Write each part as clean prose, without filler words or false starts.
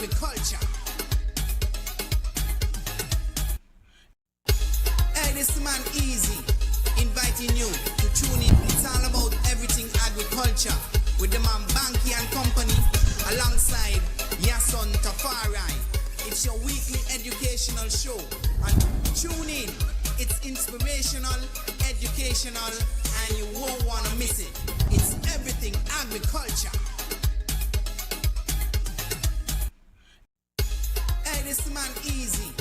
agriculture. Hey, this man Easy, inviting you to tune in. It's all about everything agriculture with the man Bankie and company alongside Yahsonn Tafari. It's your weekly educational show. And tune in. It's inspirational, educational, and you won't want to miss it. It's everything agriculture. Hey, this man Easy.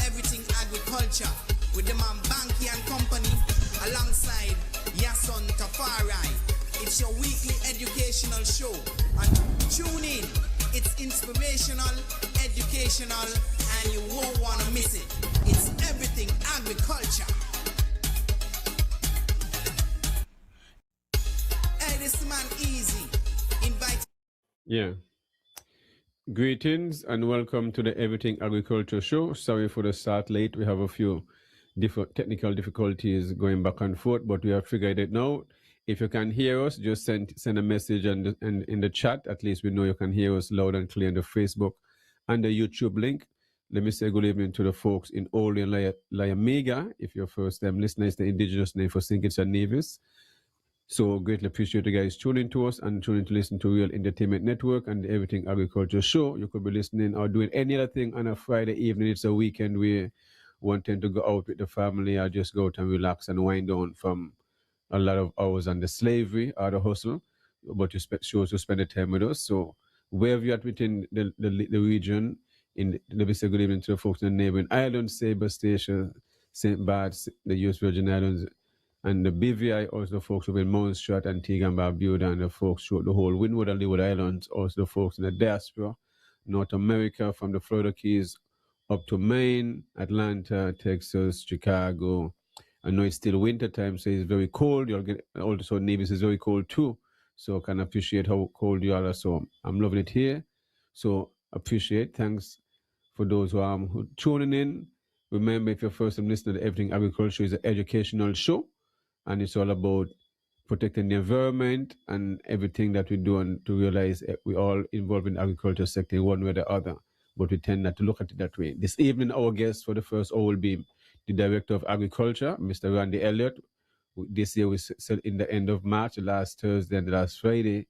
Everything agriculture with the man Bankie and company alongside Yahsonn Tafari. It's your weekly educational show. And tune in. It's inspirational, educational, and you won't want to miss it. It's everything agriculture. Hey, this man Easy. Invite. Yeah. Greetings and welcome to the Everything Agriculture Show. Sorry for the start late. We have a few technical difficulties going back and forth, but we have figured it now. If you can hear us, just send a message and in the chat. At least we know you can hear us loud and clear on the Facebook and the YouTube link. Let me say good evening to the folks in Ole and Layamega. If you're first time listener, it's the indigenous name for St. Kitts and Nevis. So greatly appreciate you guys tuning to us and tuning to listen to Real Entertainment Network and the Everything Agriculture Show. You could be listening or doing any other thing on a Friday evening. It's a weekend. We wanting to go out with the family or just go out and relax and wind down from a lot of hours on the slavery or the hustle, but you chose to spend the time with us. So wherever you're at within the region, let me say good evening to the folks in the neighboring islands, Sabre Station, St. Bart's, the US Virgin Islands, and the BVI, also the folks over in Montserrat, Antigua and Barbuda, and the folks throughout the whole Windward and Leeward Islands, also the folks in the diaspora, North America, from the Florida Keys up to Maine, Atlanta, Texas, Chicago. I know it's still winter time, so it's very cold. You'll get also Nevis is very cold too. So I can appreciate how cold you are. So I'm loving it here. So appreciate. Thanks for those who are tuning in. Remember, if you're first time listening to Everything Agriculture is an educational show, and it's all about protecting the environment and everything that we do, and to realize we all involved in the agriculture sector in one way or the other. But we tend not to look at it that way. This evening, our guest for the first hour will be the Director of Agriculture, Mr. Randy Elliott. This year, we said in the end of March, last Thursday and last Friday,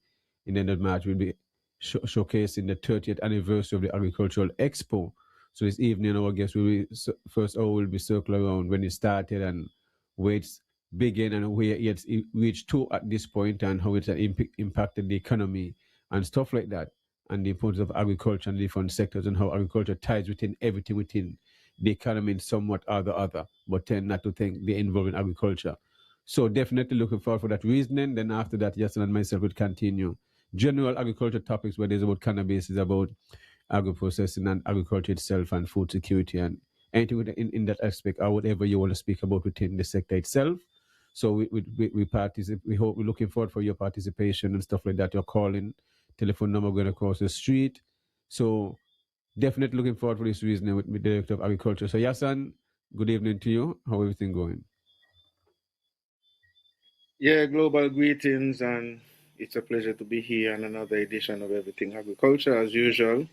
in the end of March, we'll be showcasing the 30th anniversary of the Agricultural Expo. So this evening, our guest will be, first hour will be circling around when it started and where it's began and where it's reached to at this point and how it's impacted the economy and stuff like that, and the importance of agriculture and different sectors and how agriculture ties within everything within the economy in somewhat or the other, but tend not to think they're involved in agriculture. So definitely looking forward for that reasoning. Then after that, Yahsonn and myself would continue. General agriculture topics, whether it's about cannabis, is about agro-processing and agriculture itself and food security and anything in that aspect or whatever you want to speak about within the sector itself. So we participate. We're looking forward for your participation and stuff like that. You're calling, telephone number going across the street. So definitely looking forward for this reason with the Director of Agriculture. So Yahsonn, good evening to you. How everything going? Yeah, global greetings, and it's a pleasure to be here on another edition of Everything Agriculture. As usual,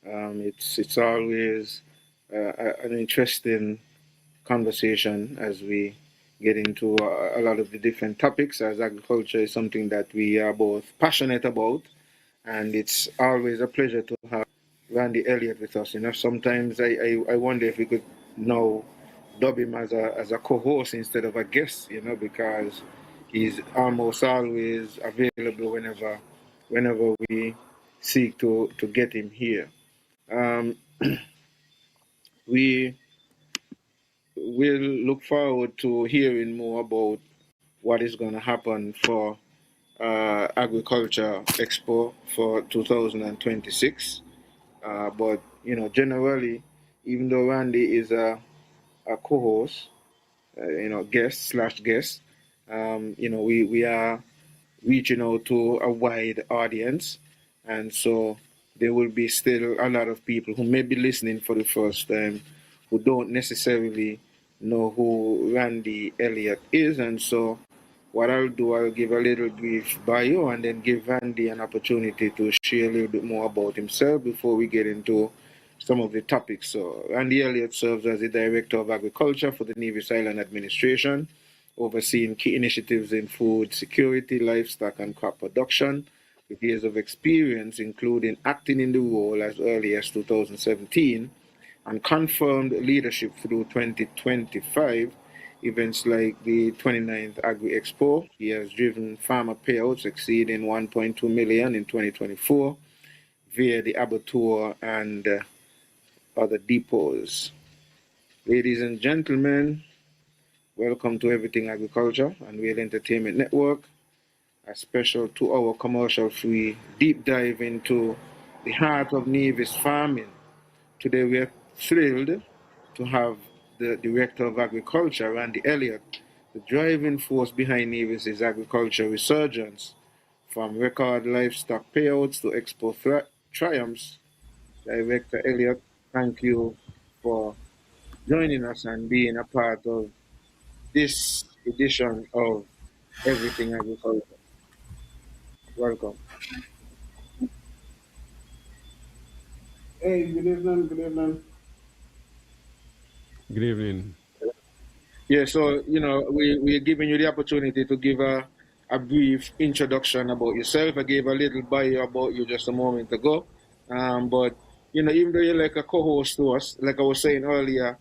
it's always an interesting conversation as we get into a lot of the different topics, as agriculture is something that we are both passionate about, and it's always a pleasure to have Randy Elliott with us. Sometimes I wonder if we could now dub him as a co-host instead of a guest, because he's almost always available whenever we seek to get him here. We will look forward to hearing more about what is going to happen for Agriculture Expo for 2026. But generally, even though Randy is a co-host, guest, we are reaching out to a wide audience, and so there will be still a lot of people who may be listening for the first time who don't necessarily know who Randy Elliott is, and so What I'll do, I'll give a little brief bio and then give Andy an opportunity to share a little bit more about himself before we get into some of the topics. So, Andy Elliott serves as the Director of Agriculture for the Nevis Island Administration, overseeing key initiatives in food security, livestock, and crop production, with years of experience, including acting in the role as early as 2017 and confirmed leadership through 2025 events like the 29th Agri Expo. He has driven farmer payouts exceeding 1.2 million in 2024 via the abattoir and other depots. Ladies and gentlemen, welcome to Everything Agriculture and Real Entertainment Network, a special 2-hour commercial-free deep dive into the heart of Nevis farming. Today we are thrilled to have the Director of Agriculture, Andy Elliott, the driving force behind Nevis's agriculture resurgence, from record livestock payouts to expo triumphs. Director Elliott, thank you for joining us and being a part of this edition of Everything Agriculture. Welcome. Hey, good evening, good evening. Good evening. Yeah, so we're giving you the opportunity to give a brief introduction about yourself. I gave a little bio about you just a moment ago. But even though you're like a co-host to us, like I was saying earlier,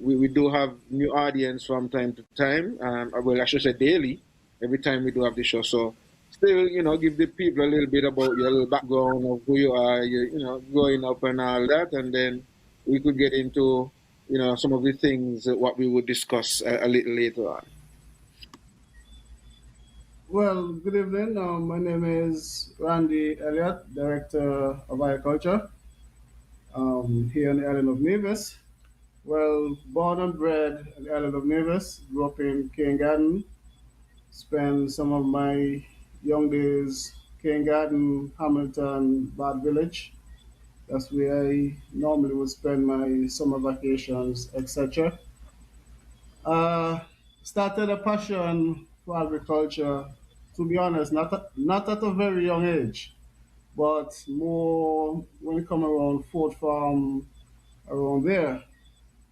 we do have new audience from time to time. Well, I should say daily, every time we do have the show. So still, give the people a little bit about your little background of who you are, growing up and all that, and then we could get into some of the things what we would discuss a little later on. Well, good evening. My name is Randy Elliott, Director of Agriculture here on the island of Nevis. Well, born and bred on the island of Nevis, grew up in Cane Garden, spent some of my young days Cane Garden, Hamilton, Bad Village. That's where I normally would spend my summer vacations, etc. Uh, Started a passion for agriculture, to be honest, not at a very young age, but more when it come around Fort Farm, around there,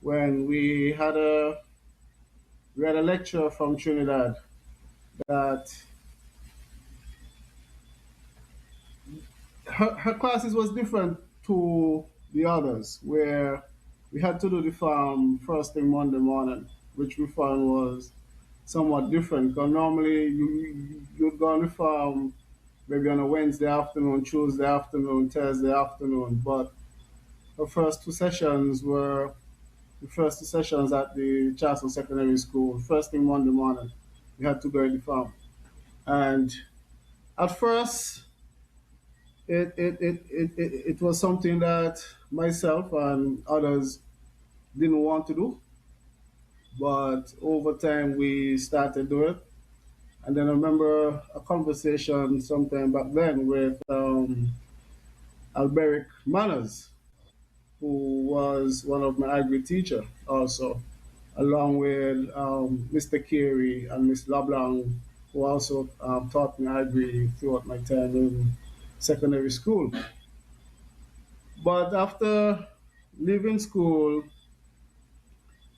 when we had a lecturer from Trinidad that her classes was different to the others, where we had to do the farm first thing Monday morning, which we found was somewhat different. Because normally you'd go on the farm maybe on a Wednesday afternoon, Tuesday afternoon, Thursday afternoon. But the first two sessions were the first two sessions at the Charleston Secondary School. First thing Monday morning, we had to go to the farm. And at first, it was something that myself and others didn't want to do. But over time, we started doing it. And then I remember a conversation sometime back then with Alberic Manners, who was one of my agri teacher also, along with Mr. Carey and Miss LeBlanc, who also taught me agri throughout my time in secondary school. But after leaving school,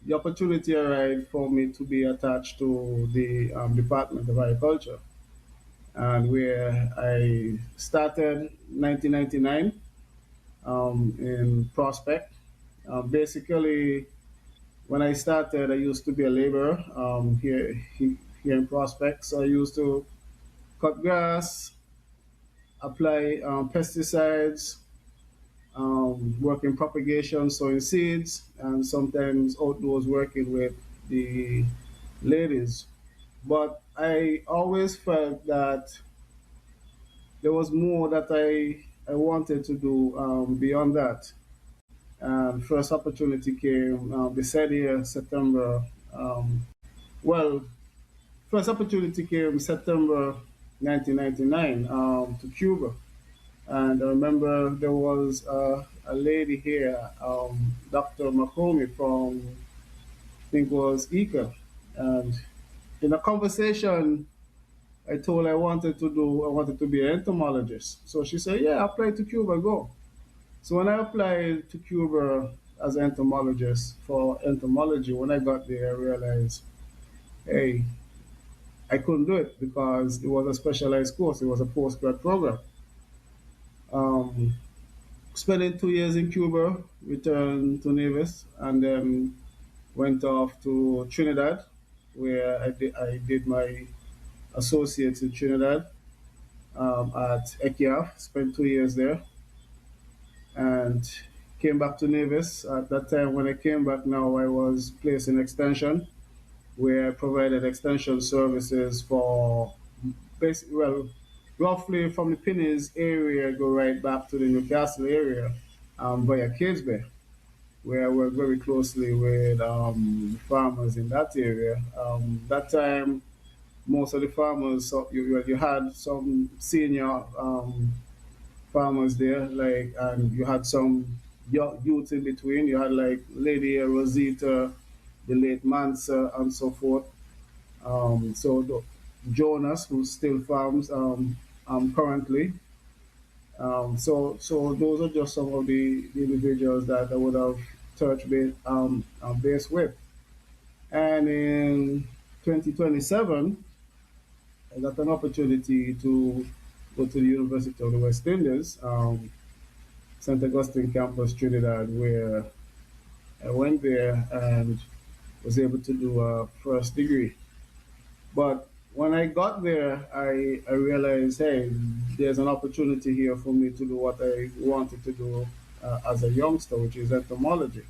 the opportunity arrived for me to be attached to the Department of Agriculture, and where I started 1999 in Prospect. Basically, when I started, I used to be a laborer here in Prospect. So I used to cut grass, apply pesticides, work in propagation, sowing seeds, and sometimes outdoors working with the ladies. But I always felt that there was more that I wanted to do beyond that. First opportunity came the said year, September. Well, First opportunity came September 1999 to Cuba. And I remember there was a lady here, Dr. Macomi from, I think was ICA. And in a conversation, I told her I wanted to be an entomologist. So she said, yeah, apply to Cuba, go. So when I applied to Cuba as an entomologist for entomology, when I got there, I realized, hey, I couldn't do it because it was a specialized course. It was a postgrad program. Um, Spending 2 years in Cuba, returned to Nevis, and then went off to Trinidad, where I did my associates in Trinidad at ECIAF, spent 2 years there, and came back to Nevis. At that time, when I came back now, I was placed in extension, where I provided extension services for well, roughly from the Pinnies area, go right back to the Newcastle area via Catesby, where I work very closely with farmers in that area. That time, most of the farmers, so you had some senior farmers there, like, and you had some youth in between. You had like Lady Rosita, the late Mansa, and so forth. Jonas, who still farms currently. So those are just some of the individuals that I would have touched base with. And in 2027, I got an opportunity to go to the University of the West Indies, St. Augustine campus, Trinidad, where I went there and was able to do a first degree. But when I got there, I realized, hey, there's an opportunity here for me to do what I wanted to do as a youngster, which is entomology.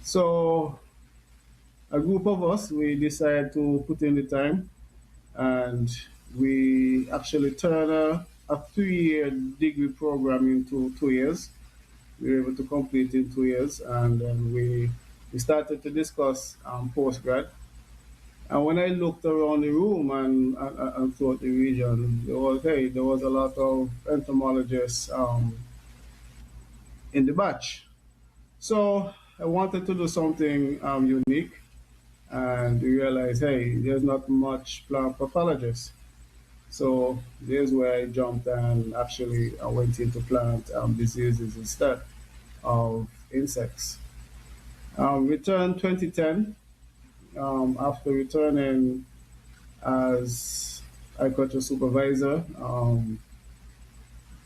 So a group of us, we decided to put in the time, and we actually turned a 3-year degree program into 2 years. We were able to complete in 2 years, and then we started to discuss postgrad. And when I looked around the room and throughout the region, there was a lot of entomologists in the batch. So I wanted to do something unique, and we realized, hey, there's not much plant pathologists. So there's where I jumped and actually I went into plant diseases instead of insects. Returned 2010. After returning as agriculture supervisor,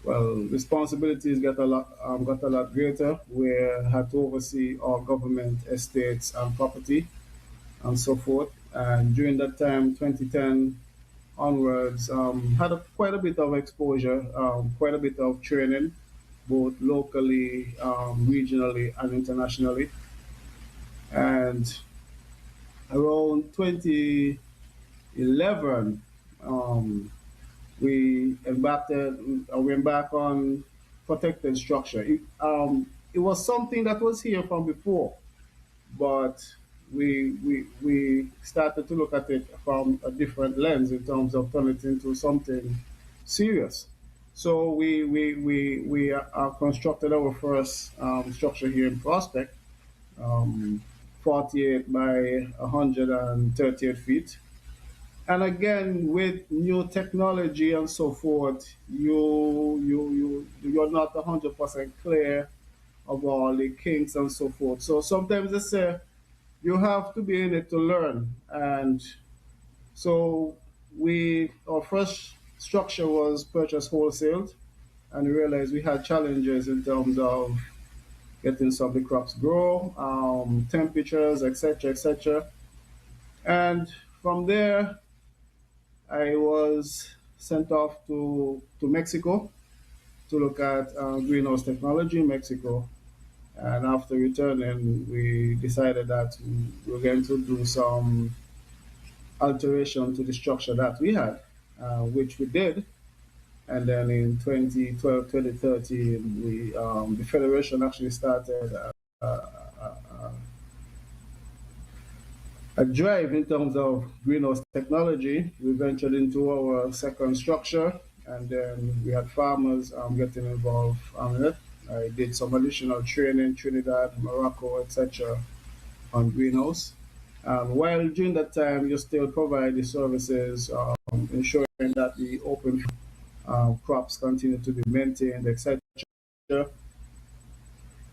responsibilities got a lot greater, where I had to oversee all government estates and property and so forth. And during that time, 2010 onwards, had quite a bit of exposure, quite a bit of training, both locally, regionally, and internationally. And around 2011, we embarked on protected structure. It was something that was here from before, but we started to look at it from a different lens in terms of turning it into something serious. So we constructed our first structure here in Prospect, 48 by 138 feet. And again, with new technology and so forth, you're not 100% clear of all the kinks and so forth. So sometimes they say you have to be in it to learn. And so our first structure was purchased wholesale, and we realized we had challenges in terms of getting some of the crops grow, temperatures, etc., etc. And from there, I was sent off to Mexico to look at greenhouse technology in Mexico. And after returning, we decided that we were going to do some alteration to the structure that we had, which we did. And then in 2012, 2013, the Federation actually started a drive in terms of greenhouse technology. We ventured into our second structure, and then we had farmers getting involved in it. I did some additional training, Trinidad, Morocco, etc., on greenhouse. While during that time, you still provide the services, ensuring that the open crops continue to be maintained, etc.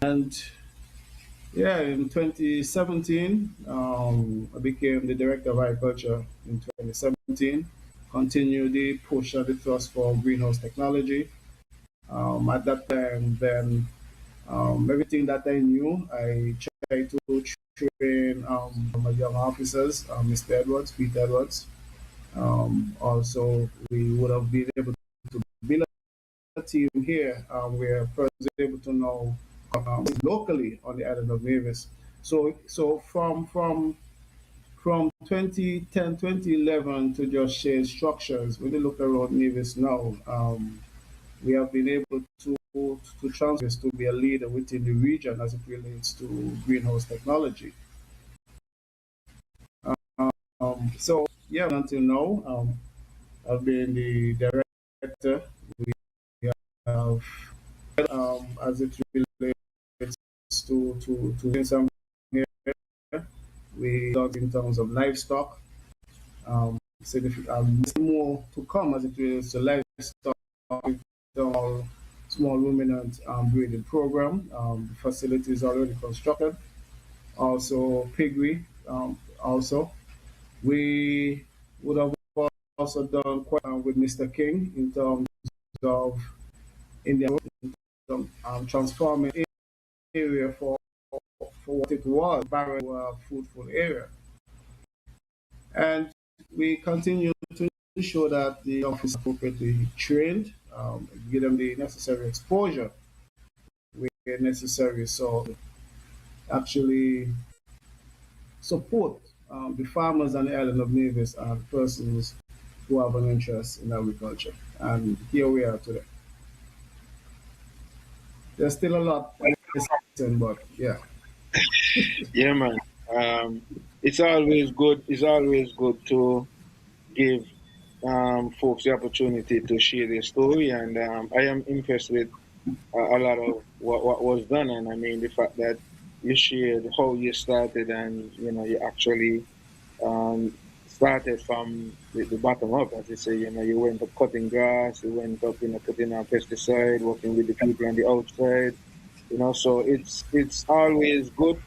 And yeah, in 2017, I became the director of agriculture in 2017. Continue the push and the thrust for greenhouse technology. At that time, then everything that I knew, I tried to train my young officers, Mr. Edwards, Peter Edwards. Also, we would have been able to build a team here where persons are able to know locally on the island of Mavis. So from 2010, 2011 to just share structures, when you look around Mavis now, we have been able to transfer to be a leader within the region as it relates to greenhouse technology. So yeah, until now, I've been the director. We have as it relates to some here, we got in terms of livestock. Significant more to come as it relates to livestock. Small ruminant breeding program. The facility is already constructed. Also, piggery. Also, we would have also done quite with Mr. King in terms of India transforming area for what it was, barren fruitful area. And we continue to ensure that the office is appropriately trained, give them the necessary exposure where necessary, so actually support the farmers on the island of Nevis and persons who have an interest in agriculture. And here we are today. There's still a lot, but yeah. Yeah, man. It's always good. It's always good to give folks the opportunity to share their story, and I am impressed with a lot of what was done. And I mean, the fact that you shared how you started, and you actually started from the bottom up, as you say. You went up cutting grass, you went up, putting out pesticide, working with the people on the outside. So it's always good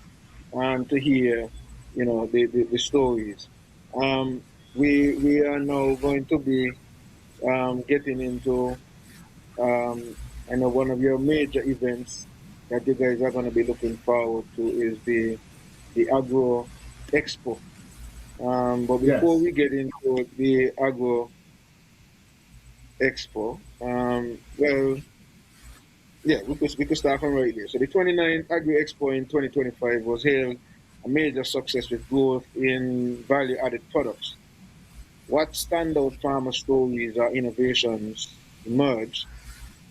to hear, the stories. We are now going to be getting into, I know one of your major events that you guys are going to be looking forward to is the Agri Expo. But before we get into the Agri Expo, well, yeah, we could start from right there. So the 29th Agri Expo in 2025 was held a major success with growth in value-added products. What standout farmer stories or innovations emerged,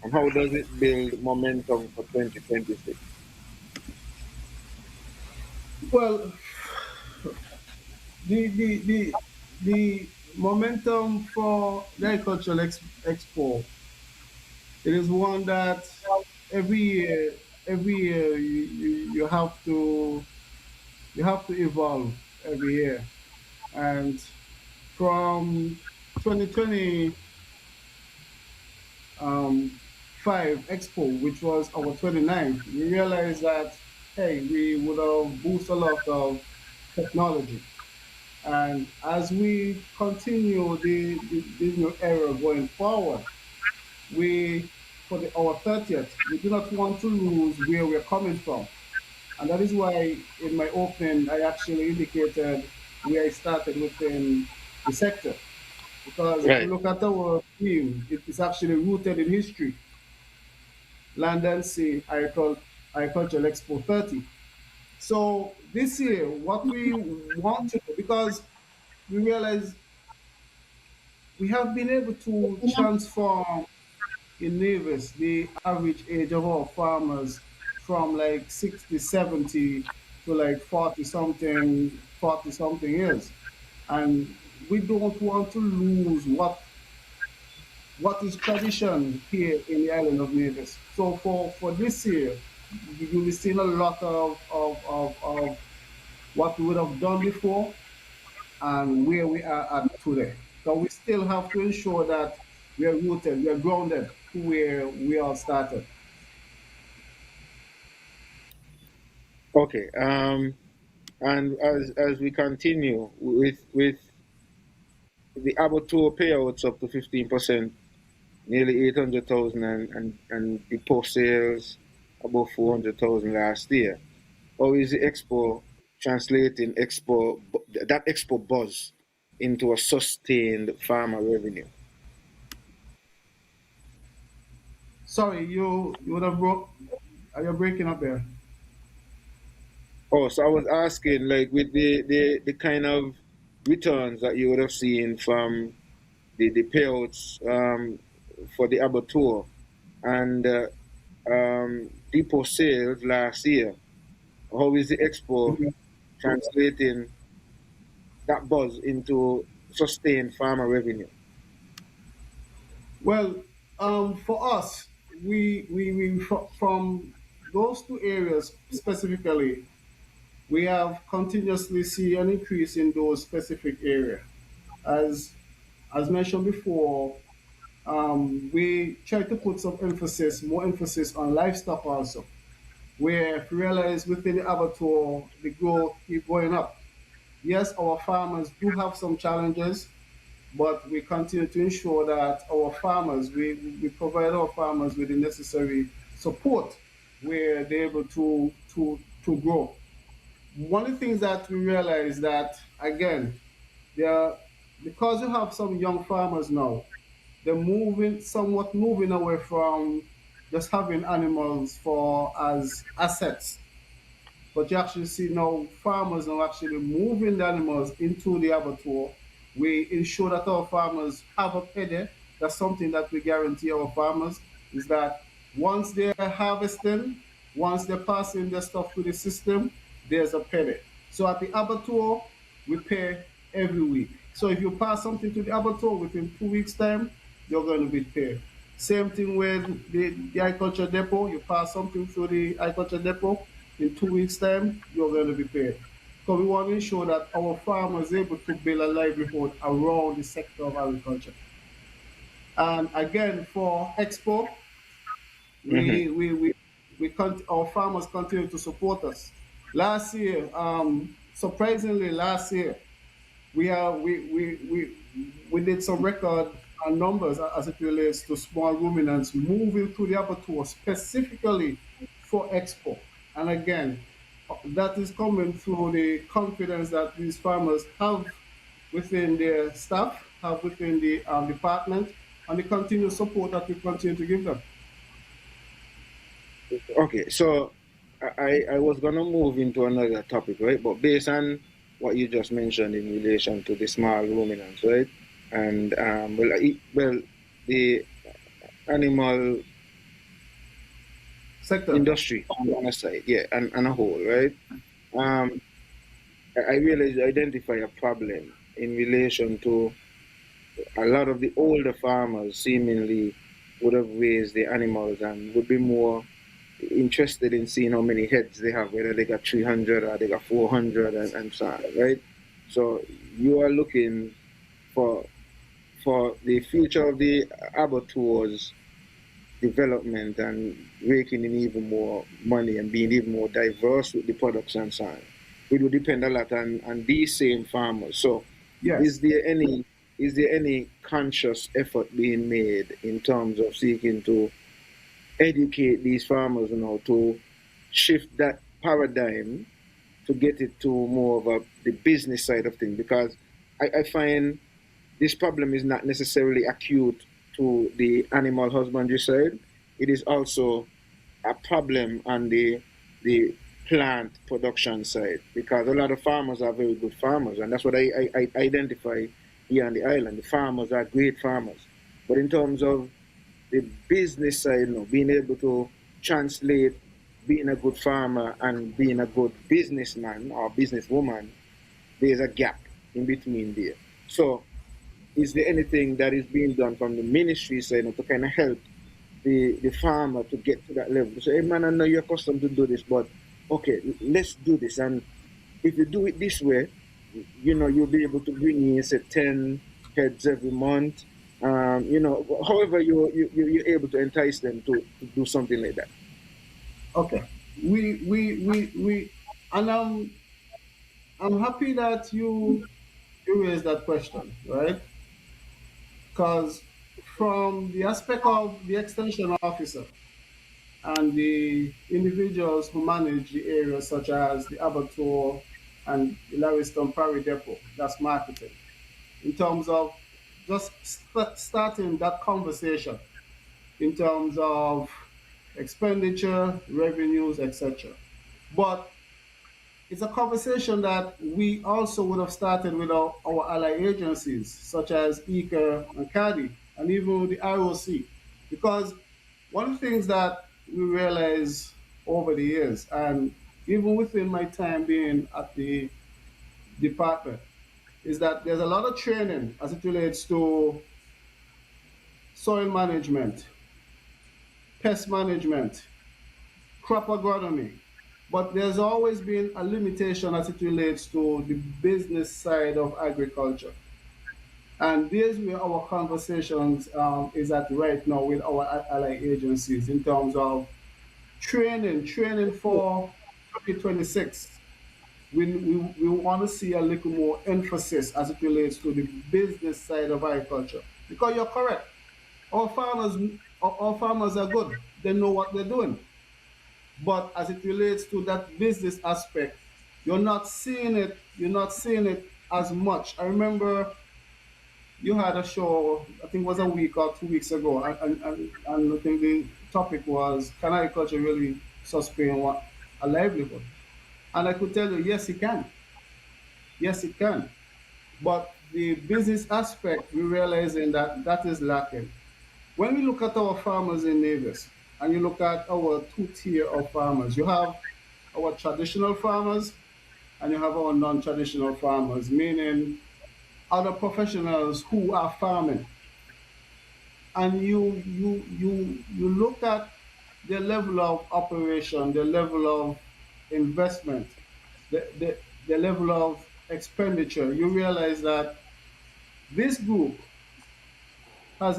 and how does it build momentum for 2026? Well, the momentum for the agricultural expo, it is one that every year you have to evolve every year. And from 2025 Expo, which was our 29th, we realized that, hey, we would have boosted a lot of technology. And as we continue the new era going forward, for our 30th, we do not want to lose where we're coming from. And that is why in my opening, I actually indicated where I started within the sector. Because if you look at our theme, it is actually rooted in history. Land and Sea Agricultural Expo 30. So this year, what we want to do, because we realize we have been able to transform in Nevis the average age of our farmers from like 60, 70 to like 40 something years. And we don't want to lose what is tradition here in the island of Nevis. So for this year, you'll be seeing a lot of what we would have done before and where we are at today. So we still have to ensure that we are rooted, we are grounded to where we all started. Okay. And as we continue with the Abattoir payouts up to 15%, nearly 800,000, and the post sales above 400,000 last year. How is the expo translating that expo buzz into a sustained farmer revenue? Sorry, you would have broke. Are you breaking up there? Oh, so I was asking, like, with the kind of returns that you would have seen from the payouts for the Abattoir and depot sales last year. How is the expo Mhm. translating that buzz into sustained farmer revenue? Well, for us, from those two areas specifically, we have continuously see an increase in those specific areas. As as mentioned before, we try to put some emphasis, more emphasis on livestock also, where if you realize within the abattoir, the growth keep going up. Yes, our farmers do have some challenges, but we continue to ensure that our farmers, we provide our farmers with the necessary support where they're able to grow. One of the things that we realize that again, they're because you have some young farmers now, they're somewhat moving away from just having animals for as assets, but you actually see now farmers are actually moving the animals into the abattoir. We ensure that our farmers have a payday. That's something that we guarantee our farmers is that once they're harvesting, once they're passing their stuff through the system, there's a payday. So at the abattoir, we pay every week. So if you pass something to the abattoir within 2 weeks' time, you're going to be paid. Same thing with the agriculture depot. You pass something through the agriculture depot, in 2 weeks' time, you're going to be paid. So we want to ensure that our farmers are able to build a livelihood around the sector of agriculture. And again, for Expo, Hmm. our farmers continue to support us. Last year, surprisingly, last year we did some record numbers as it relates to small ruminants moving to the abattoir specifically for Expo. And again, that is coming through the confidence that these farmers have within their staff, have within the department, and the continued support that we continue to give them. Okay, so I was gonna move into another topic, right? But based on what you just mentioned in relation to the small ruminants, right? And well, the animal Sector. industry on one side, yeah, and a whole, right? Um, I realized you identify a problem in relation to a lot of the older farmers seemingly would have raised the animals and would be more interested in seeing how many heads they have, whether they got 300 or they got 400 and so on, right? So you are looking for the future of the abattoirs development and raking in even more money and being even more diverse with the products and so on. It will depend a lot on these same farmers. So is Yes. there any is there any conscious effort being made in terms of seeking to educate these farmers, to shift that paradigm to get it to more of the business side of things? Because I find this problem is not necessarily acute to the animal husbandry side. It is also a problem on the plant production side, because a lot of farmers are very good farmers, and that's what I identify here on the island. The farmers are great farmers, but in terms of the business side, being able to translate being a good farmer and being a good businessman or businesswoman, there's a gap in between there. So is there anything that is being done from the ministry side, to kind of help the farmer to get to that level? So, hey man, I know you're accustomed to do this, but okay, let's do this. And if you do it this way, you'll be able to bring in, say, 10 heads every month. However you're able to entice them to do something like that. Okay. We and I'm happy that you raised that question, right? Because from the aspect of the extension officer and the individuals who manage the areas such as the abattoir and the Lariston Prairie Depot, that's marketing, in terms of just starting that conversation in terms of expenditure, revenues, etc. But it's a conversation that we also would have started with our ally agencies, such as ECA and CADI, and even with the IOC. Because one of the things that we realize over the years, and even within my time being at the department, is that there's a lot of training as it relates to soil management, pest management, crop agronomy. But there's always been a limitation as it relates to the business side of agriculture. And this is where our conversations is at right now with our ally agencies in terms of training for 2026. We want to see a little more emphasis as it relates to the business side of agriculture. Because you're correct, our farmers, our farmers are good. They know what they're doing. But as it relates to that business aspect, you're not seeing it. You're not seeing it as much. I remember you had a show. I think it was a week or 2 weeks ago, and I think the topic was, can agriculture really sustain a livelihood? And I could tell you, yes, it can. Yes, it can. But the business aspect, we're realizing that that is lacking. When we look at our farmers in Nevis, and you look at our two-tier of farmers, you have our traditional farmers and you have our non-traditional farmers, meaning other professionals who are farming. And you look at the level of operation, the level of investment, the level of expenditure, you realize that this group has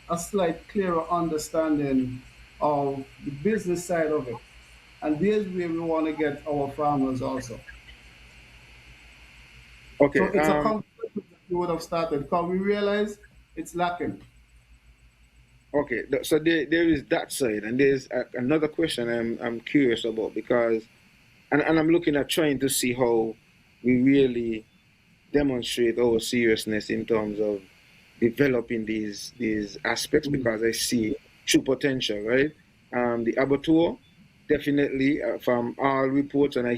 a slight clearer understanding of the business side of it. And this is where we want to get our farmers also. So Okay. it's a conversation that we would have started because we realize it's lacking. Okay. So there is that side, and there's another question I'm curious about, because, and I'm looking at trying to see how we really demonstrate our seriousness in terms of developing these aspects, because I see true potential, right? The abattoir, definitely, from all reports, and I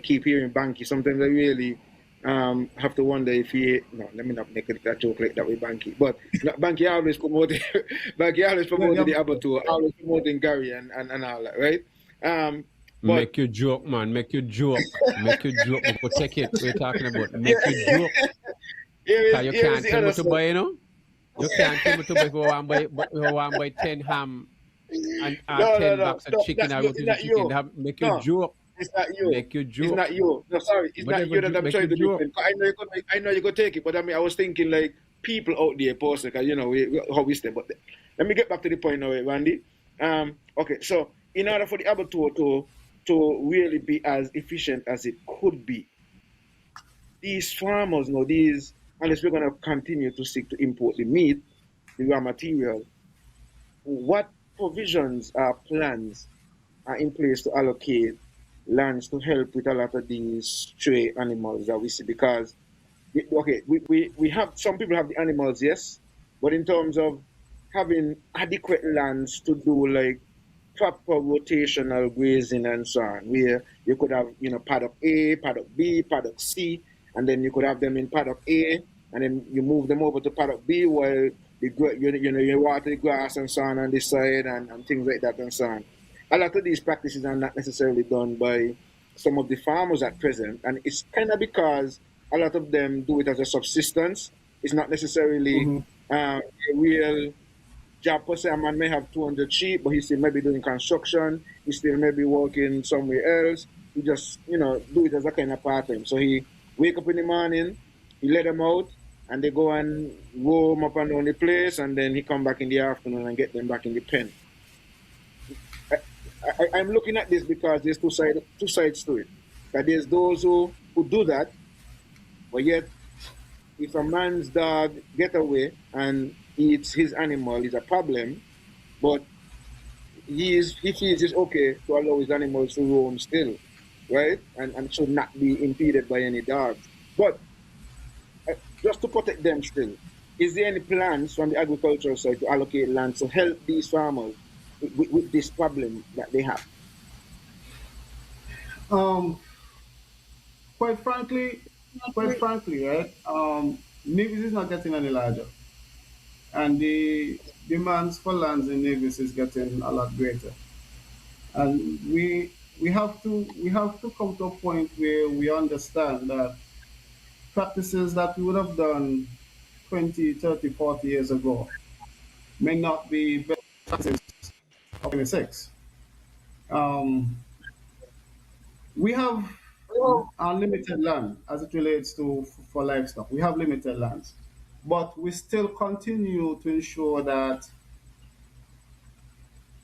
keep hearing Bankie. Sometimes I really have to wonder if he. No, let me not make it that joke like that with Bankie. But Bankie always promoted, Bankie always promoted the abattoir, always promoting Gary and all that, right? But Make you joke, man. Make you joke. Make you joke. But take it. We're talking about make you joke. Cause you here is can't the tell other me to side. buy, you know. You can't tell me to buy if you want to buy 10 ham and No, no, 10 no, box of no. chicken That's or not, it's rotisserie not chicken. you. Make you No, joke. it's not you. Make you It's joke. not you. No, sorry, it's not Whatever you that I'm make trying you to joke. defend. I know you could take it, but I mean, I was thinking like people out there posting, because how we stay. But let me get back to the point now, Randy. Okay, so in order for the abattoir to really be as efficient as it could be, these farmers, unless we're going to continue to seek to import the meat, the raw material, what provisions or plans are in place to allocate lands to help with a lot of these stray animals that we see? Because okay, we have, some people have the animals, yes, but in terms of having adequate lands to do like proper rotational grazing and so on, where you could have, paddock A, paddock B, paddock C, and then you could have them in paddock A, and then you move them over to paddock B while you water the grass and so on this side, and things like that and so on. A lot of these practices are not necessarily done by some of the farmers at present, and it's kind of because a lot of them do it as a subsistence. It's not necessarily Hmm. a real job per se. A man may have 200 sheep, but he's still maybe doing construction. He still maybe working somewhere else. He just, do it as a kind of part-time. So he wake up in the morning, he let them out, and they go and roam up and down the place, and then he come back in the afternoon and get them back in the pen. I'm looking at this because there's two sides to it. That there's those who do that, but yet if a man's dog get away and eats his animal, is a problem. But he feels it's okay to allow his animals to roam still, right? And should not be impeded by any dogs. But just to protect them still, is there any plans from the agricultural side to allocate land to help these farmers with this problem that they have? Quite frankly, right? Nevis is not getting any larger, and the demands for lands in Nevis is getting a lot greater. And we have to come to a point where we understand that practices that we would have done 20, 30, 40 years ago may not be best practices of 26. Um, we have unlimited land as it relates to for livestock. We have limited lands, but we still continue to ensure that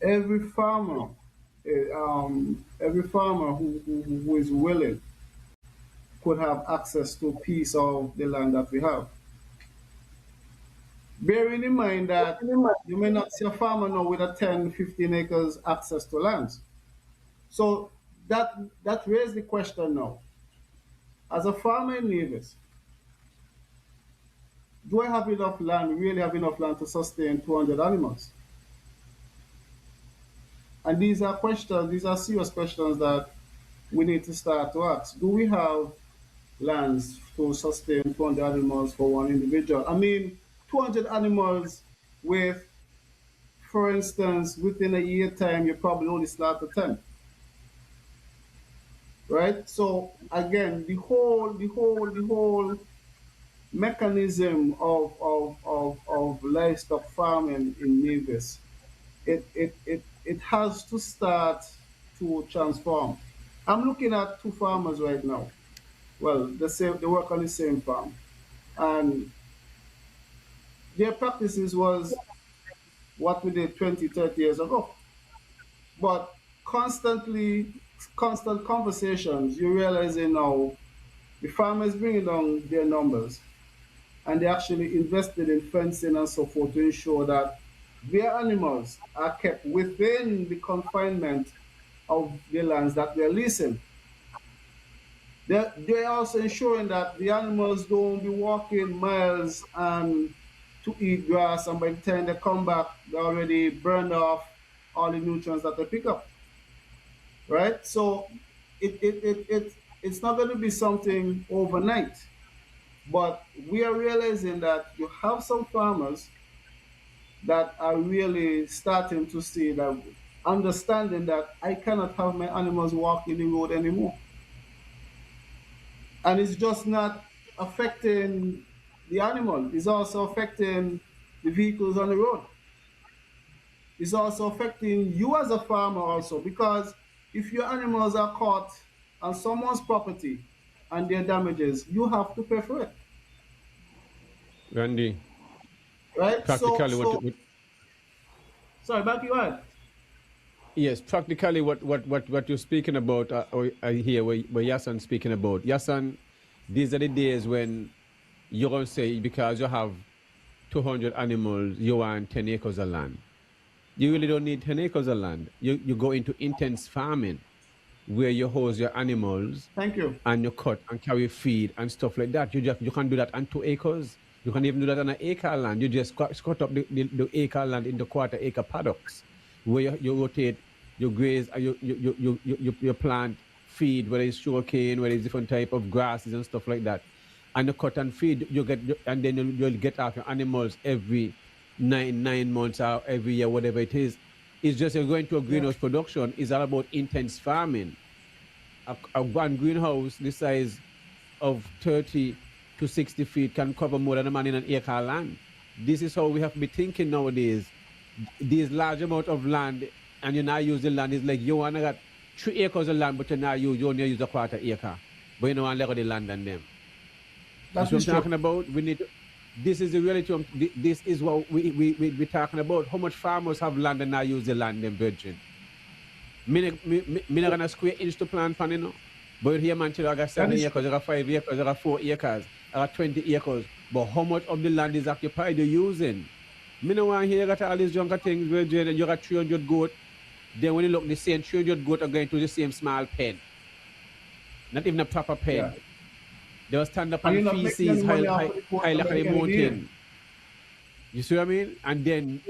every farmer, who is willing could have access to a piece of the land that we have. Bearing in mind that you may not see a farmer now with a 10, 15 acres access to land. So that raises the question now. As a farmer in Nevis, do I have enough land, really have enough land to sustain 200 animals? And these are questions, these are serious questions that we need to start to ask. Do we have lands to sustain 200 animals for one individual? I mean, 200 animals with, for instance, within a year time, you probably only slaughter 10. Right? So again, the whole mechanism of livestock farming in Nevis, it has to start to transform. I'm looking at two farmers right now. Well, they work on the same farm, and their practices was what we did 20, 30 years ago. But constant conversations, you realize now the farmers bringing down their numbers, and they actually invested in fencing and so forth to ensure that their animals are kept within the confinement of the lands that they're leasing. They're also ensuring that the animals don't be walking miles and to eat grass, and by the time they come back, they already burned off all the nutrients that they pick up. Right? So it's not going to be something overnight, but we are realizing that you have some farmers that are really starting to see that, understanding that I cannot have my animals walking the road anymore. And it's just not affecting the animal, it's also affecting the vehicles on the road. It's also affecting you as a farmer also, because if your animals are caught on someone's property and their damages, you have to pay for it. Randy, Right? practically Sorry, Bankie, go ahead. yes, practically what you're speaking about, or I hear where Yahsonn speaking about. Yahsonn, these are the days when you're going to say because you have 200 animals, you want 10 acres of land. You really don't need 10 acres of land. You go into intense farming where you house your animals. Thank you. And you cut and carry feed and stuff like that. You can do that on 2 acres. You can even do that on an acre of land. You just cut up the acre of land into quarter acre paddocks where you rotate, you graze, you plant feed, whether it's sugarcane, whether it's different type of grasses and stuff like that. And you cut and feed, and then you'll get off your animals every nine months or every year, whatever it is. It's just you're going to a greenhouse production. It's all about intense farming. One greenhouse the size of 30 to 60 feet can cover more than a man in an acre of land. This is how we have to be thinking nowadays. these large amount of land and you not use the land, it's like you wanna got 3 acres of land, but you only use a quarter acre. But you know want let the land and them. You That see what is I'm true. talking about? We need to, this is the reality of, this is what we talking about. How much farmers have land and not use the land, them virgin. Me not gonna square inch to plant pan, you know. But here man tell you I got That 7 is true. acres, I got 5 acres, I got 4 acres, I got 20 acres. But how much of the land is occupied you're using? Me no want hear got all these junker things where you got 300 goat. Then when you look the same 300 goat are going to the same small pen. Not even a proper Yeah. pen. They will stand up And on you're not making feces any money off high of the goat high at like the the end of the year. mountain. You see what I mean? And then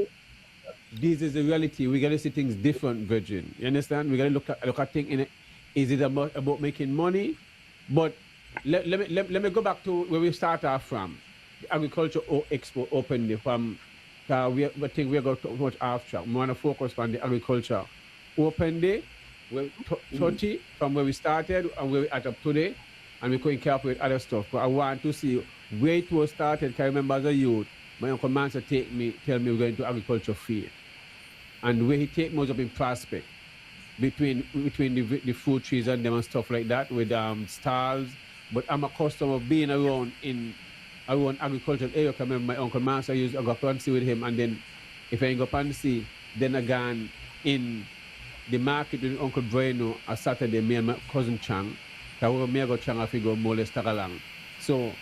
this is the reality. We gotta see things different, Virgin. You understand? We gotta look at things in it. Is it about making money? But let me go back to where we start off from. The Agriculture Expo opened from we think we're going to much after. We want to focus on the agriculture. Open day, we're 30 from where we started and where we at up today, and we could incorporate other stuff. But I want to see where it was started. Can I remember as a youth, my uncle Mansa tell me we're going to agriculture fair. And where he take me was up in Prospect between the fruit trees and them and stuff like that with stalls. But I'm accustomed of being around agricultural area. I remember my uncle Master used to go up and see with him, and then if I ain't go up and see, then again in the market with Uncle Breno a Saturday, me and my cousin Chang. However, me I go Chang, I figure more or less tag along. So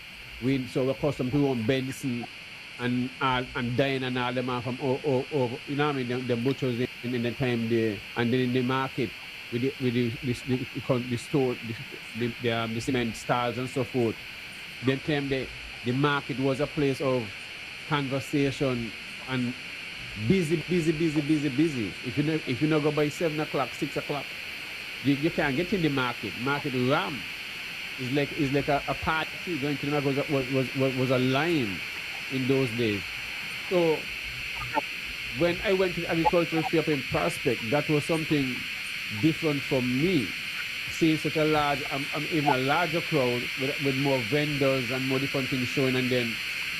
we're accustomed to own Benson and dying and all them are from you know what I mean, the butchers in the time there, and then in the market with the store the cement stars and so forth. Then time the market was a place of conversation and busy. If you not go by 7 o'clock, 6 o'clock, you can't get in the market. Market ram. It's like a party going to the market was a line in those days. So when I went to the agricultural fair up in Prospect, that was something different for me. Seeing such a large, even a larger crowd with more vendors and more different things showing, and then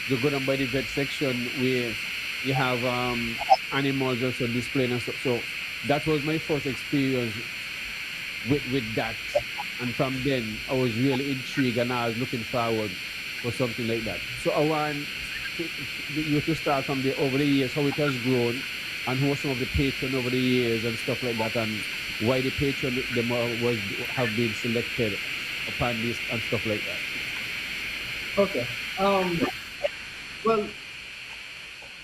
you go down by the vet section where you have animals also displaying and stuff. So that was my first experience with that, and from then I was really intrigued and I was looking forward for something like that. So I want you to start from the over the years how it has grown and who are some of the patron over the years and stuff like that, and why the patron them was have been selected upon this and stuff like that. Okay. Well,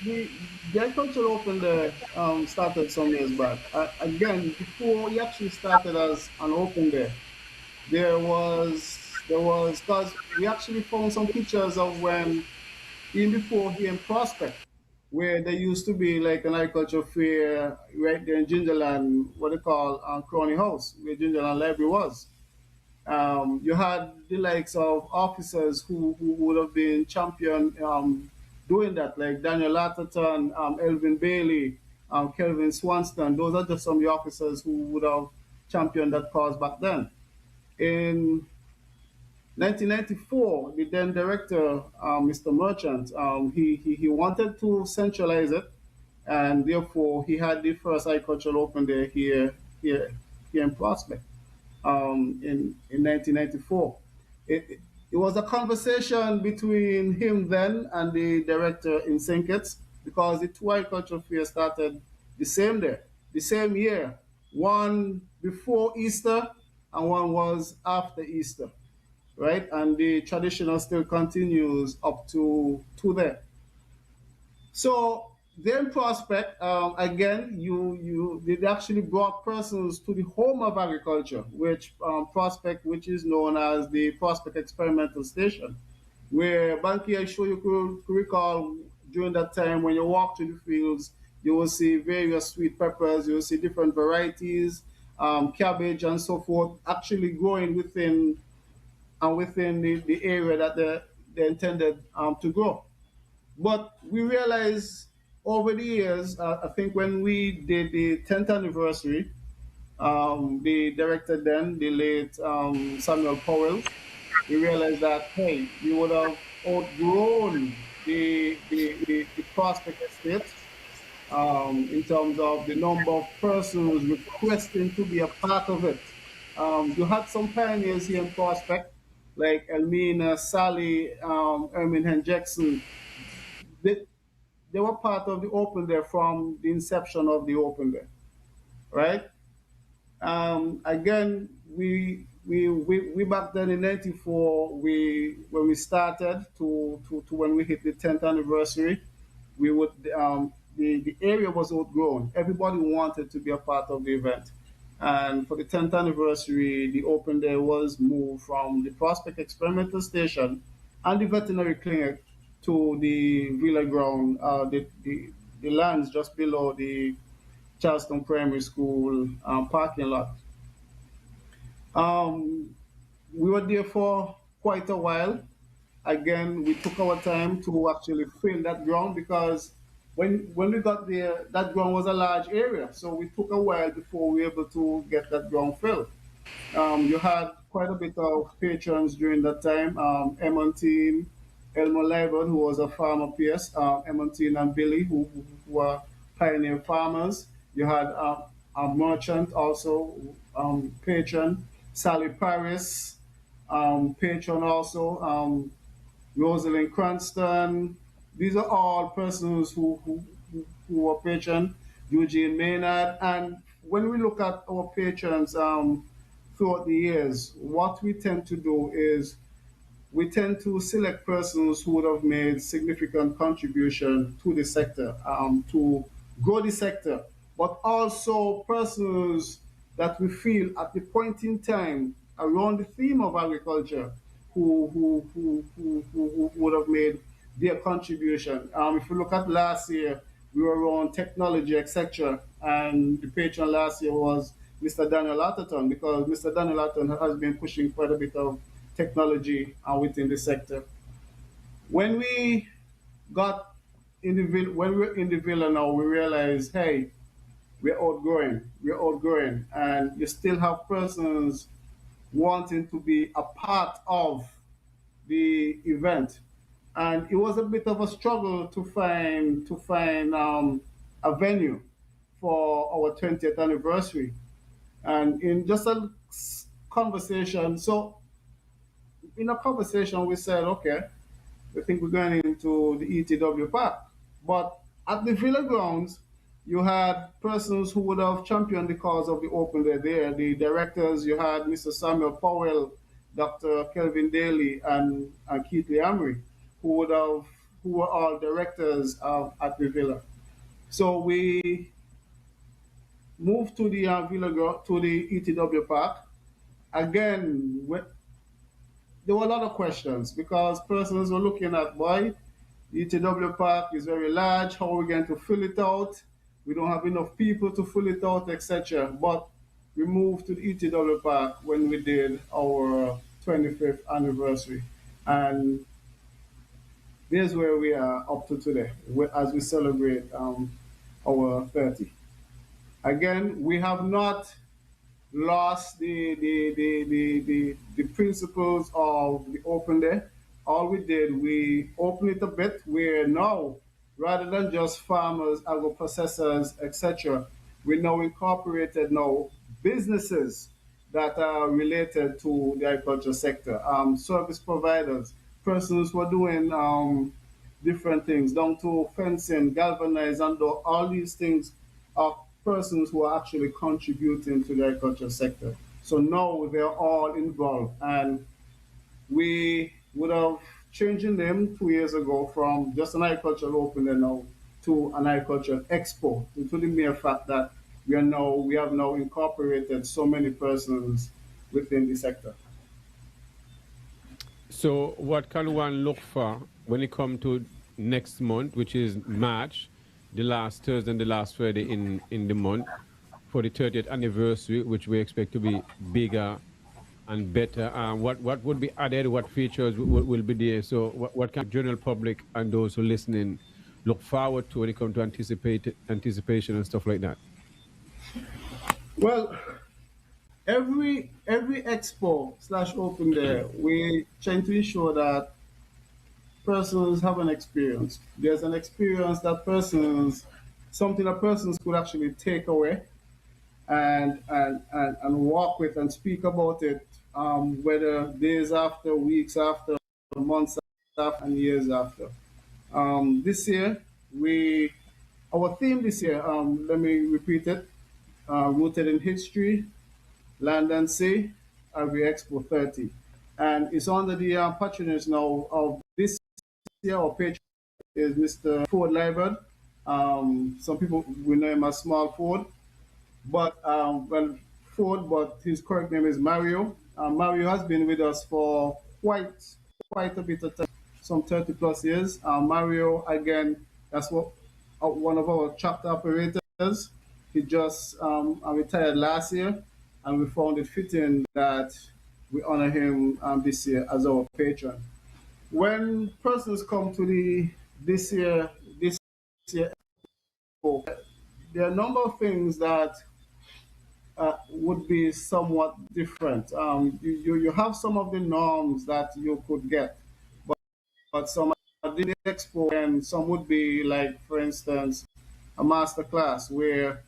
the, the agricultural open day started some years back. Again, before we actually started as an open day, there was because we actually found some pictures of when even before here in Prospect, where there used to be like an agriculture fair right there in Gingerland, what they call Crony House, where Gingerland Library was. You had the likes of officers who would have been champion doing that, like Daniel Atherton, Elvin Bailey, Kelvin Swanston. Those are just some of the officers who would have championed that cause back then. In 1994, the then director, Mr. Merchant, he wanted to centralize it, and therefore he had the first agricultural open day here in Prospect in 1994. It was a conversation between him then and the director in St. Kitts because the two agricultural fairs started the same day, the same year. One before Easter and one was after Easter, right? And the traditional still continues up to there. So then Prospect, again, you they actually brought persons to the home of agriculture, which Prospect, which is known as the Prospect Experimental Station, where Bankie, I'm sure you could recall during that time when you walk through the fields, you will see various sweet peppers, you will see different varieties, cabbage and so forth, actually growing within the area that they intended to grow. But we realized over the years, I think when we did the 10th anniversary, the director then, the late Samuel Powell, we realized that, hey, we would have outgrown the Prospect Estate in terms of the number of persons requesting to be a part of it. You had some pioneers here in Prospect, like Elmina, Sally, Ermin and Jackson. They, they were part of the Open Day from the inception of the Open Day, right? Again, we back then in '94, we when we started to when we hit the 10th anniversary, we would the area was outgrown. Everybody wanted to be a part of the event, and for the 10th anniversary, the Open Day was moved from the Prospect Experimental Station and the veterinary clinic to the Villa Ground, the lands just below the Charleston Primary School parking lot. Um, we were there for quite a while. Again, we took our time to actually fill that ground because when we got there, that ground was a large area. So we took a while before we were able to get that ground filled. You had quite a bit of patrons during that time. Emmonsine, Elmo Liven, who was a farmer PS, Emmonsine and Billy, who were pioneer farmers. You had a merchant also, patron, Sally Paris, patron also, Rosalind Cranston. These are all persons who were patron, Eugene Maynard. And when we look at our patrons throughout the years, what we tend to do is we tend to select persons who would have made significant contribution to the sector, to grow the sector, but also persons that we feel at the point in time around the theme of agriculture who would have made their contribution. If you look at last year, we were on technology, etc. And the patron last year was Mr. Daniel Atherton because Mr. Daniel Atherton has been pushing quite a bit of technology within the sector. When we got when we were in the villa now, we realized, hey, we're outgrowing, and you still have persons wanting to be a part of the event, and it was a bit of a struggle to find a venue for our 20th anniversary. And in just a conversation, so in a conversation, we said, okay, we think we're going into the ETW park. But at the Villa grounds, you had persons who would have championed the cause of the Open Day there. The directors, you had Mr. Samuel Powell, Dr. Kelvin Daly, and Keith Leamry, who were all directors at the Villa. So we moved to the to the ETW park. Again, there were a lot of questions because persons were looking at, boy, the ETW park is very large. How are we going to fill it out? We don't have enough people to fill it out, etc. But we moved to the ETW park when we did our 25th anniversary. And there's where we are up to today as we celebrate our 30. Again, we have not lost the principles of the open day. All we did, we opened it a bit where now, rather than just farmers, agro processors, etc., we now incorporated now businesses that are related to the agriculture sector, service providers, persons who are doing different things, down to fencing, galvanized, and all these things are persons who are actually contributing to the agriculture sector. So now they're all involved, and we would have changing them 2 years ago from just an agricultural opener now to an agricultural expo, due to the mere fact that we have now incorporated so many persons within the sector. So, what can one look for when it comes to next month, which is March, the last Thursday and the last Friday in the month, for the 30th anniversary, which we expect to be bigger and better? What would be added? What features will be there? So, what can general public and those who are listening look forward to when it comes to anticipation and stuff like that? Well, every expo slash open day, we trying to ensure that persons have an experience. There's an experience that persons something that persons could actually take away and walk with and speak about it, whether days after, weeks after, months after, and years after. This year, our theme this year, let me repeat it, rooted in history, land and sea, Agri Expo 30. And it's under the patronage now of this year, our patron is Mr. Ford Liebert. Some people will know him as Small Ford, but Ford, but his correct name is Mario. Mario has been with us for quite a bit of time, some 30 plus years. Mario, again, that's what one of our chapter operators. He just retired last year, and we found it fitting that we honor him this year as our patron. When persons come to this year, there are a number of things that would be somewhat different. You have some of the norms that you could get, but some are the expo, and some would be like, for instance, a master class where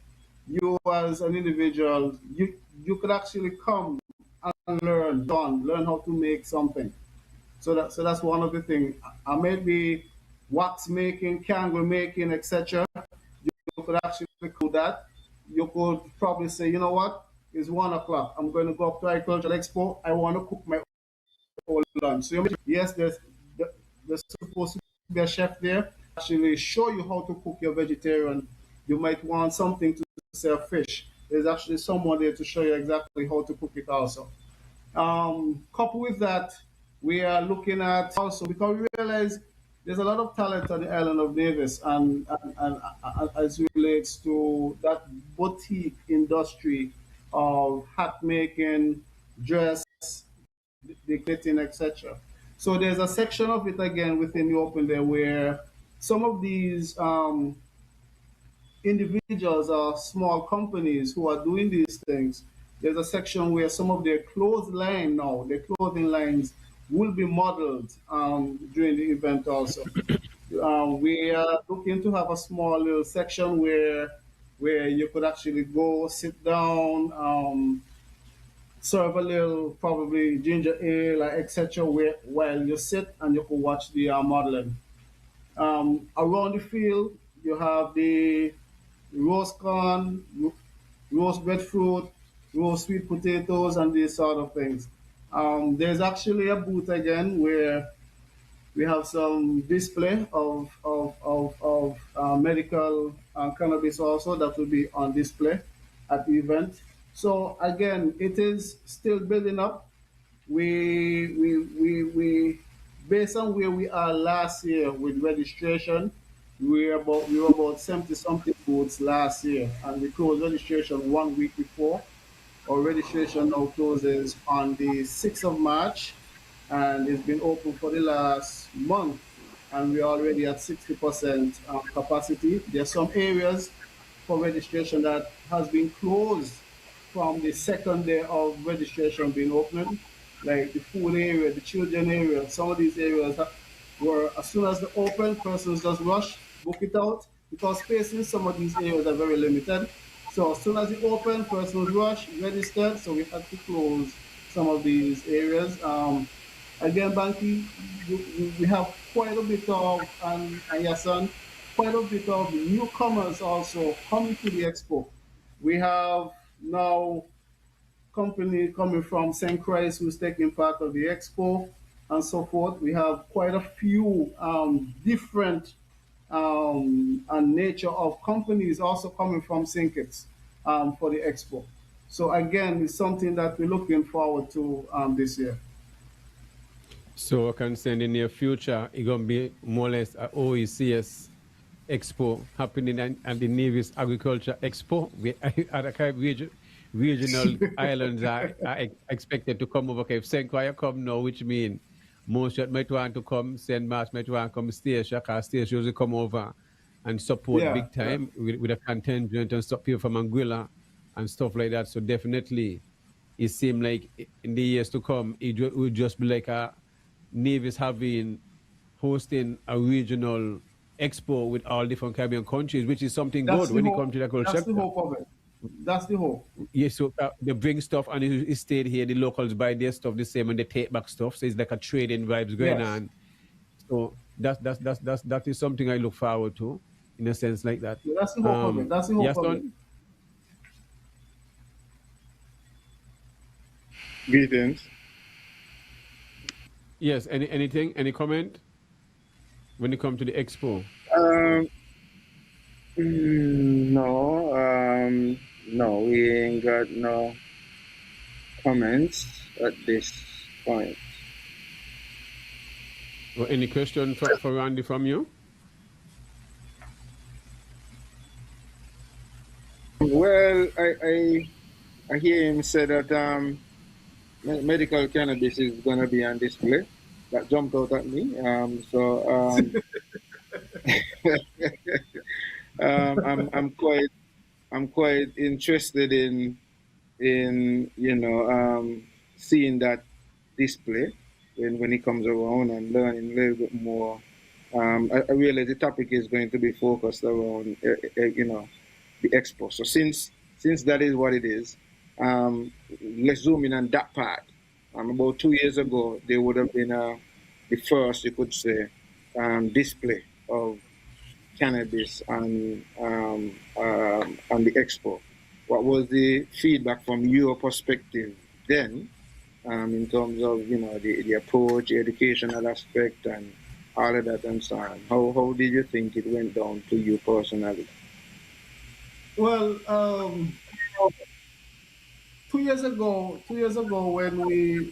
you as an individual, you could actually come and learn how to make something. So that's one of the things. Maybe wax making, candle making, etc. You could actually do that. You could probably say, you know what, it's 1 o'clock. I'm going to go up to Agricultural Expo. I want to cook my own lunch. So yes, there's supposed to be a chef there. Actually show you how to cook your vegetarian. You might want something to serve fish. There's actually someone there to show you exactly how to cook it also. Coupled with that, we are looking at also, because we realize there's a lot of talent on the island of Davis, and as it relates to that boutique industry of hat making, dress, decorating, etc. So there's a section of it again within the open there where some of these individuals or small companies who are doing these things, there's a section where some of their their clothing lines will be modeled during the event also. We are looking to have a small little section where you could actually go sit down, serve a little probably ginger ale, etc. While you sit and you can watch the modeling. Around the field, you have the roast corn, roast breadfruit, roast sweet potatoes, and these sort of things. There's actually a booth again where we have some display of medical cannabis also that will be on display at the event. So again, it is still building up. We based on where we are last year with registration, we were about 70 something booths last year, and we closed registration 1 week before. Our registration now closes on the 6th of March, and it's been open for the last month, and we're already at 60% capacity. There are some areas for registration that has been closed from the second day of registration being opened, like the food area, the children area. Some of these areas were, as soon as they open, persons just rush, book it out, because space in some of these areas are very limited. So as soon as it opened, persons rush, registered, so we had to close some of these areas. Again, Bankie, we have quite a bit of, and Yahsonn, quite a bit of newcomers also coming to the expo. We have now company coming from St. Christ who's taking part of the expo and so forth. We have quite a few different and nature of companies also coming from St. Kitts for the expo. So again, it's something that we're looking forward to this year. So I can say in the near future, it's going to be more or less a OECS Expo happening at the Navy's Agriculture Expo. Other regional islands are expected to come over. Okay, if St. Croix come now, which means most might want to come, St. Marks might want to come, Stacia, because Stacia usually come over and support big time with a contingent and stuff people from Anguilla and stuff like that. So definitely, it seems like in the years to come, it would just be like a Navy's hosting a regional expo with all different Caribbean countries, which is something good when it comes to the culture That's the sector. hope of it. That's the hope. Yes, so they bring stuff and it stayed here. The locals buy their stuff the same and they take back stuff. So it's like a trading vibes going Yes. on. So that is something I look forward to in a sense like that. Yeah, that's the hope of it. That's the hope of it. Yahsonn? Greetings. Yes, anything, any comment when it comes to the expo? No, we ain't got no comments at this point. Or any question for Randy from you? Well, I hear him say that medical cannabis is gonna be on display. That jumped out at me. I'm quite interested in seeing that display when it comes around and learning a little bit more. I realize the topic is going to be focused around the expo. So since that is what it is, let's zoom in on that part. About 2 years ago, there would have been the first, you could say, display of cannabis on the expo. What was the feedback from your perspective then, in terms of the approach, the educational aspect, and all of that and so on? How did you think it went down to you personally? Well, 2 years ago, when we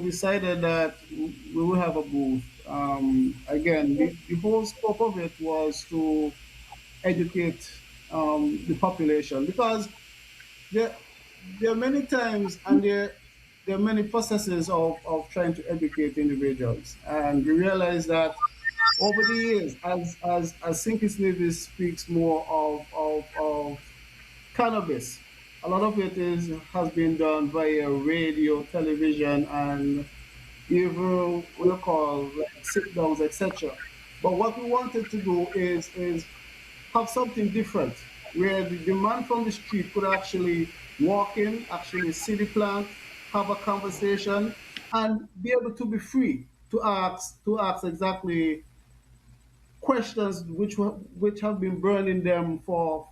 decided that we will have a booth. Again, the whole scope of it was to educate the population, because there there are many times, and there are many processes of trying to educate individuals, and we realize that over the years, as Sinky Snivis speaks more of cannabis. A lot of it has been done via radio, television, and even what you call like sit downs, etc. But what we wanted to do is have something different, where the man from the street could actually walk in, actually see the plant, have a conversation, and be able to be free to ask exactly questions which have been burning them for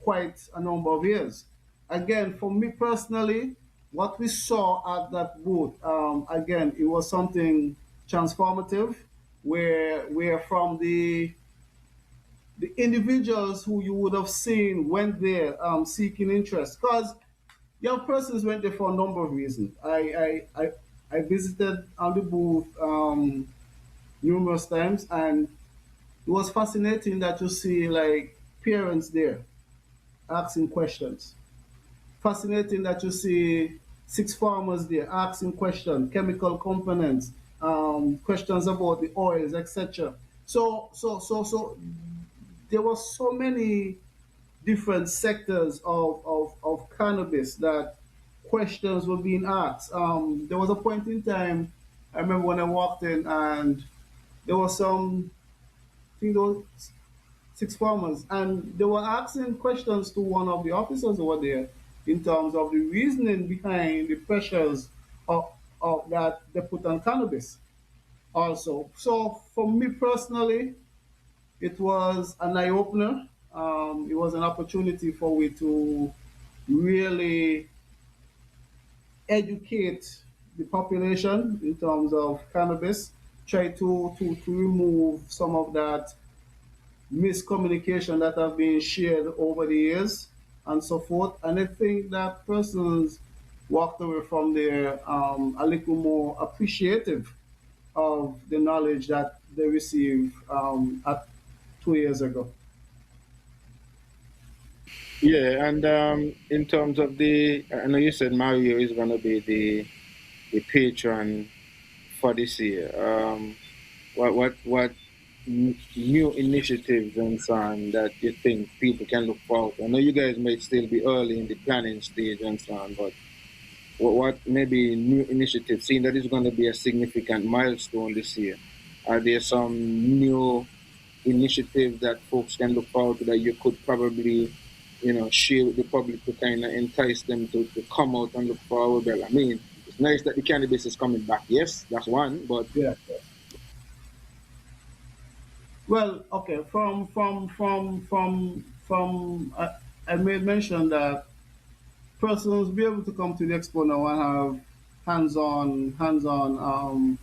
quite a number of years. Again, for me personally, what we saw at that booth, again, it was something transformative, where from the individuals who you would have seen went there seeking interest, because young persons went there for a number of reasons. I visited on the booth numerous times, and it was fascinating that you see like parents there asking questions. Fascinating that you see six farmers there asking questions, chemical components, questions about the oils, etc. So there were so many different sectors of cannabis that questions were being asked. There was a point in time, I remember when I walked in, and there was some, I think there was six farmers, and they were asking questions to one of the officers over there in terms of the reasoning behind the pressures of that they put on cannabis also. So for me personally, it was an eye opener. It was an opportunity for me to really educate the population in terms of cannabis, try to remove some of that miscommunication that have been shared over the years and so forth. And I think that persons walked away from there a little more appreciative of the knowledge that they received at 2 years ago. Yeah, and in terms of I know you said Mario is going to be the patron for this year. What new initiatives and so on that you think people can look forward to? I know you guys may still be early in the planning stage and so on, but what maybe new initiatives, seeing that it's going to be a significant milestone this year, Are there some new initiatives that folks can look forward to that you could probably, share with the public to kind of entice them to come out and look forward? Well, I mean, it's nice that the cannabis is coming back. Yes, that's one, but Yeah. Well, okay. I made mention that persons be able to come to the expo now and have hands-on,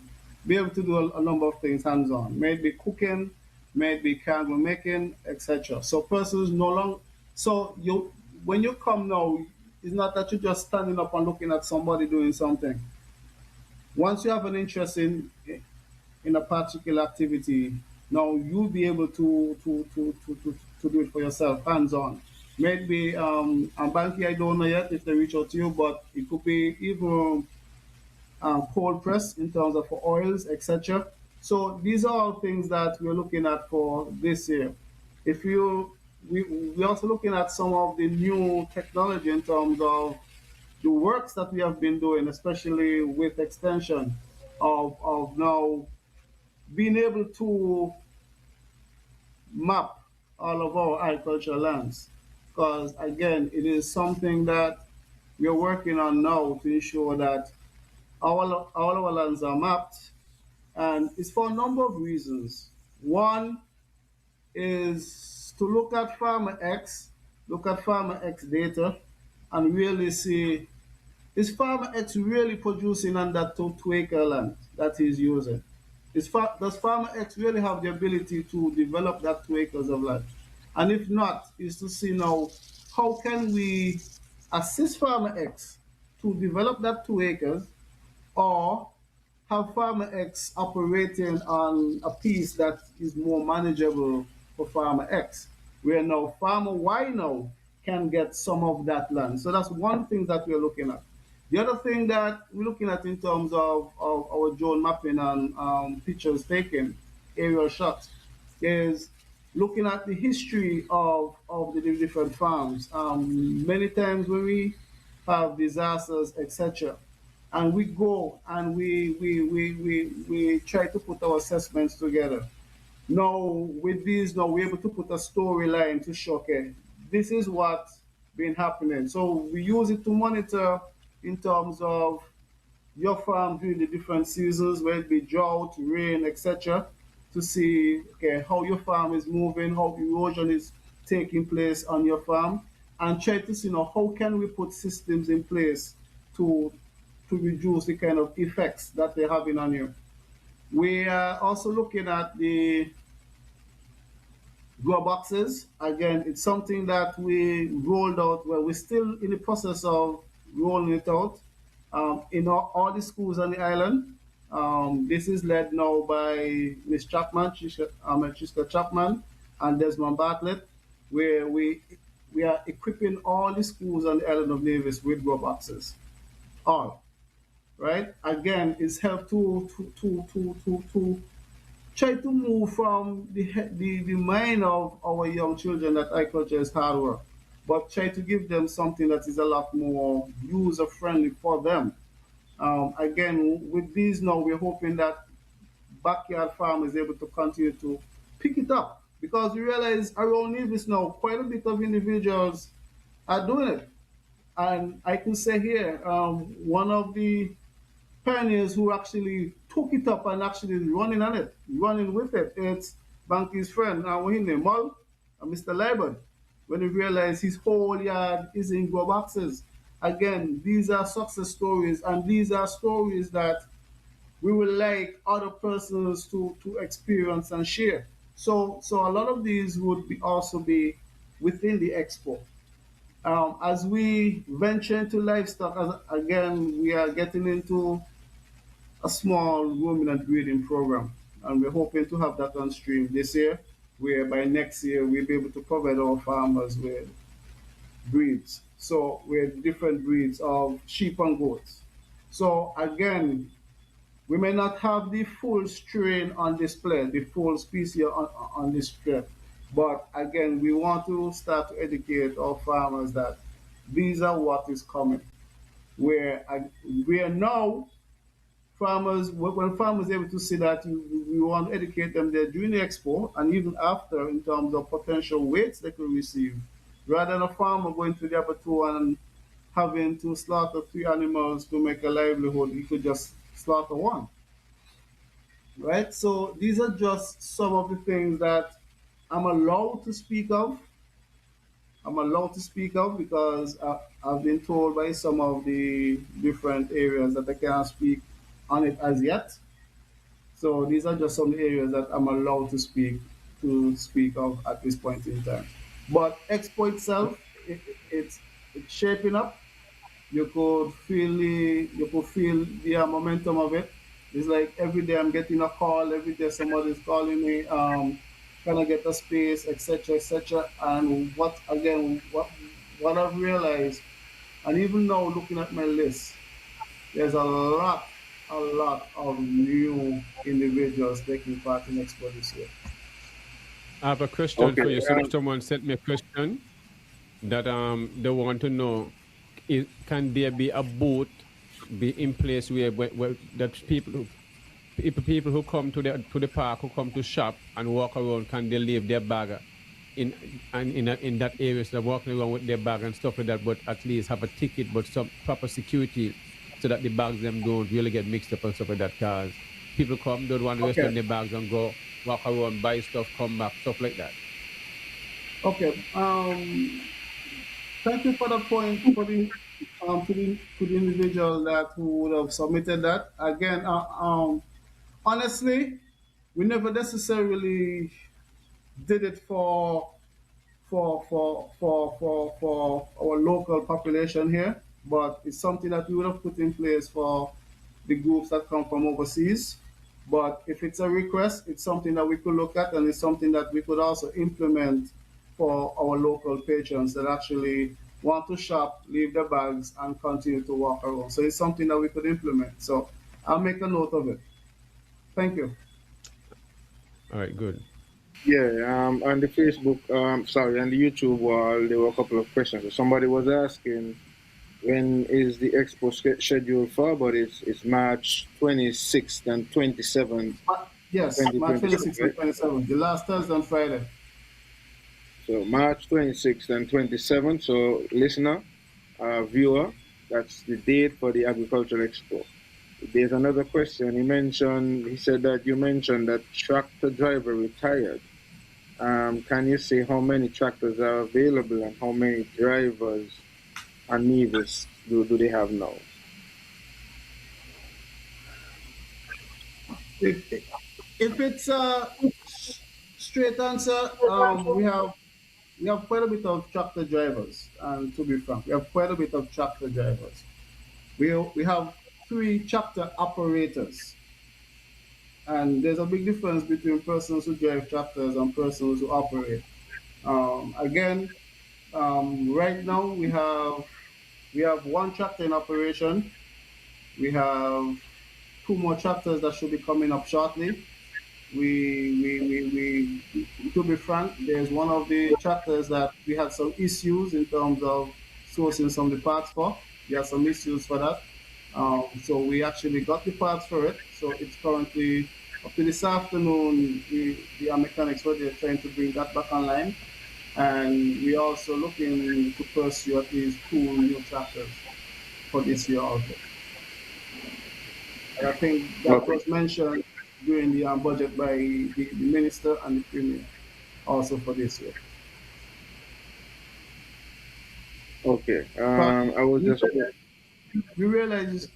be able to do a number of things hands-on. Maybe cooking, maybe candle making, etc. So persons no longer. So you, when you come now, it's not that you're just standing up and looking at somebody doing something. Once you have an interest in a particular activity, now you'll be able to do it for yourself, hands on. Maybe and Bankie, I don't know yet if they reach out to you, but it could be even cold press in terms of for oils, etc. So these are all things that we're looking at for this year. If you we're also looking at some of the new technology in terms of the works that we have been doing, especially with extension of now being able to map all of our agricultural lands. Because again, it is something that we are working on now to ensure that all our lands are mapped, and it's for a number of reasons. One is to look at Farmer X data, and really see, is Farmer X really producing on that 2 acre land that he's using? Does Farmer X really have the ability to develop that 2 acres of land? And if not, is to see now how can we assist Farmer X to develop that 2 acres, or have Farmer X operating on a piece that is more manageable for Farmer X, where now Farmer Y now can get some of that land. So that's one thing that we're looking at. The other thing that we're looking at in terms of our drone mapping and pictures taken, aerial shots, is looking at the history of the different farms. Many times when we have disasters, etc., and we go and we try to put our assessments together. Now, with these, now we're able to put a storyline to show, okay, this is what's been happening. So we use it to monitor in terms of your farm during the different seasons, whether it be drought, rain, etc., to see, okay, how your farm is moving, how erosion is taking place on your farm, and try to see, how can we put systems in place to reduce the kind of effects that they're having on you. We are also looking at the grow boxes. Again, it's something that we rolled out. Well, we're still in the process of rolling it out in all the schools on the island. This is led now by Miss Chapman, Chiska Chapman, and Desmond Bartlett, where we are equipping all the schools on the island of Nevis with grow boxes. All right. Again, it's helped to try to move from the mind of our young children that agriculture is hard work, but try to give them something that is a lot more user friendly for them. Again, with these now, we're hoping that backyard farm is able to continue to pick it up, because we realize around Nevis now, quite a bit of individuals are doing it. And I can say here, one of the pioneers who actually took it up and actually running on it, running with it. It's Bankie's friend, what's his name, Mull, Mr. Liebert, when he realized his whole yard is in grow boxes. Again, these are success stories, and these are stories that we would like other persons to experience and share. So a lot of these would also be within the expo. As we venture into livestock, again, we are getting into a small ruminant breeding program, and we're hoping to have that on stream this year, where by next year we'll be able to provide our farmers with breeds. So with different breeds of sheep and goats. So again, we may not have the full strain on display, the full species on display, but again, we want to start to educate our farmers that these are what is coming. Where we are now, farmers, when farmers are able to see that, we want to educate them there during the expo and even after in terms of potential weights they could receive. Rather than a farmer going to the abattoir and having to slaughter 3 animals to make a livelihood, he could just slaughter one. Right? So these are just some of the things that I'm allowed to speak of. I'm allowed to speak of because I've been told by some of the different areas that I cannot speak on it as yet. So these are just some areas that I'm allowed to speak of at this point in time. But Expo itself, it's shaping up. You could feel the momentum of it. It's like every day I'm getting a call. Every day somebody's calling me. Can I get a space, etc., etc. And what I've realized, and even now looking at my list, there's a lot of new individuals taking part in Expo this year. I have a question Okay. for you. Someone sent me a question that they want to know: can there be a booth be in place where that people who come to the park, who come to shop and walk around, can they leave their bag in that area, so they're walking around with their bag and stuff like that, but at least have a ticket, but some proper security, so that the bags them don't really get mixed up and stuff like that. Cause people come, don't want to rest Okay. on their bags and go walk around, buy stuff, come back, stuff like that. Okay. Thank you for the point for the to the individual that who would have submitted that. Again, honestly, we never necessarily did it for our local population here, but it's something that we would have put in place for the groups that come from overseas. But if it's a request, it's something that we could look at, and it's something that we could also implement for our local patrons that actually want to shop, leave their bags, and continue to walk around. So it's something that we could implement. So I'll make a note of it. Thank you. All right, good. Yeah, on the Facebook, sorry, on the YouTube wall, there were a couple of questions. So somebody was asking when is the expo scheduled for, but it's March 26th and 27th, Yes, March 2026, 26th right? and 27th, the last Thursday and Friday. So March 26th and 27th. So listener, viewer, that's the date for the Agricultural Expo. There's another question. He said that you mentioned that tractor driver retired. Can you say how many tractors are available and how many drivers and Nevis do they have now? If, if it's a straight answer, we have quite a bit of tractor drivers, and to be frank, we have quite a bit of tractor drivers. We have three tractor operators, and there's a big difference between persons who drive tractors and persons who operate. Again, right now we have one tractor in operation. We have two more tractors that should be coming up shortly. To be frank, there's one of the tractors that we had some issues in terms of sourcing some of the parts for. We had some issues for that. So we actually got the parts for it. So it's currently up to this afternoon. The mechanics were there trying to bring that back online. And we're also looking to pursue at least two new tractors for this year also. And I think that Okay. was mentioned during the budget by the minister and the premier also for this year. Okay. But I was we just realize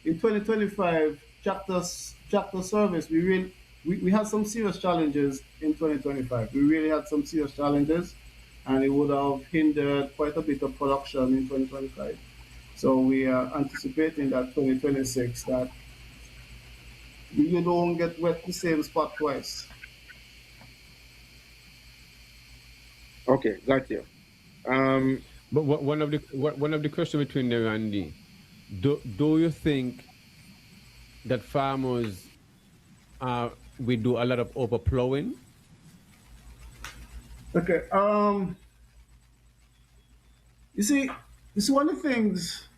in 2025 chapter service we had some serious challenges in 2025. We really had some serious challenges, and it would have hindered quite a bit of production in 2025. So we are anticipating that 2026 that you don't get wet the same spot twice. okay. Got you. Um, But one of the question between there, Randy, do you think that farmers we do a lot of overplowing? Okay. You see, one of the things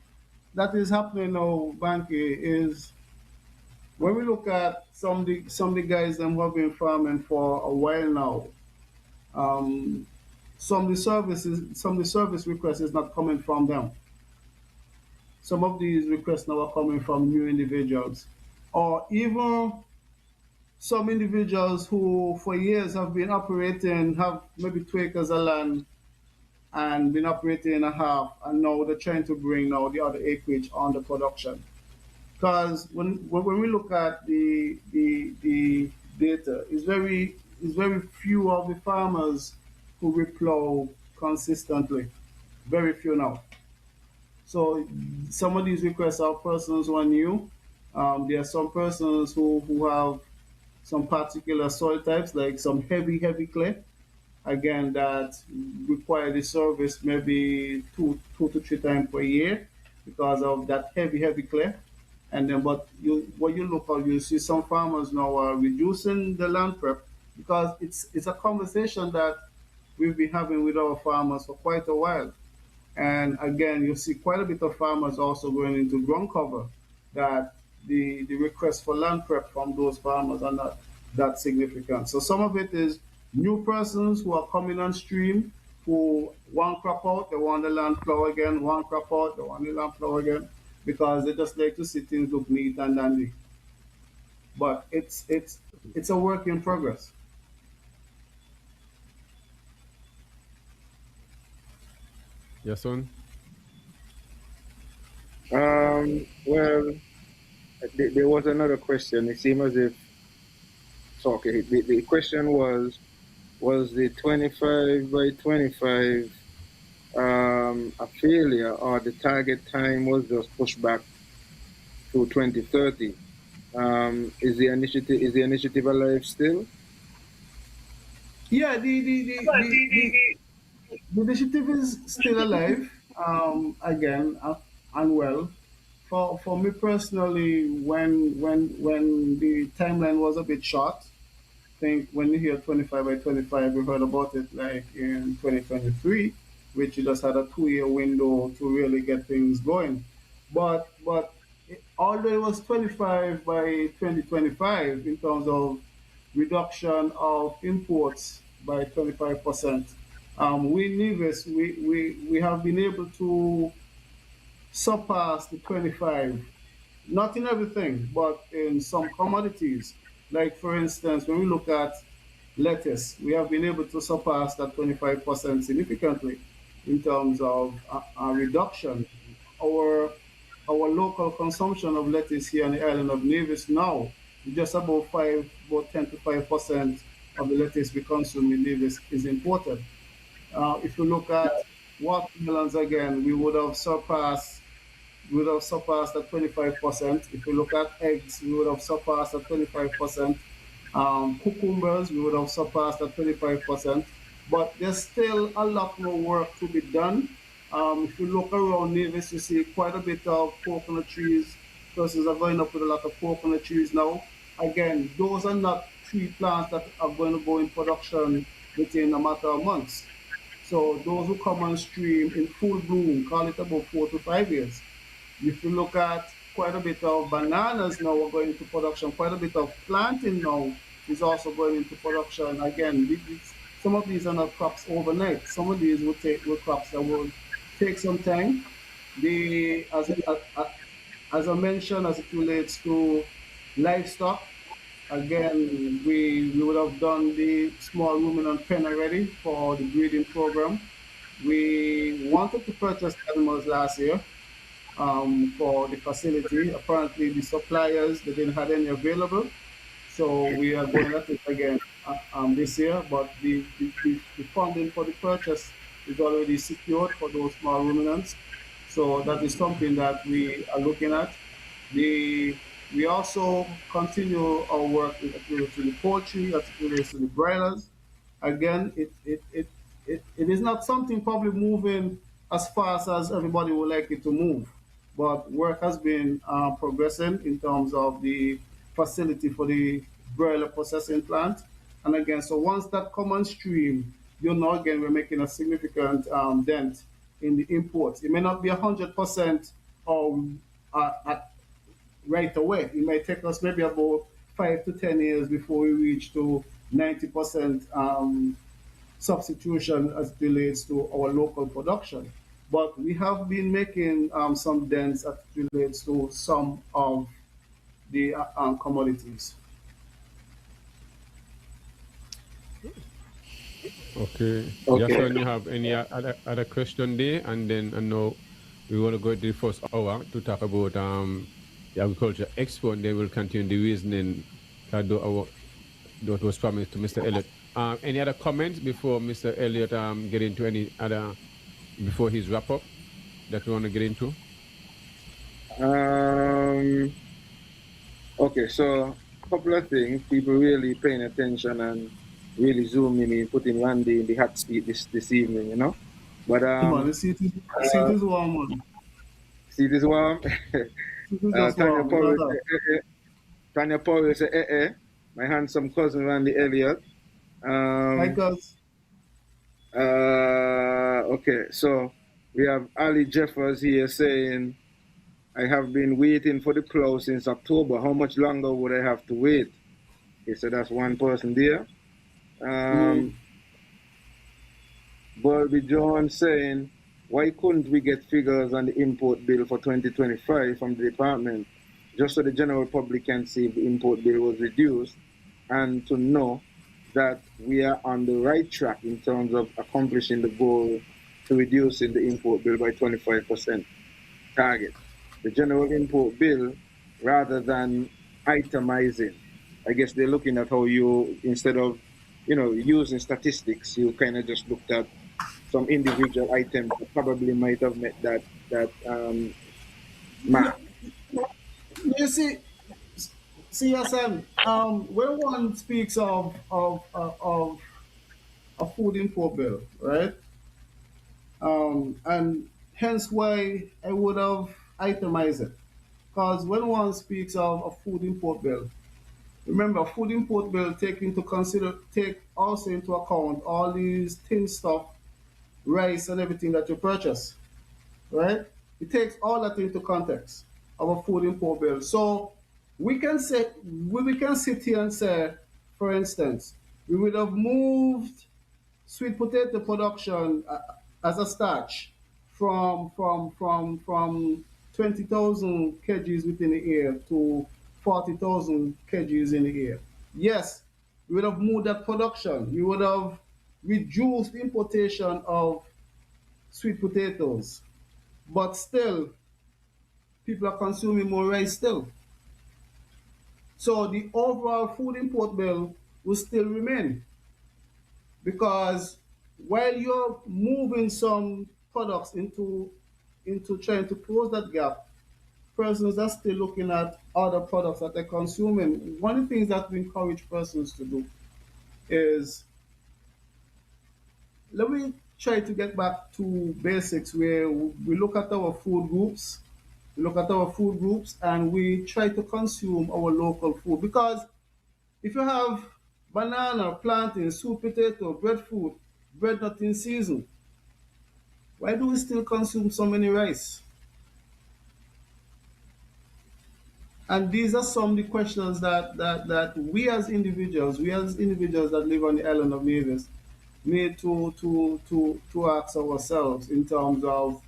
that is happening now, Bankie, is when we look at some of the guys them who have been farming for a while now, um, some of the service requests is not coming from them. Some of these requests now are coming from new individuals, or even some individuals who for years have been operating, have maybe 2 acres of land and been operating in a half, and now they're trying to bring now the other acreage on the production. Because when we look at the data, it's very few of the farmers who replow consistently. Very few now. So some of these requests are persons who are new. There are some persons who have some particular soil types, like some heavy clay, again, that require the service maybe two to three times per year because of that heavy clay. And then, but you, when you look out, you see some farmers now are reducing the land prep because it's a conversation that we've been having with our farmers for quite a while. And again, you see quite a bit of farmers also going into ground cover, that the request for land prep from those farmers are not that significant. So some of it is new persons who are coming on stream, who one crop out, they want the land plow again, one crop out, they want the land plow again, because they just like to see things look neat and dandy. But it's a work in progress. Yahsonn? Well, there was another question. It seemed as if, so okay, the question was the 25 by 25 a failure, or the target time was just pushed back to 2030? Is the initiative alive still? Yeah, the initiative is still alive, again, and well. For me personally, when the timeline was a bit short, think when you hear 25 by 25, we heard about it like in 2023, which you just had a 2 year window to really get things going. But although it was 25 by 2025 in terms of reduction of imports by 25%, we Nevis, we have been able to surpass the 25, not in everything, but in some commodities. Like, for instance, when we look at lettuce, we have been able to surpass that 25% significantly in terms of a reduction. Our, our local consumption of lettuce here on the island of Nevis now, just about 10 to 5% of the lettuce we consume in Nevis is imported. If you look at watermelons again, we would have surpassed at 25%. If we look at eggs, we would have surpassed at 25%. Cucumbers, we would have surpassed at 25%. But there's still a lot more work to be done. If you look around Nevis, you see quite a bit of coconut trees. Persons are going up with a lot of coconut trees now. Again, those are not tree plants that are going to go in production within a matter of months. So those who come on stream in full bloom, call it about 4 to 5 years. If you look at quite a bit of bananas now are going into production, quite a bit of planting now is also going into production. Again, some of these are not crops overnight. Some of these will crops that will take some time. The as I mentioned, as it relates to livestock, again, we would have done the small ruminant pen already for the breeding program. We wanted to purchase animals last year, for the facility. Apparently, the suppliers they didn't have any available, so we are going at it again this year. But the funding for the purchase is already secured for those small ruminants. So that is something that we are looking at. The we also continue our work with it relates to the poultry, as it relates to the broilers. Again, it is not something probably moving as fast as everybody would like it to move, but work has been progressing in terms of the facility for the broiler processing plant. And again, so once that come on stream, you know, again, we're making a significant dent in the imports. It may not be 100% or at right away. It might take us maybe about 5 to 10 years before we reach to 90% substitution as it relates to our local production. But we have been making some dents as it relates to some of the commodities. Okay. Okay. Yahsonn, you have any other question there? And then I know we want to go to the first hour to talk about the Agriculture Expo, and then we'll continue the reasoning that what was promised to Mr. Elliott. Any other comments before Mr. Elliott get into any other, before his wrap up that we want to get into? Okay, so a couple of things. People really paying attention and really zooming in, putting Randy in the hot seat this evening, you know. But Man, the seat is warm, man. seat is warm. Seat is just Tanya warm. Powell It's not say, Tanya Powell say, my handsome cousin Randy Elliott. because Okay, so we have Ali Jeffers here saying, I have been waiting for the plow since October. How much longer would I have to wait? He said that's one person there. Bobby John saying, why couldn't we get figures on the import bill for 2025 from the department, just so the general public can see if the import bill was reduced and to know that we are on the right track in terms of accomplishing the goal to reducing the import bill by 25% target. The general import bill, rather than itemizing, I guess they're looking at how you, instead of, using statistics, you kind of just looked at some individual items that probably might have met that mark. you see, Yahsonn, when one speaks of a food import bill, right? And hence why I would have itemized it. Because when one speaks of a food import bill, remember, food import bill take also into account all these thin stuff, rice and everything that you purchase, right? It takes all that into context of a food import bill. So we can sit here and say, for instance, we would have moved sweet potato production as a starch from 20,000 kgs within a year to 40,000 kgs in a year. Yes, we would have moved that production. We would have reduced importation of sweet potatoes, but still, people are consuming more rice still. So the overall food import bill will still remain. Because while you're moving some products into trying to close that gap, persons are still looking at other products that they're consuming. One of the things that we encourage persons to do is, let me try to get back to basics where we look at our food groups, and we try to consume our local food. Because if you have banana, plantain, sweet potato, breadfruit, bread not in season, why do we still consume so many rice? And these are some of the questions that we as individuals that live on the island of Nevis, need to ask ourselves in terms of,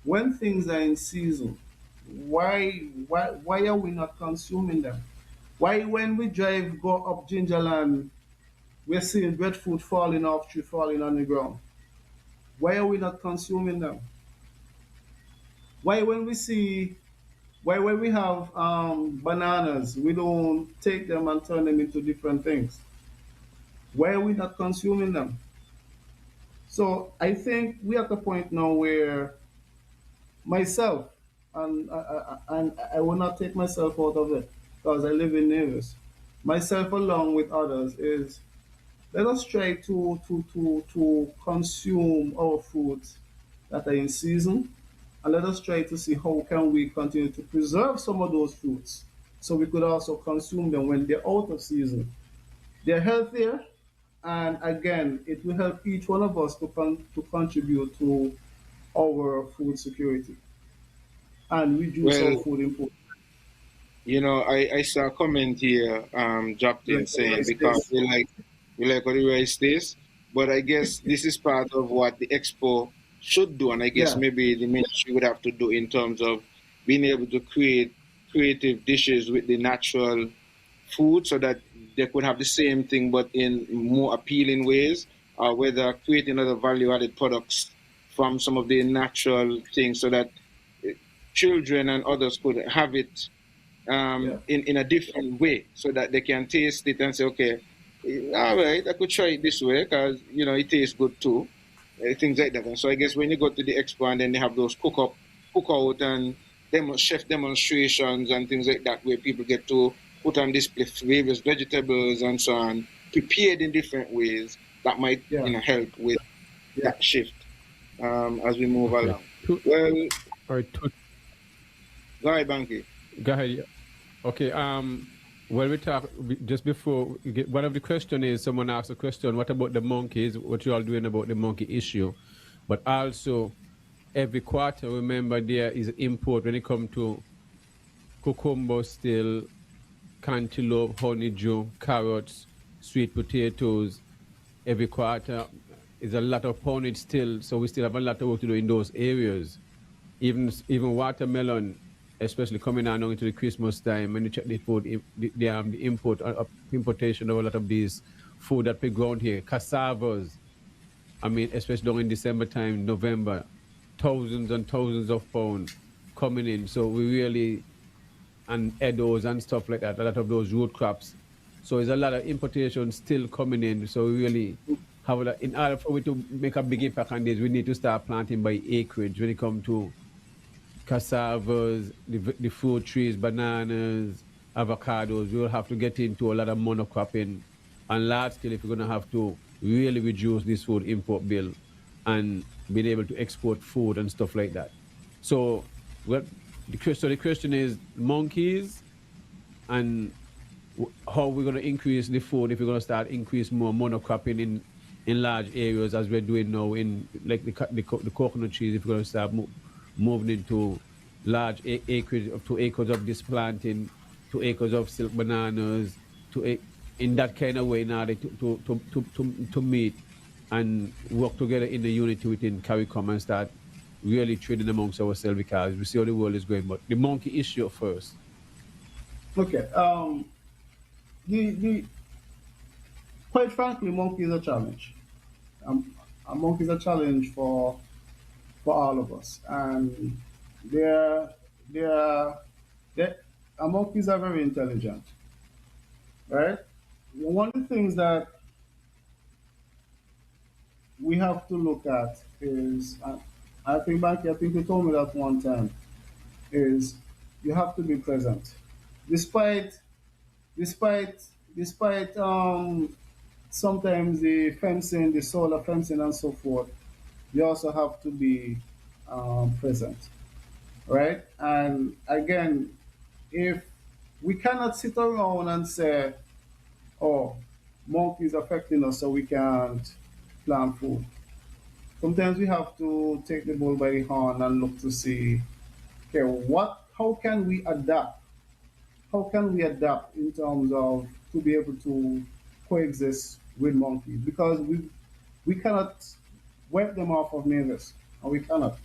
when things are in season, why are we not consuming them? Why, when we go up Gingerland, we're seeing breadfruit falling off tree, falling on the ground? Why are we not consuming them? Why, when we have bananas, we don't take them and turn them into different things? Why are we not consuming them? So I think we're at a point now where myself, and I will not take myself out of it because I live in Nevis, myself along with others, is, let us try to consume our foods that are in season, and let us try to see how can we continue to preserve some of those fruits so we could also consume them when they're out of season. They're healthier, and again, it will help each one of us to contribute to our food security and reduce our Well, food import. I saw a comment here dropped in Like the saying rice because taste. we like what the rice tastes, but I guess this is part of what the expo should do, and I guess Yeah, maybe the ministry would have to do in terms of being able to create creative dishes with the natural food so that they could have the same thing but in more appealing ways, or whether creating other value added products from some of the natural things so that eh, children and others could have it yeah, in a different way so that they can taste it and say, okay, all right, I could try it this way because, it tastes good too. Things like that. And so I guess when you go to the expo and then they have those cookout and chef demonstrations and things like that where people get to put on display various vegetables and so on, prepared in different ways that might, yeah, help with yeah. that shift as we move Okay. along. Well, All right. go ahead, Bankie. Go ahead. Yeah. Okay. When we talk just before we get, one of the question is someone asked a question. What about the monkeys? What you all doing about the monkey issue? But also, every quarter, remember there is import when it comes to cucumber, still cantaloupe, honeydew, carrots, sweet potatoes. Every quarter is a lot of poundage still, so we still have a lot of work to do in those areas. Even watermelon, especially coming on into the Christmas time, when you check the food, the importation of a lot of these food that we grown here, cassavas. I mean, especially during December time, November, thousands and thousands of pounds coming in. So we really and Edos and stuff like that, a lot of those root crops. So there's a lot of importation still coming in. So we really have a lot, in order for we to make a big impact on this, we need to start planting by acreage when it comes to cassavas, the fruit trees, bananas, avocados. We will have to get into a lot of monocropping and large scale if we're going to have to really reduce this food import bill and being able to export food and stuff like that. So, well, the question is monkeys and how we're going to increase the food if we're going to start increase more monocropping in large areas as we're doing now in like the coconut trees if we're going to start moving into large acreage of 2 acres of this planting 2 acres of silk bananas in that kind of way in order to meet and work together in the unity within CARICOM and start really trading amongst ourselves because we see how the world is going. But the monkey issue first. Okay. The quite frankly, monkey is a challenge. A monkey is a challenge for all of us, and they're they're they monkeys are very intelligent, right? One of the things that we have to look at is, I think, Banky, I think you told me that one time, is you have to be present, despite despite despite sometimes the fencing, the solar fencing, and so forth. You also have to be present, right? And again, if we cannot sit around and say, "Oh, monkeys affecting us, so we can't plant food." Sometimes we have to take the bull by the horn and look to see, okay, how can we adapt? How can we adapt in terms of to be able to coexist with monkeys? Because we cannot wipe them off of Mavis, and we cannot.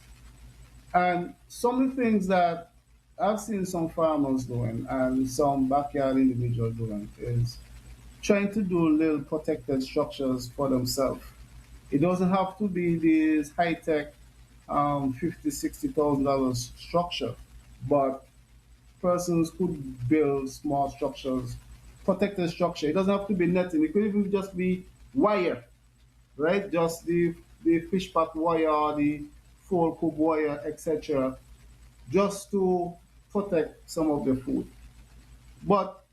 And some of the things that I've seen some farmers doing and some backyard individuals doing is trying to do little protected structures for themselves. It doesn't have to be this high tech 50, $60,000 structure, but persons could build small structures, protected structure. It doesn't have to be netting. It could even just be wire, right? Just the fish pot wire, the full cook wire, etc., just to protect some of the food. But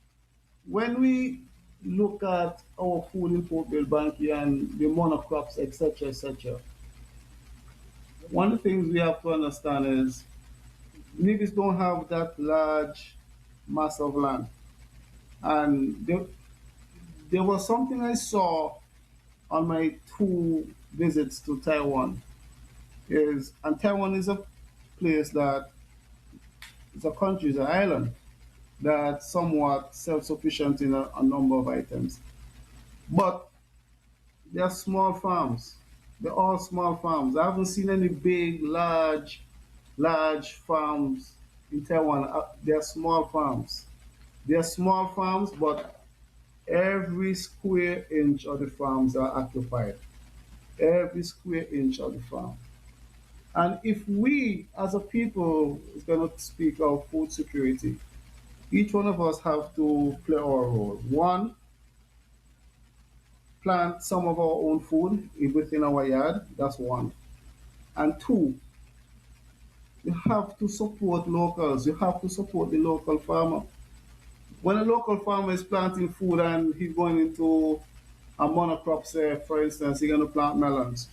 when we look at our food import bill, Banky, and the monocrops, etc., etc., one of the things we have to understand is niggas don't have that large mass of land. And there was something I saw on my 2 visits to Taiwan. And Taiwan is a place that it's a country, it's an island. that's somewhat self-sufficient in a number of items. But they're small farms. They're all small farms. I haven't seen any big, large farms in Taiwan. They're small farms. They're small farms, but every square inch of the farms are occupied. Every square inch of the farm. And if we, as a people, is going to speak of food security, each one of us have to play our role. One, plant some of our own food within our yard. That's one. And two, you have to support locals. You have to support the local farmer. When a local farmer is planting food and he's going into a monocrop, say, for instance, he's going to plant melons,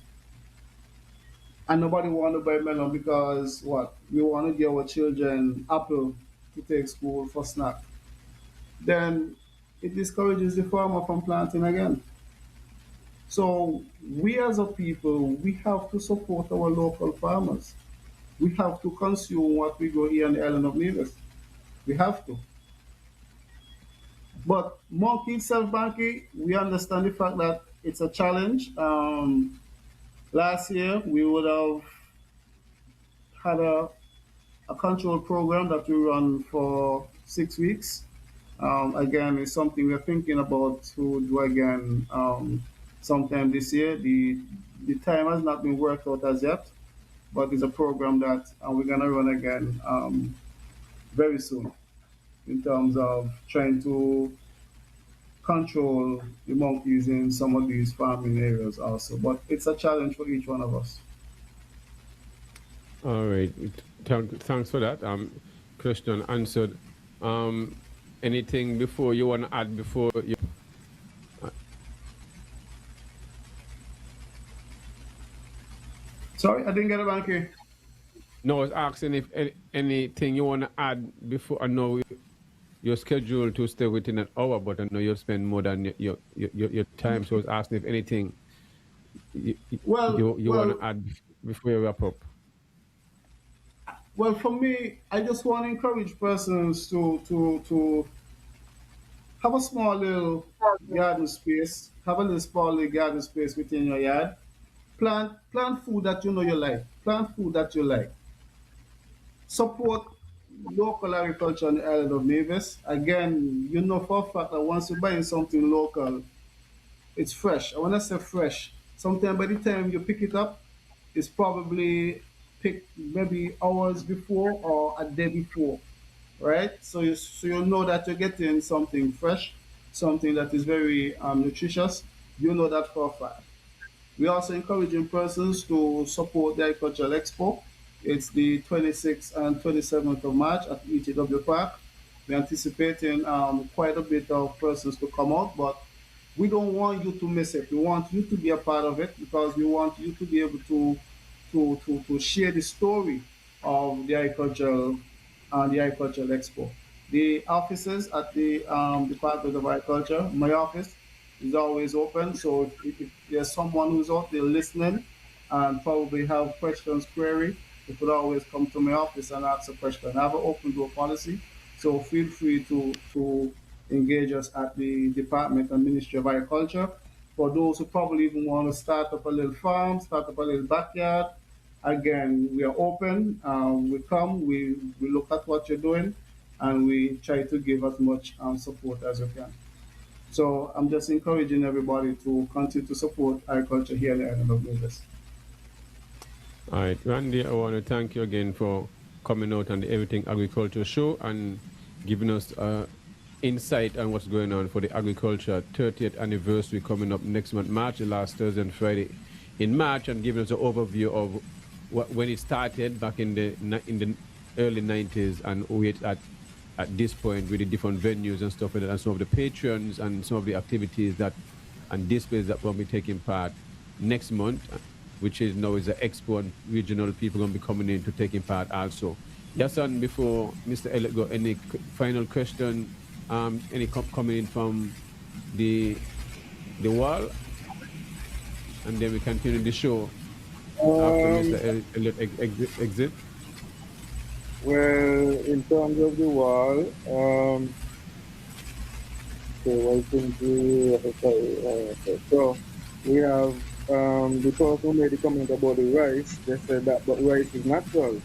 and nobody want to buy melon because what? We want to give our children apple to take school for snack. Then it discourages the farmer from planting again. So we as a people, we have to support our local farmers. We have to consume what we grow here on the island of Nevis. We have to. But monkey itself, Bankie, we understand the fact that it's a challenge. Last year, we would have had a control program that we run for 6 weeks. Again, it's something we're thinking about to do again sometime this year. The time has not been worked out as yet, but it's a program that we're going to run again very soon in terms of trying to control the monkeys in some of these farming areas also. But it's a challenge for each one of us. All right. Thanks for that. Question answered. Anything before you want to add before you? Sorry, I didn't get it, Bankie. No, I was asking if anything you want to add before. I know you're scheduled to stay within an hour, but I know you'll spend more than your time. So I was asking if anything you Well, want to add before you wrap up. well, for me, I just want to encourage persons to have a small little garden space, have a little small little garden space within your yard. Plant food that you know you like. Plant food that you like. Support local agriculture on the island of Nevis. Again, you know for a fact that once you're buying something local, it's fresh. And when I say fresh, sometimes by the time you pick it up, it's probably picked maybe hours before or a day before, right? So you know that you're getting something fresh, something that is very nutritious. You know that for a fact. We also encouraging persons to support the Agricultural Expo. It's the 26th and 27th of March at ETW Park. We're anticipating quite a bit of persons to come out, but we don't want you to miss it. We want you to be a part of it because we want you to be able to share the story of the Agricultural Expo. The offices at the Department of Agriculture, my office, is always open. So if there's someone who's out there listening and probably have questions, query, you could always come to my office and ask a question. I have an open door policy, so feel free to engage us at the Department and Ministry of Agriculture. For those who probably even want to start up a little farm, start up a little backyard, again, we are open. We come, we look at what you're doing, and we try to give as much support as we can. So I'm just encouraging everybody to continue to support agriculture here in the island of Nevis. All right, Randy, I want to thank you again for coming out on the Everything Agriculture show and giving us insight on what's going on for the agriculture 30th anniversary coming up next month, March, the last Thursday and Friday in March, and giving us an overview of when it started back in the early 90s and where it's at this point with the different venues and stuff like that, and some of the patrons and some of the activities that and displays that will be taking part next month, which is now is the expo, and regional people going to be coming in to taking part also. Yahsonn, before Mr. Elliott go, any final question, any coming in from the wall, and then we continue the show after Mr. Elliott exit. Well, in terms of the wall, so I think so we have the person who made the comment about the rice. They said that, but rice is natural.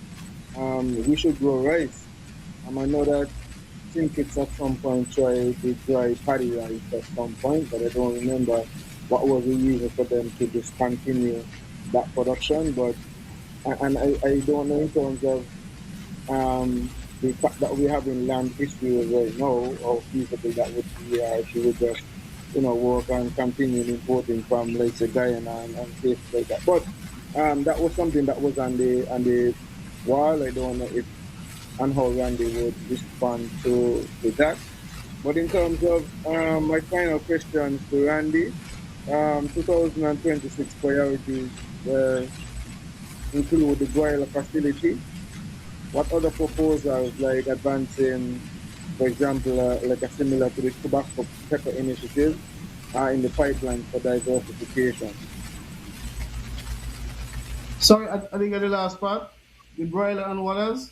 We should grow rice. I know that think it's at some point tried the dry paddy rice at some point, but I don't remember what was the reason for them to discontinue that production. But and I don't know in terms of the fact that we have in land issues right now, how feasible that would be, if you would just, work and continue importing from, let's say, Guyana and places like that. But that was something that was on the wall. I don't know if and how Randy would respond to that. But in terms of my final questions to Randy, 2026 priorities include the Guayla facility. What other proposals, like advancing, for example, like a similar to the tobacco pepper initiative, are in the pipeline for diversification? Sorry, I didn't get the last part. The broiler and what else?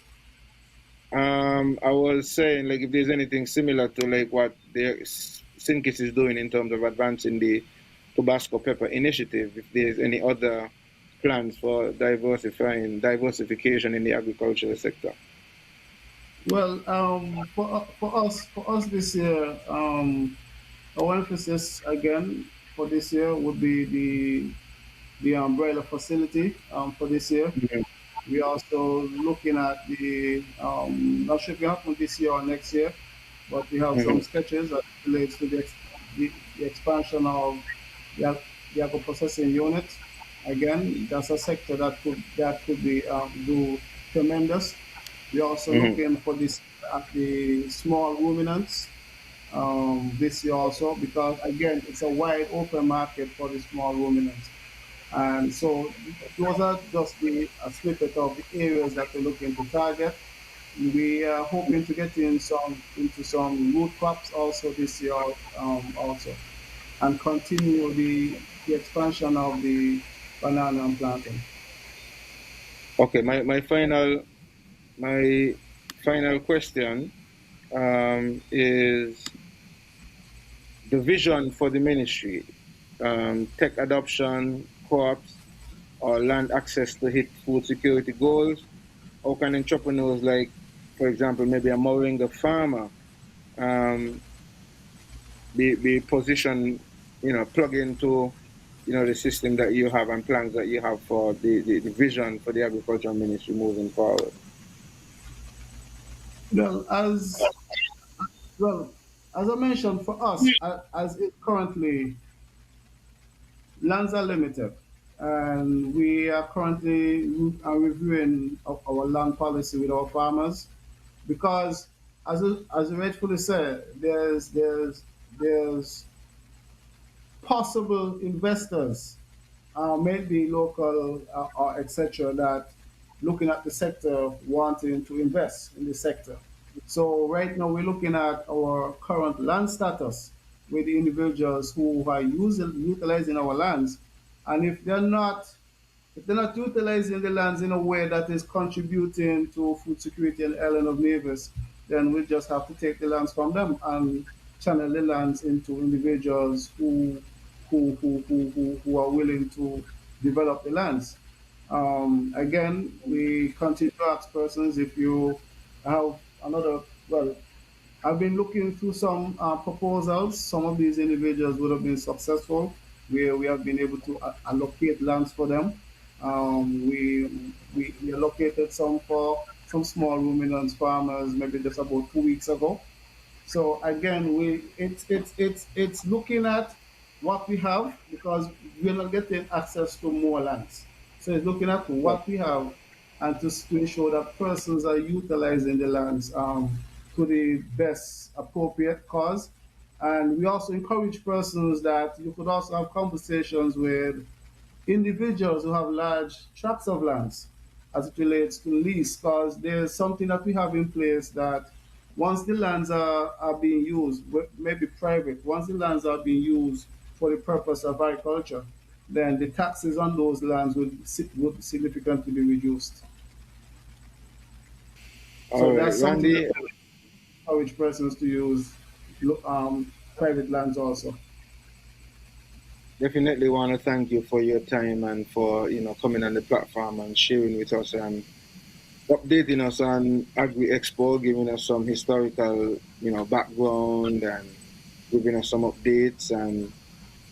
I was saying, like, if there's anything similar to like what the Sinkis is doing in terms of advancing the Tabasco Pepper Initiative, if there's any other plans for diversification in the agricultural sector. Well, for us this year, our emphasis again for this year would be the umbrella facility for this year. Mhm. We also looking at not sure if it happen this year or next year, but we have some Mhm. sketches that relates to the expansion of the, the agro processing unit. Again, that's a sector that could be do tremendous. We're also Mhm. looking for this at the small ruminants this year also because again it's a wide open market for the small ruminants. And so those are just a snippet of the areas that we're looking to target. We are hoping to get into some root crops also this year also and continue the expansion of the banana and plantain. Okay, my final question is the vision for the ministry, tech adoption, co-ops, or land access to hit food security goals. How can entrepreneurs like, for example, maybe a moringa farmer, um, be positioned, plug into, the system that you have and plans that you have for the vision for the agricultural ministry moving forward? Well, well, as I mentioned, for us, as it currently, lands are limited, and we are currently reviewing of our land policy with our farmers because, as you rightfully said, there's possible investors, maybe local or etc., that looking at the sector wanting to invest in the sector. So right now we're looking at our current land status with the individuals who are utilizing our lands, and if they're not utilizing the lands in a way that is contributing to food security and island of neighbors, then we just have to take the lands from them and channel the lands into individuals who are willing to develop the lands. Again, we continue to ask persons if you have another, well, I've been looking through some proposals. Some of these individuals would have been successful, where we have been able to allocate lands for them. We allocated some for some small ruminants farmers maybe just about 2 weeks ago. So again, it's looking at what we have because we're not getting access to more lands. So it's looking at what we have and to ensure that persons are utilizing the lands to the best appropriate cause. And we also encourage persons that you could also have conversations with individuals who have large tracts of lands as it relates to lease, because there's something that we have in place that once the lands are being used, maybe private, once the lands are being used for the purpose of agriculture, then the taxes on those lands would significantly be reduced. All So right, that's something Randy. that encourage persons to use private lands also. Definitely want to thank you for your time and for coming on the platform and sharing with us and updating us on Agri Expo, giving us some historical background and giving us some updates and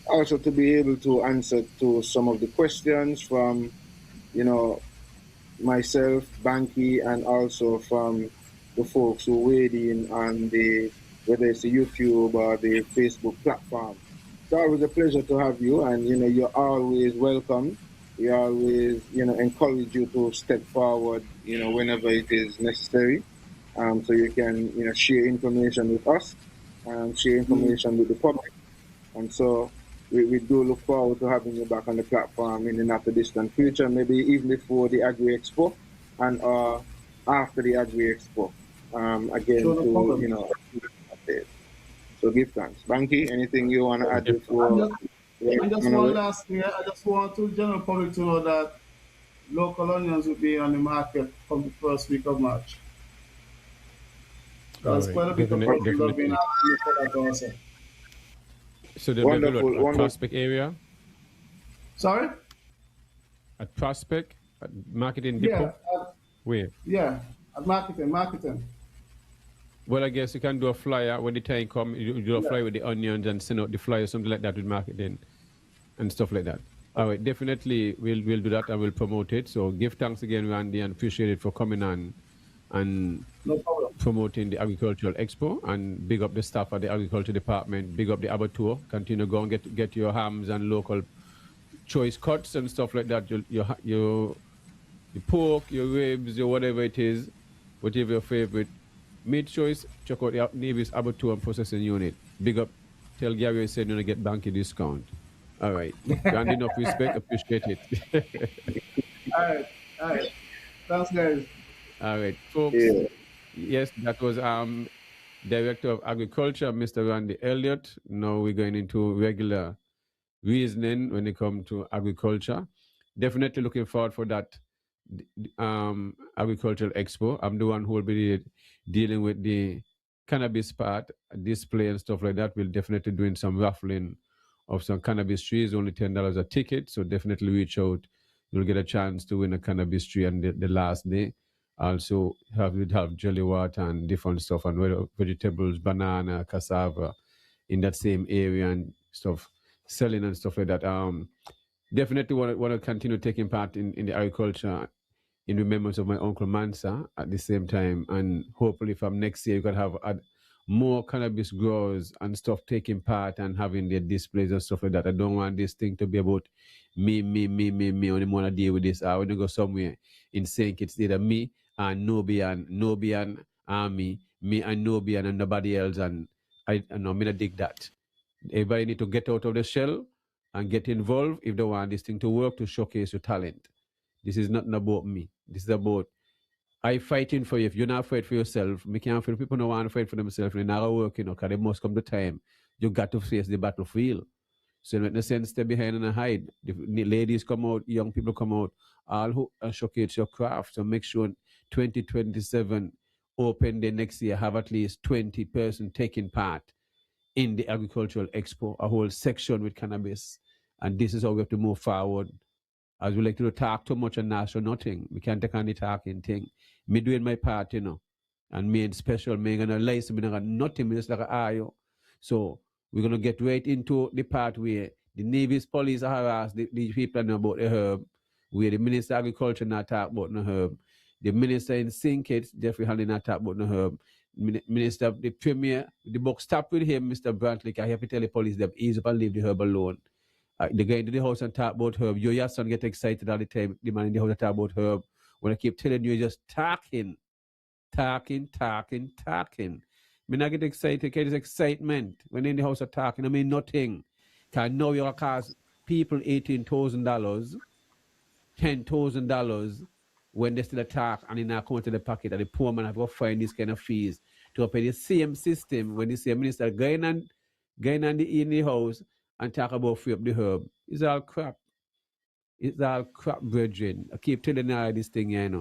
also to be able to answer to some of the questions from you know myself, Bankie, and also from the folks who weighed in on the whether it's the YouTube or the Facebook platform. It's always a pleasure to have you, and you're always welcome. We always encourage you to step forward, whenever it is necessary, so you can share information with us, share Mm. information with the public, and so we do look forward to having you back on the platform in the not too distant future, maybe even before the Agri Expo and after the Agri Expo. Again, Sure, no to problem. update. So give thanks. Banky, anything you want to add And before just, we and just run one away? last thing, I just want to general public to know that local onions will be on the market from the first week of March. All Because right, quite a bit of persons have been definitely. asking me for that also. So they'll be available Wonderful, at wonderful. Prospect area, Sorry? at Prospect, at Marketing Yeah, Depot. Where? yeah, at marketing. Well, I guess you can do a flyer when the time come. You do a Yeah, flyer with the onions and send out the flyer, something like that with marketing and stuff like that. All right, definitely we'll do that and we'll promote it. So give thanks again, Randy, and appreciate it for coming on and no problem. promoting the Agricultural Expo and big up the staff at the Agriculture Department, big up the abattoir. Continue go and get your hams and local choice cuts and stuff like that. Your pork, your ribs, your whatever it is, whatever your favorite meat choice. Check out the Navy's abattoir and processing unit. Big up. Tell Gary I said you're gonna get Bankie discount. All right, Randy, enough respect. Appreciate it. All right, all right. Thanks, guys. All right, folks. Yeah. Yes, that was Director of Agriculture, Mr. Randy Elliott. Now we're going into regular reasoning when it comes to agriculture. Definitely looking forward for that agricultural expo. I'm the one who will be dealing with the cannabis part, display and stuff like that. We'll definitely doing some raffling of some cannabis trees, only $10 a ticket. So definitely reach out. You'll get a chance to win a cannabis tree on the last day. Also we'd have jelly water and different stuff and vegetables, banana, cassava in that same area and stuff, selling and stuff like that. Definitely want to continue taking part in the agriculture in remembrance of my uncle Mansa at the same time. And hopefully from next year, you can have more cannabis growers and stuff taking part and having their displays and stuff like that. I don't want this thing to be about me. Only want to deal with this. I want to go somewhere in saying it's either me and Nobian and me and Nobian and nobody else. And I know I'm going to dig that. Everybody need to get out of the shell and get involved if they want this thing to work to showcase your talent. This is not about me. This is about I fighting for you. If you're not fight for yourself, me can't feel people don't want to fight for themselves. They're not working, because they must come to time. You got to face the battlefield. So in the sense, stay behind and hide. The ladies come out, young people come out, all who showcase your craft. So make sure 2027 open the next year have at least 20% taking part in the agricultural expo, a whole section with cannabis. And this is how we have to move forward. As we like to talk too much and not show nothing. We can't take on the talking thing. Me doing my part, and me in special, me gonna license, me gonna nothing, me just like yo. So we're gonna get right into the part where the Navy's police harass the people know about the herb, where the Minister of Agriculture not talk about the herb. The Minister in Sinkit, Jeffrey Halley not talk about the herb. Minister, the Premier, the book stop with him, Mr. Brantley. I have to tell the police them ease up and leave the herb alone. The guy into the house and talk about herb. Your son get excited all the time. The man in the house talk about herb. When I keep telling you, just talking. Me not get excited because it's excitement. When in the house are talking, I mean nothing. Can now you cost people $18,000, $10,000 when they still attack and in not come to the pocket, and the poor man have to find these kind of fees to pay the same system when the same minister going in the house and talk about free up the herb. It's all crap. It's all crap, brethren. I keep telling you this thing,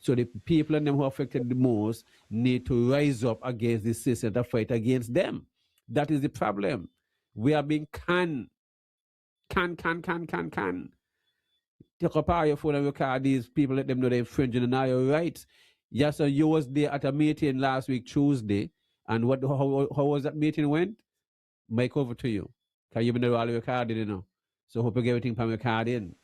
So the people and them who are affected the most need to rise up against the system to fight against them. That is the problem. We are being canned. Can. Take up all your phone and record these people, let them know they're infringing on all your rights. Yes, sir, you was there at a meeting last week, Tuesday. And how was that meeting went? Mike, over to you. Because you've been all recorded, you know. So hope you get everything from recording.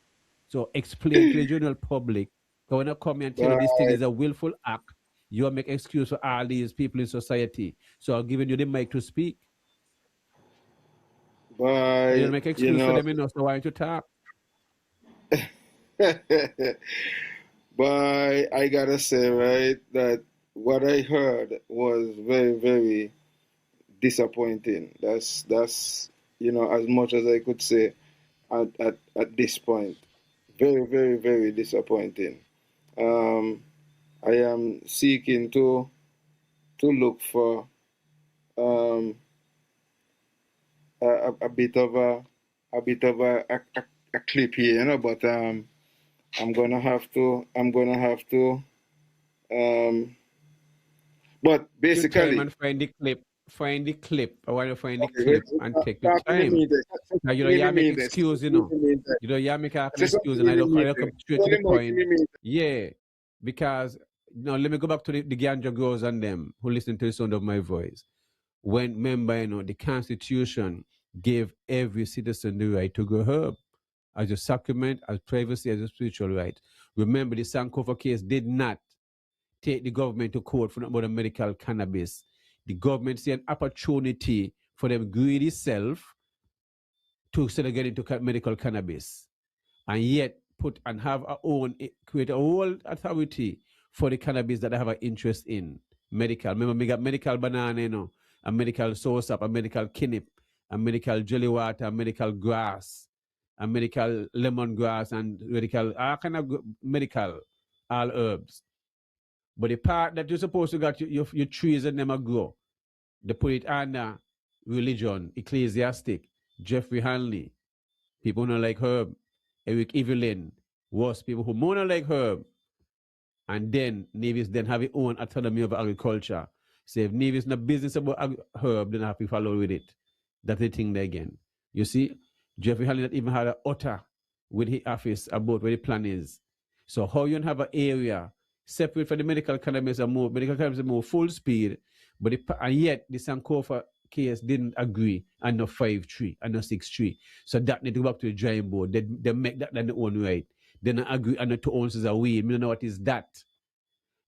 So explain to the general public. Because when I come here and tell you this thing is a willful act, you make excuse for all these people in society. So I'm giving you the mic to speak. So you make excuse for them, you know, so why don't you talk? But I gotta say, right, that what I heard was very, very disappointing. That's you know, as much as I could say at this point. Very, very, very disappointing. I am seeking to look for um, a bit of a clip here, you know, but I'm gonna have to but Your time basically, and find the clip. Find the clip. I want to find the okay, clip and take your talk to time. me this. Now, you know, you make excuse, you know. You know, you make an Say excuse, something and in I don't come straight to the point. me. Yeah, because now let me go back to the ganja growers and them who listen to the sound of my voice. When remember, you know, the Constitution gave every citizen the right to grow herb as a sacrament, as privacy, as a spiritual right. Remember, the Sankofa case did not take the government to court for not about the medical cannabis. The government see an opportunity for them greedy self to sort of get into medical cannabis, and yet put and have our own, create a whole authority for the cannabis that they have an interest in medical. Remember, we got medical banana, you know, a medical soursop, a medical kinip, a medical jelly water, a medical grass, a medical lemongrass, and medical all kind of medical all herbs. But the part that you're supposed to get your trees and them a grow, they put it under religion, ecclesiastic, Jeffrey Hanley, people who don't like herb, Eric Evelyn, worse people who more not like herb. And then Navy's then have its own autonomy of agriculture. So if Navy's not business about herb, then have to follow with it. That's the thing there again. You see, Jeffrey Hanley not even had an utter with his office about where the plan is. So how you have an area separate from the medical cannabis and more medical cannabis are more full speed, but and yet the Sankofa case didn't agree and no 5-3 and no 6-3. So that need to go back to the drawing board. They make that their own right. They don't agree on the 2 ounces of weed. I don't know what is that.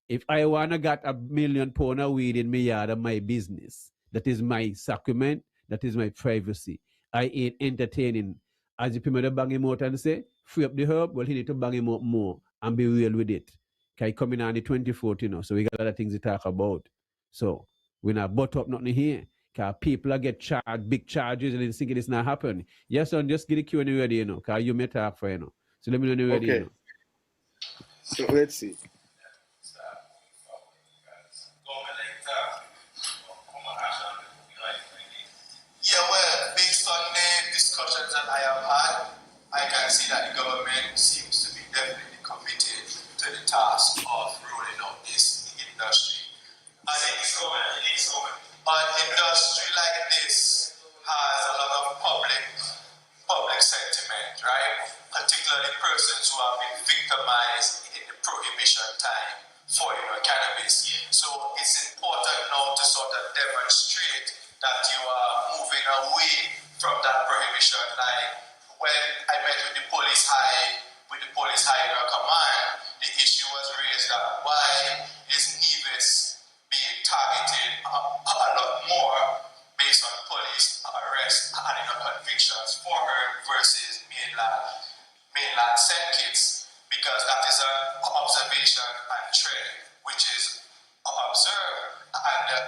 If I wanna get £1 million of weed in my yard of my business, that is my sacrament, that is my privacy. I ain't entertaining. As the people bang him out and say, free up the herb, well, he need to bang him out more and be real with it. Because coming on the 24th, you know, so we got a lot of things to talk about. So we're not butt up nothing here. Because people are get charged, big charges, and they think it's not happening. Yes, son, just get the Q&A ready, you know, because you may talk for, you know. So let me know when you're ready, you know. So let's see. Yeah, well, based on the discussions that I have had, I can see that the government seems to be definitely committed to the task of rolling out this industry. And it is going. An industry like this has a lot of public sentiment, right? Particularly persons who have been victimized in the prohibition time for cannabis. So it's important now to sort of demonstrate that you are moving away from that prohibition line. When I met with the police high in our command, the issue was raised that why is Nevis being targeted a lot more based on police arrest and convictions for her versus mainland St. Kitts, because that is an observation and trend which is observed. And the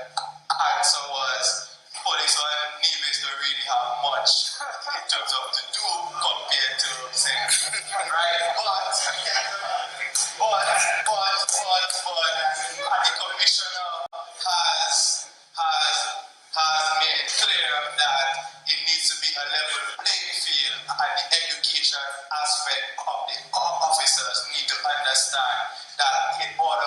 answer was police on Nevis don't really have much in terms of to do compared to St. Kitts, right? But the commissioner has made it clear that it needs to be a level playing field, and the education aspect of the officers need to understand that in order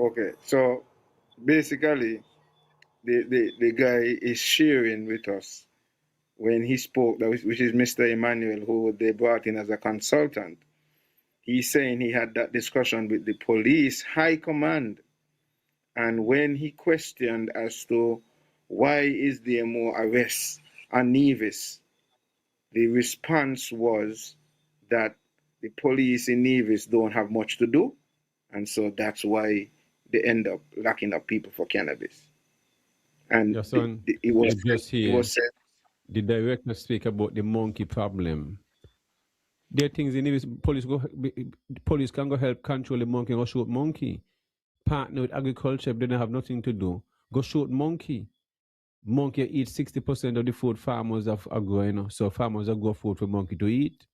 Okay, so basically, the guy is sharing with us when he spoke, which is Mr. Emmanuel, who they brought in as a consultant. He's saying he had that discussion with the police high command, and when he questioned as to why is there more arrests on Nevis, the response was that the police in Nevis don't have much to do, and so that's why they end up locking up people for cannabis. And Yahsonn, it was you just it hear was said, the director speak about the monkey problem. There are things in the police can go help control the monkey or shoot monkey. Partner with agriculture if they don't have nothing to do. Go shoot monkey. Monkey eat 60% of the food farmers are growing. So farmers are grow food for monkey to eat.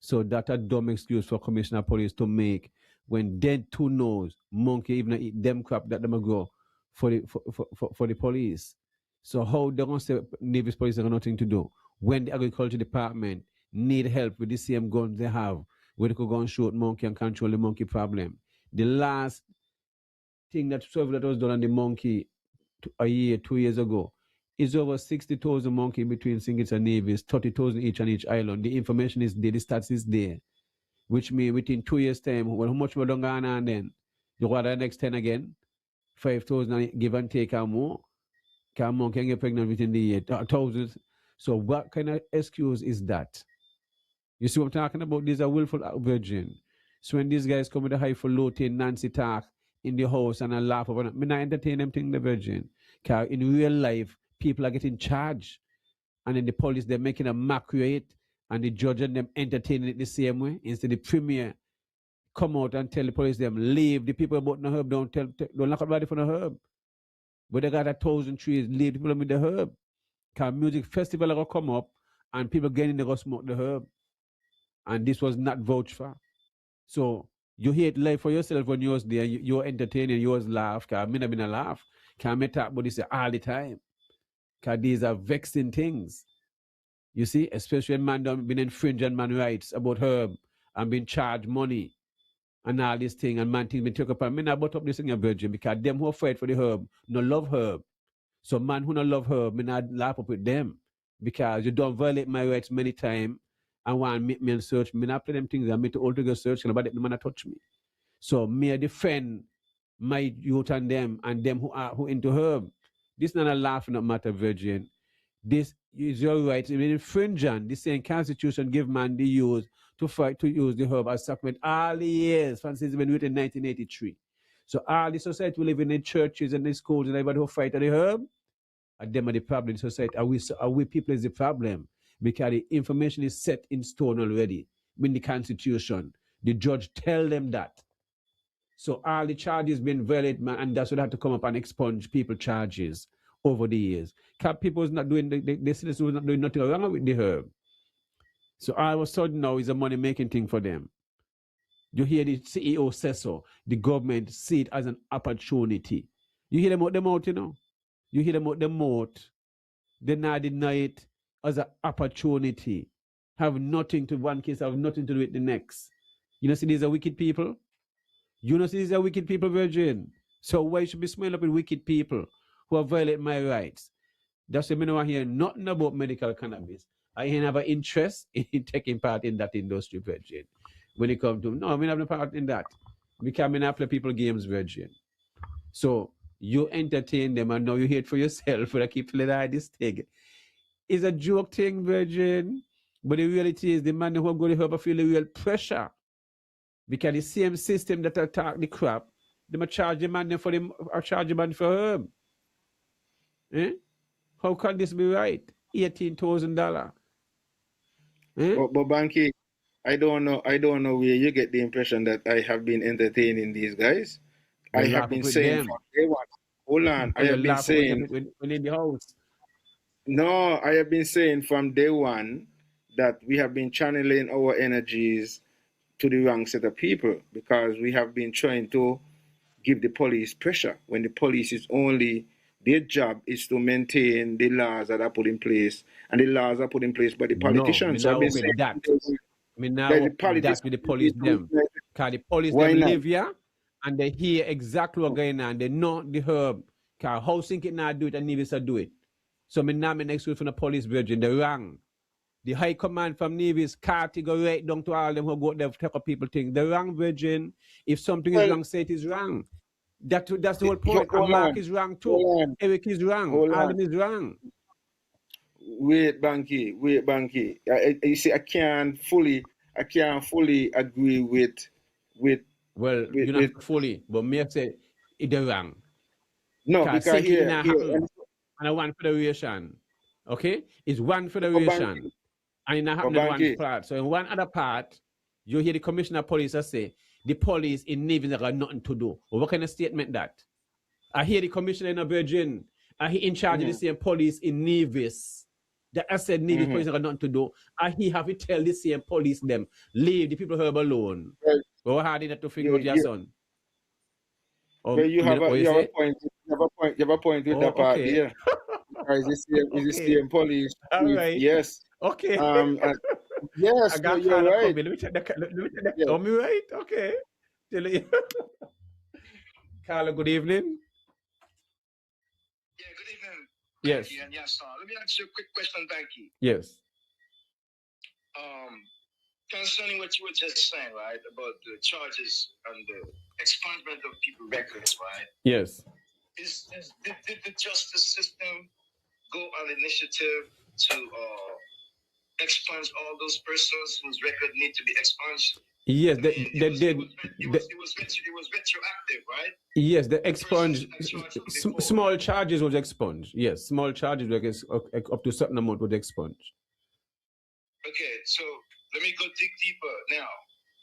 So that's a dumb excuse for commissioner police to make when dead too knows monkey even eat them crap that them grow for the police. So how they gonna say Nevis police have nothing to do when the agriculture department need help with the same guns they have, where they could go and shoot monkey and control the monkey problem. The last thing that was done on the monkey a year, 2 years ago, is over 60,000 monkey between Singits and Nevis, 30,000 each on each island. The information is there, the stats is there, which means within 2 years' time, well, how much more done gone on then? You got the next 10 again, 5,000 give and take or more. Can monkey get pregnant within the year, thousands. So what kind of excuse is that? You see what I'm talking about? These are willful virgin. So when these guys come with a highfalutin Nancy talk in the house and I laugh about it, I not entertain them thing the virgin. Because in real life, people are getting charged. And then the police, they're making a mockery of it, and the judge and them entertaining it the same way. Instead, the premier come out and tell the police them, leave the people about the herb, don't lock up body for the herb. But they got 1,000 trees, leave the people with the herb. Because music festival are going to come up, and people getting to go smoke the herb. And this was not vouched for. So you hear it live for yourself when you was there, you're entertaining, you was laugh, because I may have been a laugh. Because I talk about this all the time. Because these are vexing things. You see, especially when man done been infringing man rights about herb and been charged money and all this thing, and man things been taken up. I mean, I brought up this in your virgin because them who fight for the herb no love herb. So man who no love herb, me not laugh up with them because you don't violate my rights many times and want to meet me and search me. Not play them things and me to altogether search and about the man touch me. So me defend my youth and them who into herb. This not a laughing up matter, virgin. This is your right. I mean, infringing the same constitution give man the use to fight to use the herb as sacrament all the years since been written in 1983. So all the society we live in the churches and the schools and everybody who fight the herb, and them are the problem in society. Are we people is the problem because the information is set in stone already in the constitution. The judge tell them that. So all the charges been violated, man, and that's what have to come up and expunge people charges over the years. Because people is not doing the citizens was not doing nothing wrong with the herb. So all of a sudden now is a money making thing for them. You hear the CEO says so. The government see it as an opportunity. You hear them out them out, you know. You hear them out them out. They not deny it as an opportunity. Have nothing to one case, have nothing to do with the next. You know, see these are wicked people. You know, see these are wicked people, virgin. So why should be smelling up with wicked people who have violated my rights? That's why I don't hear nothing about medical cannabis. I have an interest in taking part in that industry, virgin. When it comes to, no, I mean, I have no part in that. Because I mean, I play people games, virgin. So you entertain them and now you hear it for yourself, but I keep telling this thing. It's a joke thing, virgin. But the reality is the man who go to help feel the real pressure. Because the same system that attack the crap, they might charge the man for them or charge the man for herb. Eh? How can this be right? $18,000. Eh? but Bankie, I don't know where you get the impression that I have been entertaining these guys. You I have been saying from day one. Hold on. I have been saying when in the house. No, I have been saying from day one that we have been channeling our energies to the wrong set of people because we have been trying to give the police pressure when the police is only their job is to maintain the laws that are put in place, and the laws are put in place by the politicians. No, so I've been that. saying I mean, now that with the police them. Because the police them live here and they hear exactly what's going on. They know the herb. Because how think it not do it and Nevis do it. So me now me next week from the police virgin, they wrong. The high command from Nevis Carty go right down to all them who go there to take up people thing. The wrong virgin. If something is Well, wrong, say it is wrong. That's the whole point. And hold Mark on, is wrong too. hold on, Eric is wrong. hold All on. them is wrong. Wait, Bankie. You see, I can't fully agree with Well, you're not fully, but me say it's wrong. no, Because because thinking here, it happen and one federation. Okay? It's one federation. And it not happen in one Bankie. part. So in one other part, you hear the commissioner of police say the police in Nevis got nothing to do. Well, what kind of statement that? I hear the commissioner in Virgin. I hear in charge of the same police in Nevis. That I said Nevis police got nothing to do. I he have to tell the same police them leave the people herb alone. Right. But what hard enough to figure out Yahsonn? Well, you have a point. You have a point with that part there. Because it's the same police. All right. Yes. Okay. Yes, I got you're right. Let me check the yeah. Me right? Okay. Carla, good evening. Yeah, good evening. Yes. Bankie and Yahsonn. Let me ask you a quick question, Bankie. Yes. Concerning what you were just saying, right, about the charges and the expungement of people's records, right? Yes. Did the justice system go on initiative to expunge all those persons whose record need to be expunged? Yes, they did. It was retroactive, right? Yes, the expunge small charges was expunged. Yes, small charges were up to a certain amount was expunged. Okay, so let me go dig deeper now.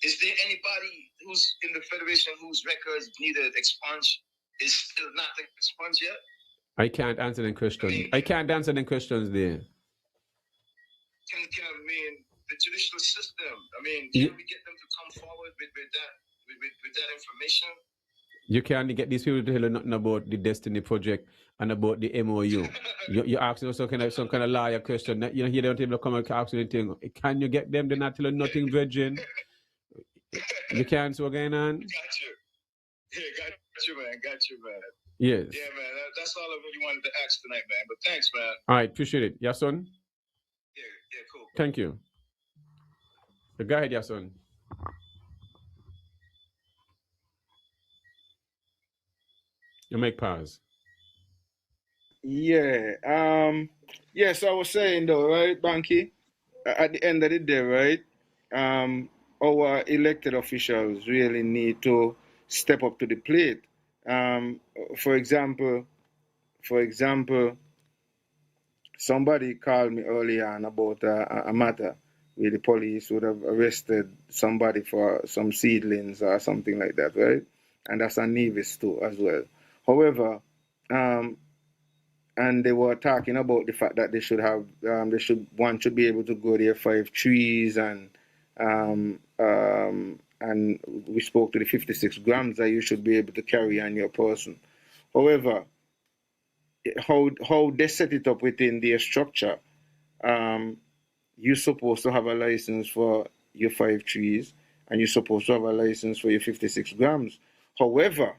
Is there anybody who's in the Federation whose records needed expunged is still not expunged yet? I can't answer the question. I can't answer the questions there. Can the judicial system, can we get them to come forward with that information? You can't get these people to tell you nothing about the Destiny Project and about the MOU. you ask them some kind of lawyer question. You don't even come and ask you anything. Can you get them? They're not telling nothing, virgin. You can't see what's going on? Got you. Yeah, got you, man. Yes. Yeah, man. That's all I really wanted to ask tonight, man. But thanks, man. All right, appreciate it. Yahsonn? Yeah, cool. Thank you. Go ahead, Yahsonn. You make pause. Yeah. Yes, I was saying though, right, Bankie? At the end of the day, right? Our elected officials really need to step up to the plate. For example, somebody called me earlier on about a matter where the police would have arrested somebody for some seedlings or something like that, right? And that's on Nevis too as well. However, and they were talking about the fact that they should have, one should be able to grow their 5 trees, and we spoke to the 56 grams that you should be able to carry on your person. However, how they set it up within their structure, you're supposed to have a license for your 5 trees, and you're supposed to have a license for your 56 grams. However,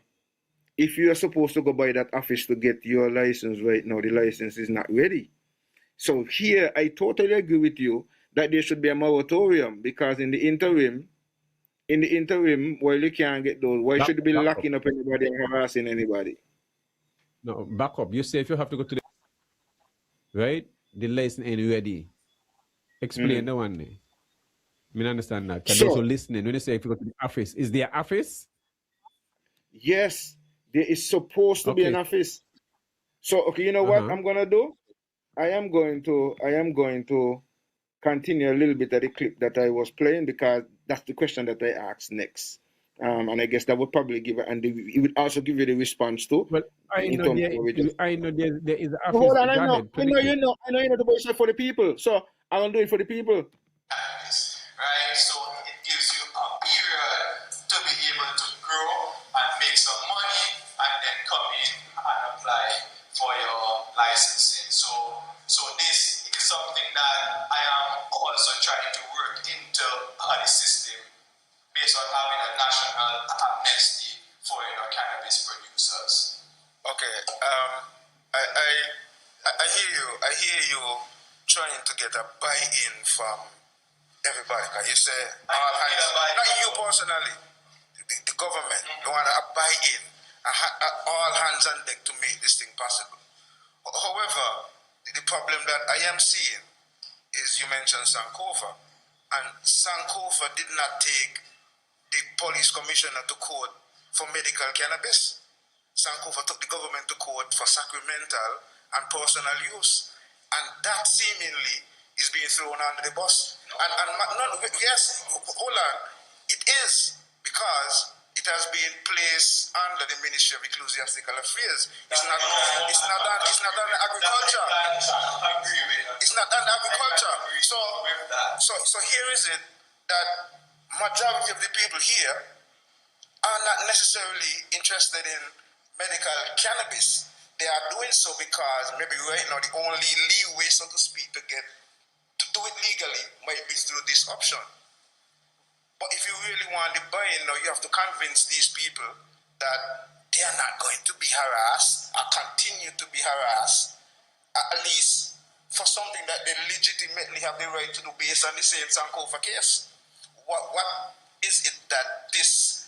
if you are supposed to go by that office to get your license right now, the license is not ready. So here, I totally agree with you that there should be a moratorium, because in the interim, while you can't get those, why should you be locking up anybody and harassing anybody? No, back up. You say if you have to go to the right, the license ain't ready. Explain the one day. I mean, understand that. Because those who listening, when you say if you go to the office, is there an office? Yes, there is supposed to be an office. So, okay, you know what I'm gonna do? I am going to continue a little bit of the clip that I was playing, because that's the question that I asked next. And I guess that would probably give it, and it would also give you the response too. Well, I know there is an office. Hold on, I know you know the voice for the people. So I'll do it for the people. Right, so it gives you a period to be able to grow and make some money, and then come in and apply for your licensing. So this is something that I am also trying to work into the system, based on having a national amnesty for cannabis producers. Okay. I hear you. I hear you trying to get a buy-in from everybody. Cause you say all hands, not you personally, the government. They want a buy-in, all hands on deck to make this thing possible. However, the problem that I am seeing is you mentioned Sankofa, and Sankofa did not take the police commissioner to court for medical cannabis. Sankofa took the government to court for sacramental and personal use, and that seemingly is being thrown under the bus. Yes, hold on, it is because it has been placed under the Ministry of Ecclesiastical Affairs. It's not under agriculture. It's not under agriculture. So here is it that majority of the people here are not necessarily interested in medical cannabis. They are doing so because maybe right now the only leeway, so to speak, to do it legally might be through this option. But if you really want the buy-in, now you have to convince these people that they are not going to be harassed or continue to be harassed, at least for something that they legitimately have the right to do based on the same Sankofa case. What is it that this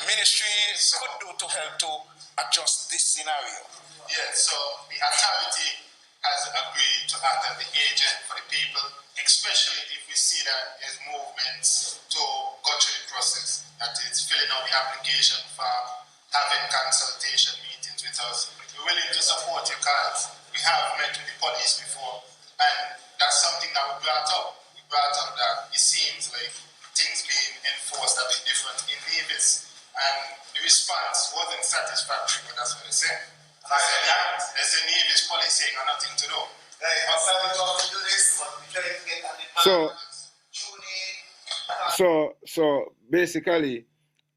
ministry could do to help to adjust this scenario? Yeah, so the authority has agreed to act as the agent for the people, especially if we see that there's movements to go through the process, that is filling out the application form, having consultation meetings with us. We're willing to support you guys. We have met with the police before, and that's something that we brought up. We brought up that it seems like things being enforced a bit different in Davis, and the response wasn't satisfactory, but that's what they said. They said Davis police ain't got nothing to do. So basically,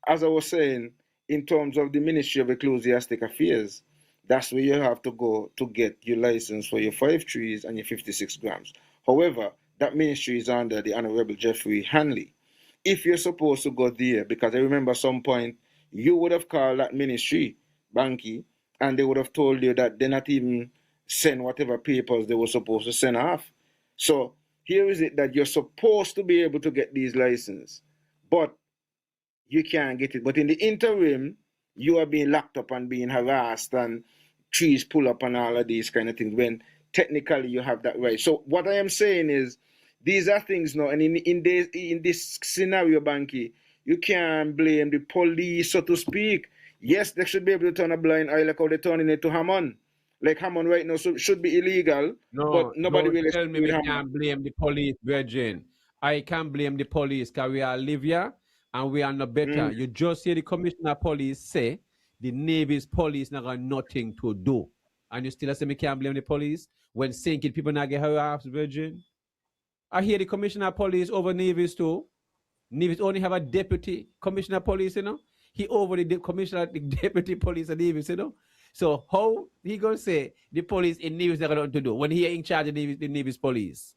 as I was saying, in terms of the Ministry of Ecclesiastic Affairs, that's where you have to go to get your license for your 5 trees and your 56 grams. However, that ministry is under the Honorable Jeffrey Hanley. If you're supposed to go there, because I remember some point you would have called that ministry, Bankie, and they would have told you that they're not even send whatever papers they were supposed to send off. So here is it that you're supposed to be able to get these licenses, but you can't get it. But in the interim, you are being locked up and being harassed and trees pull up and all of these kind of things when technically you have that right. So what I am saying is these are things now, and in this scenario, Bankie, you can't blame the police, so to speak. Yes, they should be able to turn a blind eye like how they're turning it to Hammond. Like Hammond right now should be illegal, but nobody don't really tell me we can't blame the police, Virgin. I can't blame the police because we are live here and we are no better. You just hear the commissioner of police say the Navy's police not got nothing to do. And you still say me can't blame the police when sinking people not get harassed, Virgin. I hear the commissioner of police over Navy's too. Navy's only have a deputy commissioner of police, you know. He over the commissioner, the deputy police and Navy's, you know. So how he gonna say the police in Navy's not got nothing to do when he in charge of the Navy's police?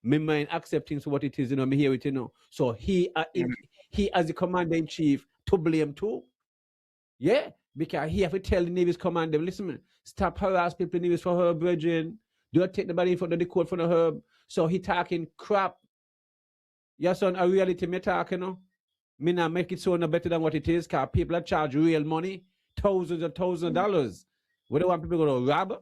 Me mind accepting for what it is, you know, me hear it, you know. So he as the commander in chief to blame too. Yeah, because he have to tell the Navy's commander, listen, man, stop harass people in Navy's for her, Virgin. Do not take nobody in front of the court for the herb. So he talking crap. Yahsonn, a reality me talking, you know. Me not make it so no better than what it is, because people are charge real money, thousands and thousands of dollars. We don't want people to rob.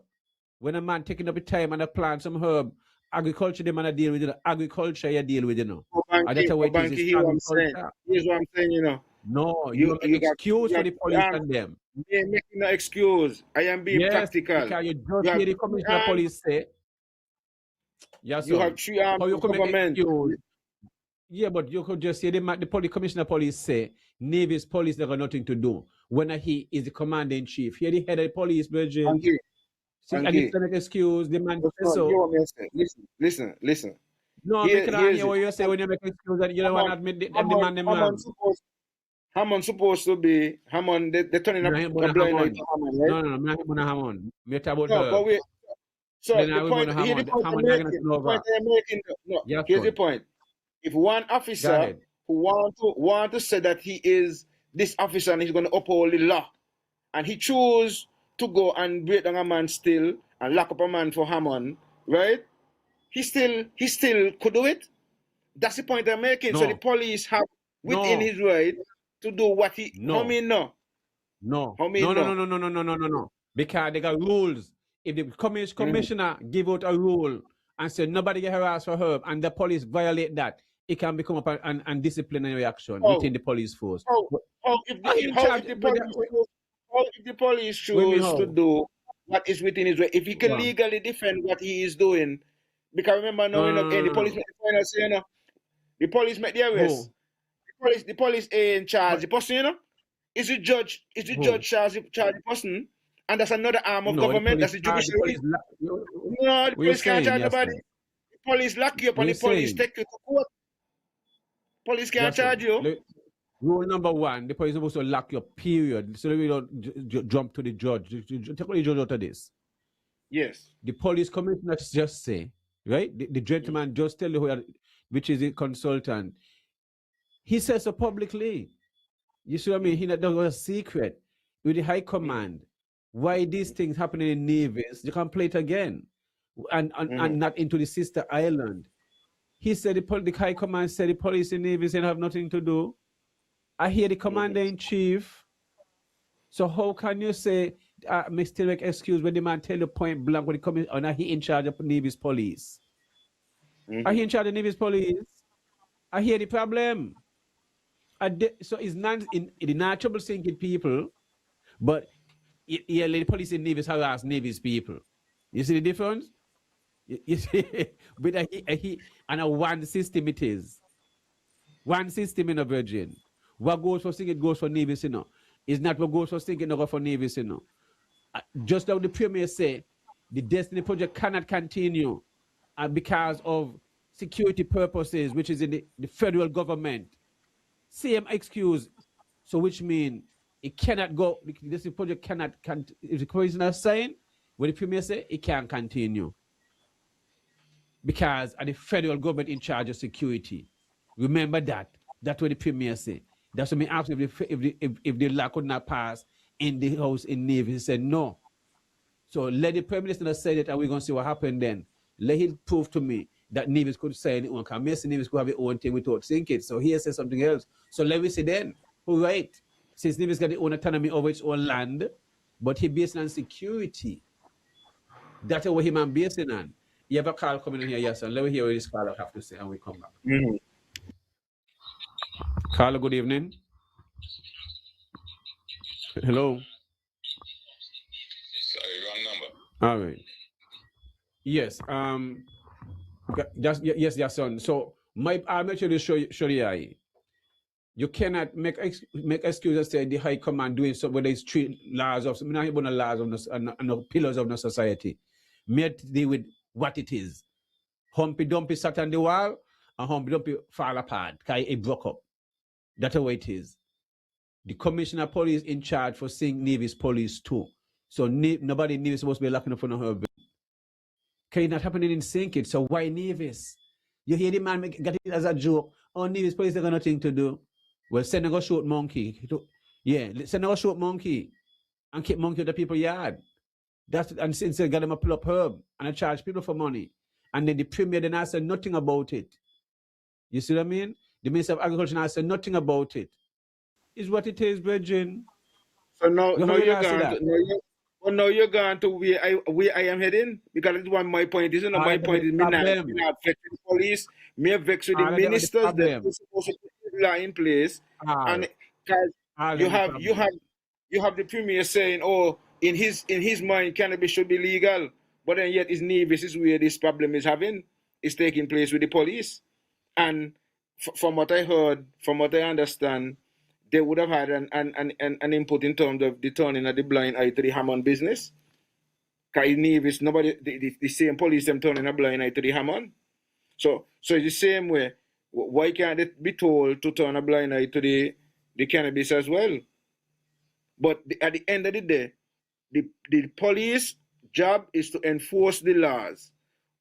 When a man taking up the time and a plant some herb, agriculture, the man deal with it. Agriculture, you deal with, you know. And that's what it is. Here's what I'm saying. Here's what I'm saying, you know. No, you make excuse for the police and them. They're making no excuse. I am being practical. Because you just hear the commissioner of police say, yes, you have 3 arms of government. Yeah, but you could just say the police commissioner of police say Navy's police they got nothing to do when he is the commander in chief. Here the head of the police, Virgin. And it's an excuse. The man so. Listen. No, I can't hear what you say when you make excuse that you don't want to admit the man. Hammond supposed to be Hammond. They're turning up a blind eye to Hammond, right? No, I'm not Hammond. Me talk about her. But wait. So the point I'm making. Here's the point. If one officer who want to say that he is this officer and he's going to uphold the law, and he chose to go and break down a man still and lock up a man for Hammond, right? He still could do it. That's the point I'm making. So the No. police have within No. his right to do what he. No. How me no? No. How me No, no, no? no, no, no, no, no, no, no. Because they got rules. If the commissioner give out a rule and say nobody get harassed for herb and the police violate that, it can become an disciplinary action How? within the police force. How if the police choose to do what is within his right, if he can legally defend what he is doing, because remember now the police make the final say, you know, the police make the arrest. The police in charge the person, you know, is the judge charge the person, and that's another arm of government. That's the judiciary. No, the police can't charge nobody. The police lock you up and the police take you to court. Police can't charge you. Rule number 1, the police is supposed to lock your period so that we don't jump to the judge. Take the judge out of this. Yes. The police commissioner just say, right? The gentleman just tell you which is a consultant. He says so publicly. You see what I mean? He that was a secret with the high command. Why these things happening in navies? You can play it again, and not into the sister island. He said the high command said the police and navies didn't have nothing to do. I hear the commander in chief. So how can you say still make excuse when the man tell you point blank when he comes or not he in charge of Navy's police? Are he in charge of Navy's police? I hear the problem. So it's not not trouble thinking people, but the police in Navy's harass Navy's people. You see the difference? You see, but and a one system it is. One system in a virgin. What goes for singing goes for Navy's, you know. It's not what goes for singing go for Navy's, you know. Just like the Premier say, the Destiny Project cannot continue because of security purposes, which is in the federal government. Same excuse. So which means it cannot go, the Destiny Project cannot, if the commissioner saying, when the Premier say, it can't continue. Because of the federal government in charge of security. Remember that. That's what the Premier say. That's what I asked if the law could not pass in the House in Navy. He said no. So let the Prime Minister say that and we're going to see what happened then. Let him prove to me that Navies could say it own. Because Mason Navies could have their own thing without thinking. So he says something else. So let me see then. Who right? Since Navies got their own autonomy over its own land, but he based on security. That's what he man based on. You have a call coming in here, yes, and let me hear what this caller have to say and we come back. Carla, good evening. Hello. Sorry, wrong number. All right. Yes. Yes, Yahsonn. So I'll make sure to show you. You cannot make excuses say the high command doing so whether it's three laws of not even the laws of the pillars of the society. May deal with what it is. Humpy Dumpy sat on the wall and Humpy Dumpy fall apart because it broke up. That's the way it is. The commissioner of police in charge for seeing Navy's police too. So nobody Navy is supposed to be locking up on her. Okay, not happening in Sinkit. So why Navy's? You hear the man get it as a joke. Oh, Navy's police have got nothing to do. Well, send a go shoot monkey. Yeah, send a go shoot monkey and keep monkey at the people's yard. That's and since they got them a pull up herb and I charge people for money. And then the Premier then I said nothing about it. You see what I mean? The Minister of Agriculture now said nothing about it. Is what it is, Virgin. So now you're going to where I am heading because that's what my point is. My point is me not vex with the police, me vex with the ministers that are supposed to put the law in place, and because you have the Premier saying, oh, in his mind cannabis should be legal, but then yet his Navis is where this problem is taking place with the police, and from what I heard, from what I understand, they would have had an input in terms of the turning of the blind eye to the Hammond business. Because Navis, nobody, the same police them turning a blind eye to the Hammond. So it's the same way. Why can't it be told to turn a blind eye to the cannabis as well? But at the end of the day, the police job is to enforce the laws.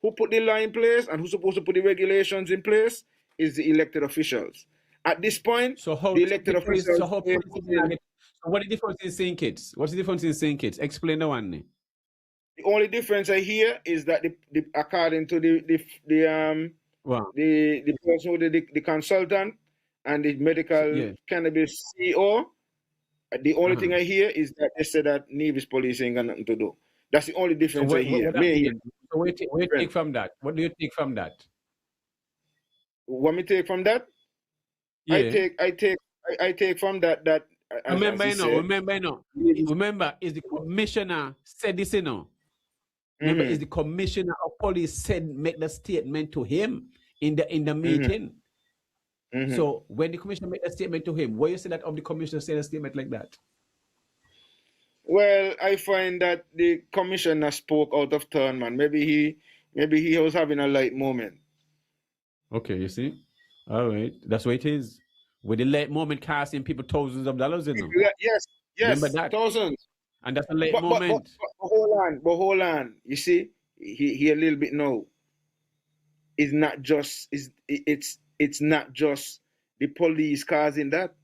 Who put the law in place and who's supposed to put the regulations in place is the elected officials. At this point, So how the elected the police, officials. so how police is not get- so what is the difference in seeing kids? What's the difference in seeing kids? Explain the one. The only difference I hear is that according to Wow. the person who the consultant and the medical Yeah. cannabis CEO, the only Uh-huh. thing I hear is that they said that Nevis police ain't got nothing to do. That's the only So difference I hear. what that mean? So what you take from that? What do you take from that? What me take from that? Yeah. I take from that Remember, he you know, said, remember, you know. Remember, is the commissioner said this, you know. Remember, is the commissioner of police said make the statement to him in the meeting. So when the commissioner made a statement to him, why you say that of the commissioner said a statement like that? Well, I find that the commissioner spoke out of turn, man. Maybe he was having a light moment. Okay, you see? All right. That's what it is. With the late moment costing people thousands of dollars, you know. Yes, Remember that? thousands. And that's a late But moment. hold on. You see, he a little bit now. It's not just it's not just the police causing that.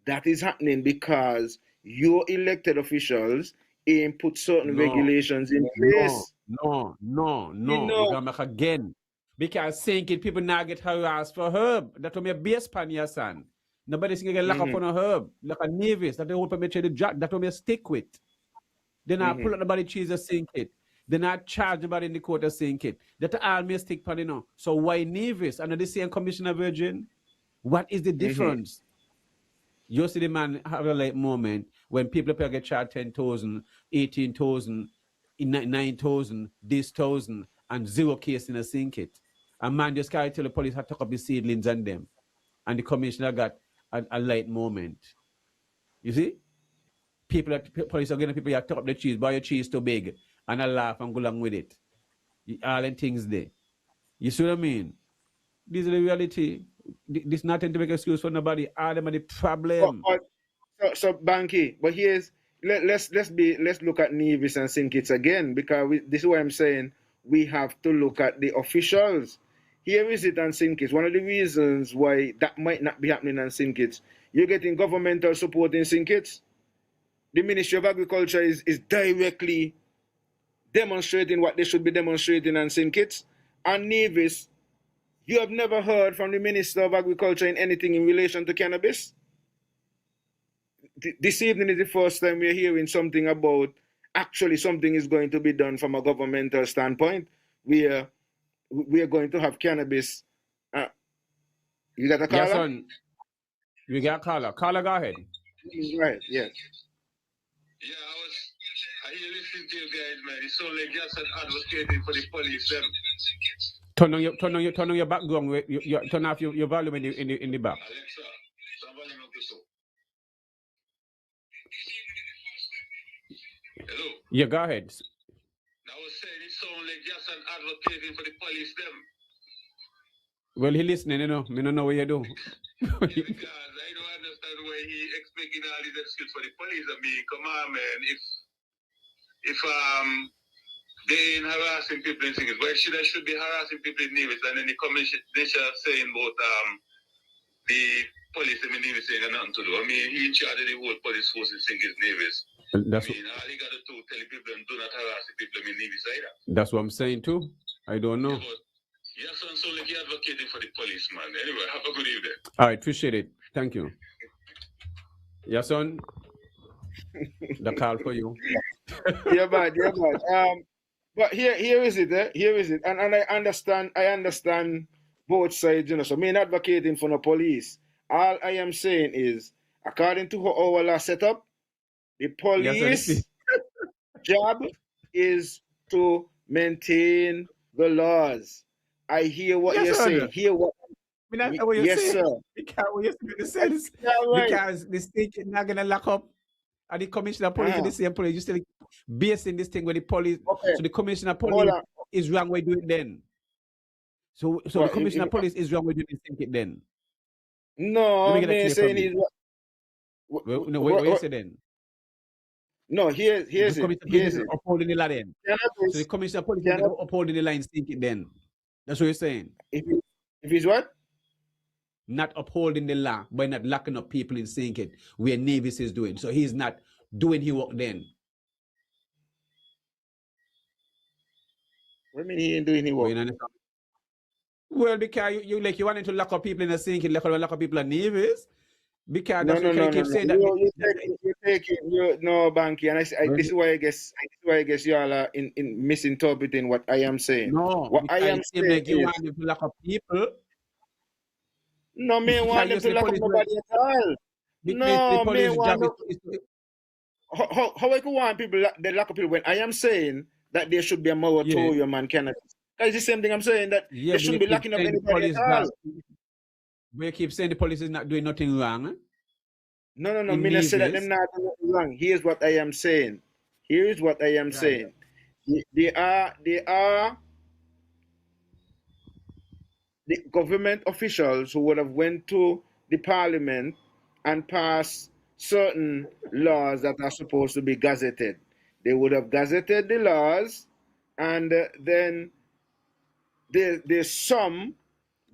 That is happening because your elected officials ain't put certain No. regulations in place. No. You know. You're gonna make again. Because thinking people now get harassed for herb. That will be a base pan, Yahsonn. Nobody's gonna get locked up on a herb, like a Nevis, that they will permit you to jack, that will be a stick with. Then I pull out the body cheese and sink it. Then I charge the body in the court and sink it. That all me a stick pan, you know. So why Nevis? And the same commissioner virgin? What is the difference? You see the man have a late moment when people get charged 10,000, 18,000, 9,000, this thousand, and 0 case in a sink it. A man just carry tell the police had to up the seedlings and them. And the commissioner got a light moment. You see? Police are getting people you top up the cheese, buy your cheese too big, and I laugh and go along with it. All them things there. You see what I mean? This is the reality. This is nothing to make excuse for nobody. All them are the problem. So Bankie, but let's look at Nevis and St. again, because this is what I'm saying. We have to look at the officials. Here is it on St. One of the reasons why that might not be happening on St. You're getting governmental support in St. The Ministry of Agriculture is directly demonstrating what they should be demonstrating on St. And Nevis, you have never heard from the Minister of Agriculture in anything in relation to cannabis? This evening is the first time we're hearing something about actually something is going to be done from a governmental standpoint. We are going to have cannabis. You got a caller? Yahsonn, you got a caller. Caller, go ahead. Right, yes. Yeah, I hear listening to you guys, man. It's so like Yahsonn advocating for the police. Turn on your background. Turn off your volume in the back. Alexa, somebody knock this up. Hello. Yeah, go ahead. I was saying it sounds like Yahsonn advocating for the police them. Well, he listening, you know. Me don't know what you do. Because I don't understand why he expecting all these excuses for the police. I mean, come on, man. If they ain't harassing people in things, why should be harassing people in Nevis? And then the commission saying about the police in Nevis ain't got nothing to do. I mean, he in charge of the whole police force in St. Nevis. That's I mean, all he got to do tell the people do not harass the people in Nevis either. That's what I'm saying too. I don't know. Yeah, Yahsonn sound like he advocating for the police, man. Anyway, have a good evening. All right, appreciate it. Thank you. Yahsonn, the call for you. You're bad. But here is it. Here is it. And I understand both sides, you know. So me not advocating for the police. All I am saying is, according to our last setup, the police job is to maintain the laws. I hear what you're saying. Hear what? Yes, sir. Because the state is not gonna lock up, and the commissioner of police is the same police. You still basing this thing with the police. Okay. So the commissioner of police is wrong with doing it then. So the commissioner of police is wrong with doing it then. No, I'm saying he's. No, what you say then? No, here's it. Upholding the law then. So the commissioner of police is upholding the line, think it then. That's what you're saying. If he's what? not upholding the law by not locking up people in St. Kitts where Nevis is doing. So he's not doing his work then. What do you mean he ain't doing his work? Well, because you wanted to lock up people in the St. Kitts, lock up people in Nevis. Because No, that's no, what no, you no, keep no. saying that. You take it. No, Bankie, and this is why I guess you all are in misinterpreting what I am saying. No, What I because am it seems saying like you is, want them to lock up people. no, me Because want you them to say lock up police, nobody at all. because the No, me police want job no. is How I could want people they lock up people when I am saying that there should be a yeah, moratorium on cannabis. It's the same thing I'm saying, that yeah, they but you shouldn't be keep locking up saying the anybody at police job. all. But you keep saying the police is not doing nothing wrong No. in Me not say that them Nevis. not doing nothing wrong. Here's what I am saying. Right. saying. They are the government officials who would have went to the parliament and passed certain laws that are supposed to be gazetted. They would have gazetted the laws, and then there's some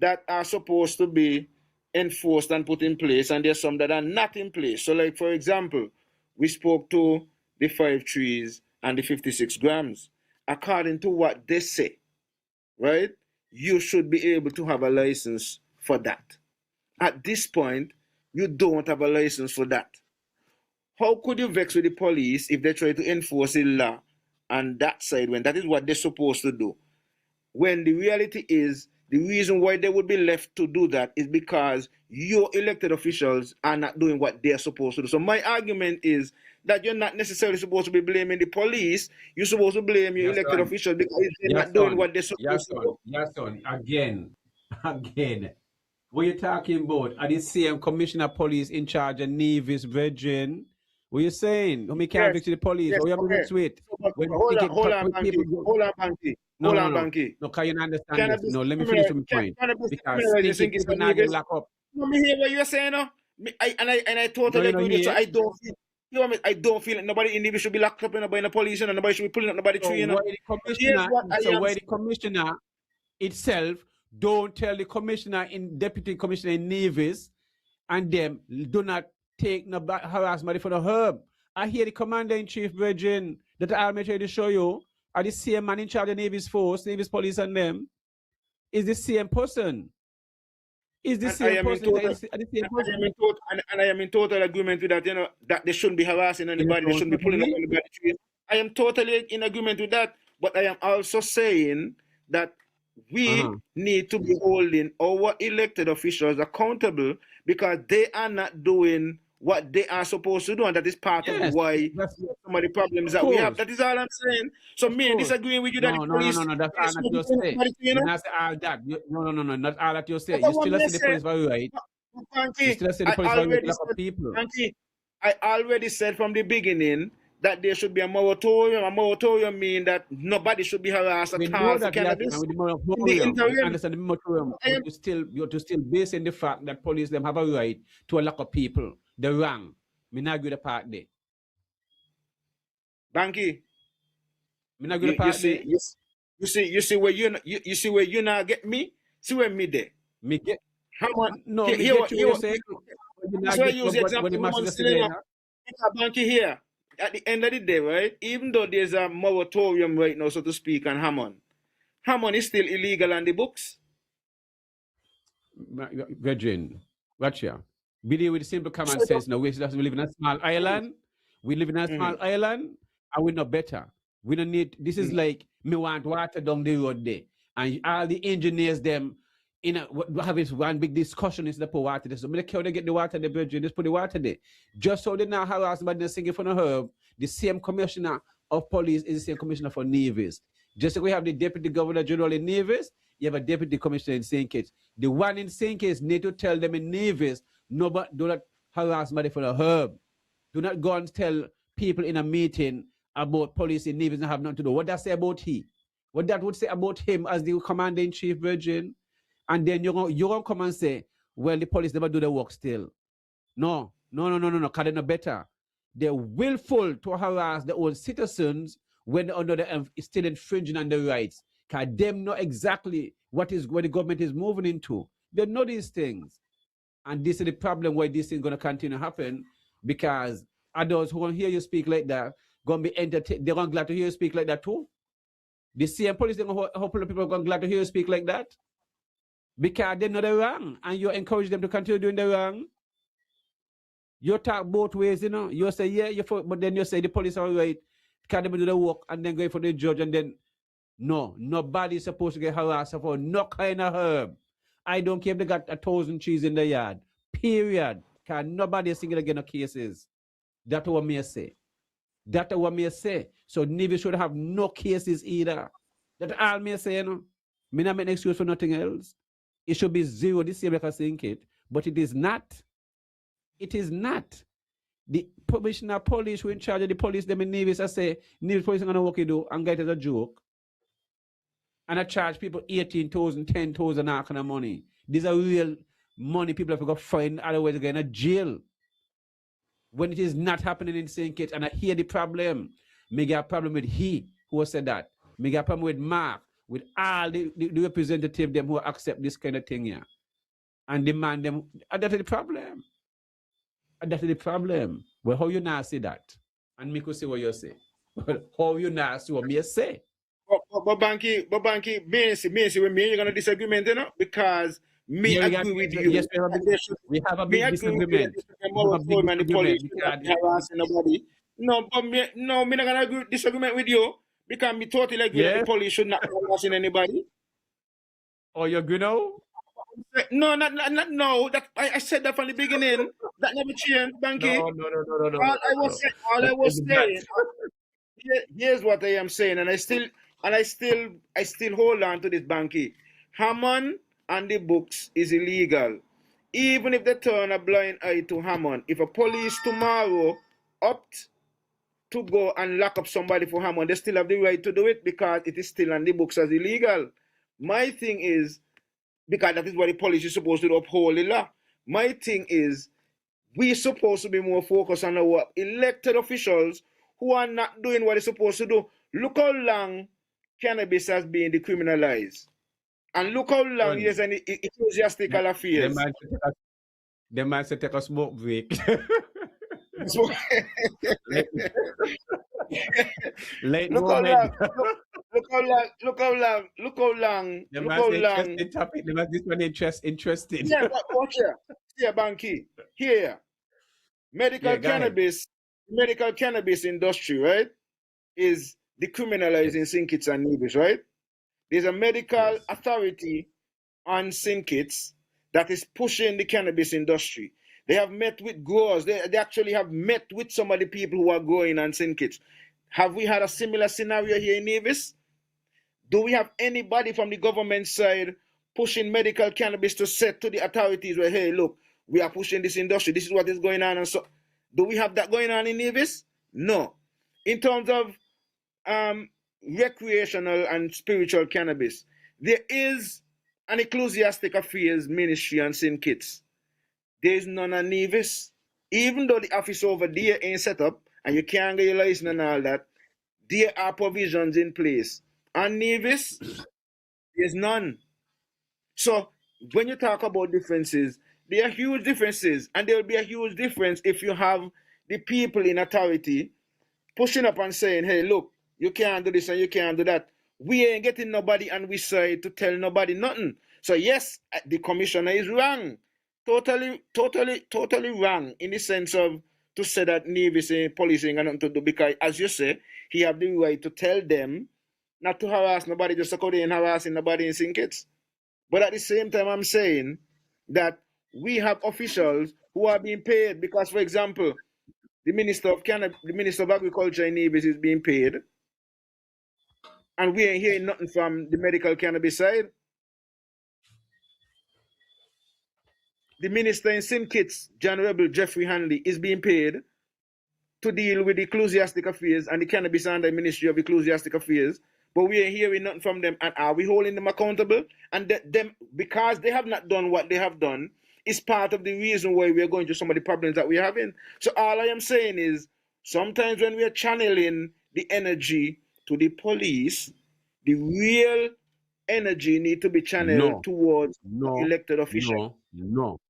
that are supposed to be enforced and put in place, and there's some that are not in place. So, like for example, we spoke to the 5 trees and the 56 grams. According to what they say, right, you should be able to have a license for that. At this point, you don't have a license for that. How could you vex with the police if they try to enforce the law on that side when that is what they're supposed to do? When the reality is, the reason why they would be left to do that is because your elected officials are not doing what they're supposed to do. So my argument is that you're not necessarily supposed to be blaming the police. You're supposed to blame your elected Yahsonn, officials because they're not doing what they're supposed to do. Yahsonn, again. What you talking about? Are the same commissioner of police in charge of Nevis, Virgin? What you saying? Who me can't Yes, fix the police? yes, Or you have to okay. mix with? So, but When hold on, people Bankie. Hold on, Bankie. no, Hold no, on, no, Bankie. no, can you not understand this? Cannabis, No, let me finish my point. cannabis, Because criminalize thinking St. people Kitts not get Nevis. locked up. No, me hear what you're saying, no? I No, totally you know agree with you. So here. I don't feel, you know what I mean? I don't feel like nobody in Nevis should be locked up in by the police, and nobody should be pulling up nobody So tree, you know. why the Here's commissioner? what I So am why the saying. commissioner itself don't tell the commissioner in deputy commissioner in Nevis and them do not take no harassment for the herb. I hear the commander in chief, Virgin, that I'll make sure to show you, are the same man in charge of Nevis Force, Nevis Police, and them is the same person. Is the And I same am in person. total, Is the same person. and I am in total agreement with that. You know that they shouldn't be harassing anybody. They shouldn't be pulling up anybody tree. I am totally in agreement with that. But I am also saying that we need to be holding our elected officials accountable because they are not doing what they are supposed to do, and that is part of Yes, why some of the problems that we have. That is all I'm saying. So me disagreeing with you that the police No. That's all that you say. You not say all that. No. Not all that you say. You still say the police were right. You still say the police were right to lock up people. Bankie, I already said from the beginning that there should be a moratorium. A moratorium means that nobody should be harassed We at know all for that, cannabis. with the In the moratorium, we interim, understand the moratorium, but you to still base in the fact that police them have a right to lock up people. The wrong. Me not agree the part there. Bankie, Me not agree the part there. you see where you see where you now get me. See where me there. Me get No, me get you say. That's why I use the example When the of masses Hammond are still there. Bankie here. At the end of the day, right? Even though there's a moratorium right now, so to speak, on Hammond is still illegal on the books. Virgin, watch here. Be there with simple common sense. Now we live in a small island. We live in a small island, and we know better. We don't need. This is like me want water down the road there, and all the engineers them having one big discussion is the pour water there. So me care they get the water there, Virgin. Just put the water there. Just so they now harass somebody singing for the herb. The same commissioner of police is the same commissioner for Nevis. Just like we have the deputy governor general in Nevis, you have a deputy commissioner in St. Kitts. The one in St. Kitts need to tell them in Nevis, no, but do not harass somebody for the herb. Do not go and tell people in a meeting about police in Nevis and have nothing to do. What that say about he? What that would say about him as the commander in chief, Virgin? And then you're gonna come and say, well, the police never do the work still. No, because they're no better. They're willful to harass their own citizens when they're under the still infringing on their rights. Because them know exactly what the government is moving into. They know these things. And this is the problem why this is going to continue to happen, because adults who want to hear you speak like that, going to be entertained. They're going to glad to hear you speak like that too. The same police, they're going to hopefully people are going to glad to hear you speak like that, because they know they're wrong and you encourage them to continue doing the wrong. You talk both ways, you know. You say, yeah, but then you say the police are right, can they do the work and then go for the judge, and then no, nobody's supposed to get harassed for no kind of herb. I don't care if they got 1,000 trees in the yard. Period. Because nobody is single again no cases. That's what me say. That's what me say. So Navy should have no cases either. That's all me say, you know. Me not make an excuse for nothing else. It should be zero. This year I can think it. But it is not. It is not. The commissioner of police who in charge of the police, them in Navy, I say, Navy police are going to work it do and get it as a joke. And I charge people 18,000, 10,000 that kind of money. These are real money people have got fined, otherwise they're going to jail. When it is not happening in St. Kitts, and I hear the problem. Me get a problem with he who said that. Me get a problem with Mark, with all the representative them who accept this kind of thing here. And demand them. And that's the problem. And that's the problem. Well, how you not say that? And me could say what you say. But how you not say what me say? But Bankie, me, with me, you're gonna disagreement, you know, because me agree with you. Yes, we have a big disagreement. No, but me not gonna agree disagreement with you because me totally agree that the police should not be harassing anybody. Oh, you agree now? No, not no. That I said that from the beginning. That never changed, Bankie. No. All I was saying. Here's what I am saying, and I still hold on to this, Bankie. Hammond and the books is illegal. Even if they turn a blind eye to Hammond, if a police tomorrow opt to go and lock up somebody for Hammond, they still have the right to do it because it is still on the books as illegal. My thing is, because that is what the police is supposed to do, uphold the law. My thing is, we're supposed to be more focused on our elected officials who are not doing what they're supposed to do. Look how long cannabis has been decriminalized. And look how long there's an ecclesiastical affairs. They might say take a smoke break. Look how long. This one interesting. Yeah, but watch here, Bankie. Here. Medical cannabis industry, right, is decriminalizing St. Kitts and Nevis, right? There's a medical authority on St. Kitts that is pushing the cannabis industry. They have met with growers. They actually have met with some of the people who are growing on St. Kitts. Have we had a similar scenario here in Nevis? Do we have anybody from the government side pushing medical cannabis to set to the authorities where, hey, look, we are pushing this industry. This is what is going on. And so, do we have that going on in Nevis? No. In terms of recreational and spiritual cannabis, there is an ecclesiastic affairs ministry on St. Kitts. There is none on Nevis. Even though the office over there ain't set up and you can't get your license and all that, there are provisions in place. On Nevis, there's none. So when you talk about differences, there are huge differences, and there will be a huge difference if you have the people in authority pushing up and saying, hey, look, you can't do this and you can't do that. We ain't getting nobody on we side to tell nobody nothing. So yes, the commissioner is wrong. Totally wrong in the sense of to say that Nevis police ain't got nothing to do, because as you say, he have the right to tell them not to harass nobody, just to go there and harassing nobody in St. Kitts. But at the same time, I'm saying that we have officials who are being paid because, for example, the Minister of Agriculture in Nevis is being paid, and we ain't hearing nothing from the medical cannabis side. The Minister in St. Kitts, John Rebel Jeffrey Hanley, is being paid to deal with the ecclesiastic affairs and the cannabis under the Ministry of Ecclesiastic Affairs. But we ain't hearing nothing from them. And are we holding them accountable? And them, because they have not done what they have done, is part of the reason why we are going through some of the problems that we're having. So all I am saying is, sometimes when we are channeling the energy to the police, the real energy need to be channeled towards elected officials. No.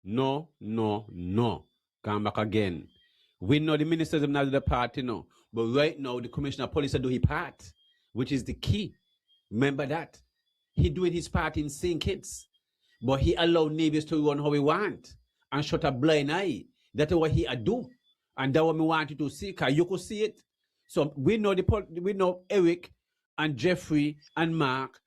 No, no, no. Come back again. We know the ministers have not do the part, you know. But right now, the commissioner of police are doing his part, which is the key. Remember that. He doing his part in seeing kids. But he allowed neighbors to run how he want and shut a blind eye. That's what he do. And that's what we want you to see, because you could see it. So we know Eric and Jeffrey and Mark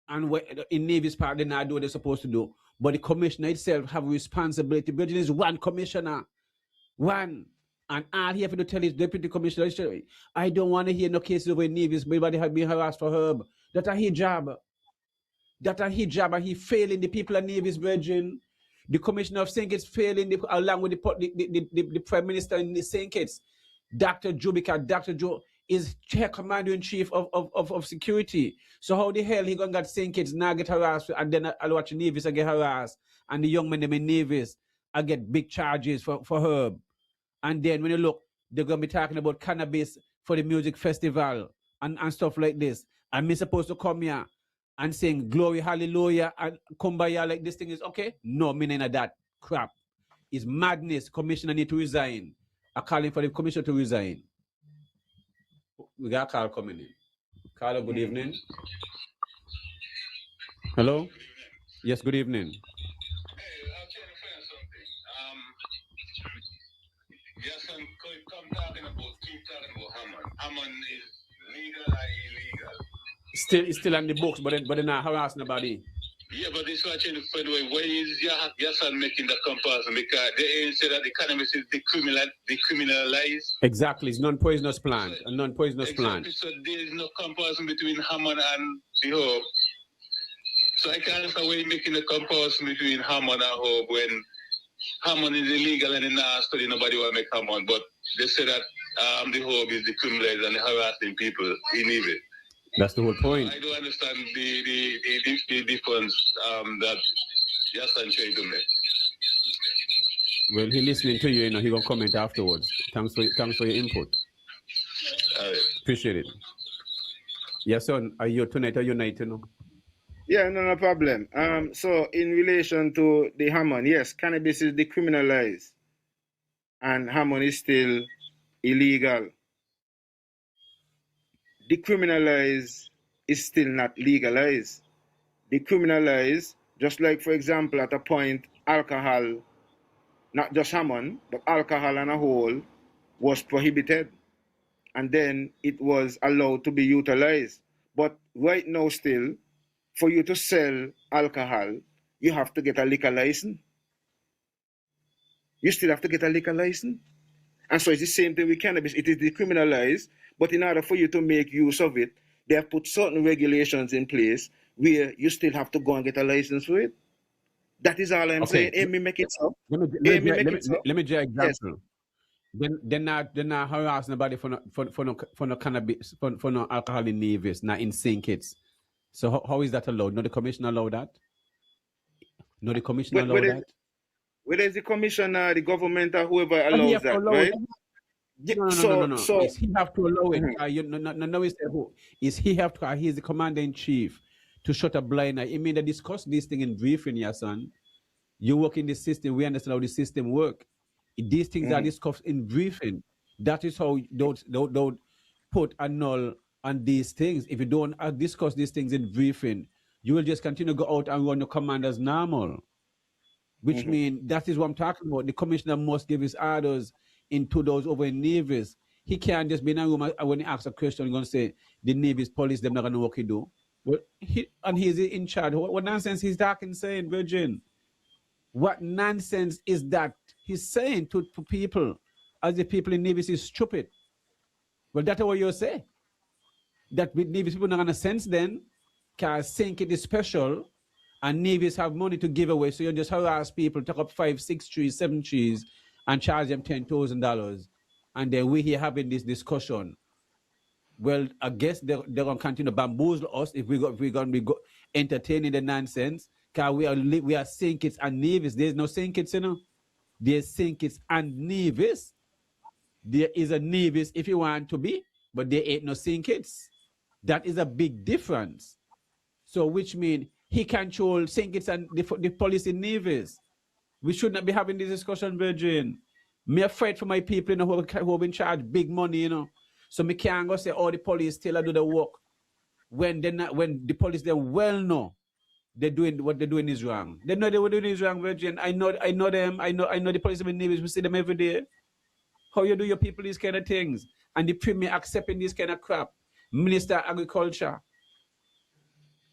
and in Navy's part, they're not doing what they're supposed to do. But the commissioner itself have a responsibility. But it is one commissioner. One. And all he have to tell his deputy commissioner, I don't want to hear no cases over in Navy's, but they have been harassed for herb. That's a his job. That's a his job, and he failing the people of Navy's virgin. The commissioner of St. Kitts failing along with the prime minister in St. Kitts. Dr. Joe, because Dr. Joe is chair commander in chief of security. So how the hell he gonna get St. Kitts now get harassed, and then I'll watch Navy's and get harassed, and the young men them in Navy's I get big charges for herb. And then when you look, they're gonna be talking about cannabis for the music festival and stuff like this. And me supposed to come here and sing glory, hallelujah, and kumbaya like this thing is okay? No, meaning of that crap. It's madness. Commissioner need to resign. I'm calling for the commissioner to resign. We got a call coming in. Carlo, good evening. Hello? Yes, good evening. Hey, I'll tell you something. Yahsonn, keep talking about Hammond. Hammond is legal or illegal? It's still on the books, but they're not harassing nobody. Yeah, but this watching the find way. Why is Yahsonn making that comparison? Because they ain't say that the cannabis is decriminalized. Exactly, it's non-poisonous plant, a non-poisonous plant. So there is no comparison between Hammond and the herb. So I can't understand why you're making a comparison between Hammond and herb when Hammond is illegal and in not study nobody will make Hammond, but they say that the herb is decriminalized and harassing people in it. That's the whole point. I don't understand the difference that Yahsonn trying to make. Well, he listening to you, you know, he gonna comment afterwards. Thanks for your input. Appreciate it. Yahsonn, are you tonight or unite, you know? Yeah, no problem. So in relation to the Hammond, yes, cannabis is decriminalized and Hammond is still illegal. Decriminalized is still not legalized. Decriminalized, just like, for example, at a point, alcohol, not just Hammond, but alcohol on a whole, was prohibited. And then it was allowed to be utilized. But right now still, for you to sell alcohol, you have to get a liquor license. You still have to get a liquor license. And so it's the same thing with cannabis. It is decriminalized, but in order for you to make use of it, they have put certain regulations in place where you still have to go and get a license for it. That is all I'm saying. Amy, make it so. Let me give you an example. Yes. They're not harassing nobody for no cannabis, for no alcohol in Navy's, not in St. Kitts. So how is that allowed? No, the commissioner allowed that? No, the commissioner allowed that? Whether it's the commissioner, the government, or whoever allows that, right? No. Is he have to allow it? Is he have to? He is the commander in chief to shut a blind eye. I mean, they discuss this thing in briefing, Yahsonn. You work in the system. We understand how the system work. These things are discussed in briefing. That is how don't put a null on these things. If you don't discuss these things in briefing, you will just continue to go out and run your command as normal. Which means that is what I'm talking about. The commissioner must give his orders into those over in Navy's. He can't just be in a room and when he asks a question, he's going to say, the Navy's police, they're not going to know what he do. Well, he's in charge. What nonsense he's talking, saying, Virgin? What nonsense is that he's saying to people as the people in Navy's is stupid? Well, that's what you say. That with Navy's people not going to sense then, because St. Kitts is special, and Navy's have money to give away, so you just harass people, take up 5, 6 trees, 7 trees, and charge them $10,000. And then we here having this discussion. Well, I guess they're going to continue to bamboozle us if we're going to be entertaining the nonsense. Because we are St. Kitts and Navy's. There's no St. Kitts, you know. There's St. Kitts and Navy's. There is a Navy's if you want to be, but there ain't no St. Kitts. That is a big difference. So which means he controls St. Kitts and the police in Navy's. We should not be having this discussion, Virgin. Me afraid for my people, you know, who have been charged big money, you know. So me can't go say, oh, the police still do the work when they not, when the police they well know they're doing what they're doing is wrong. They know they were doing is wrong, Virgin. I know them. I know the police and navy. We see them every day. How you do your people these kind of things, and the premier accepting this kind of crap. Minister of Agriculture,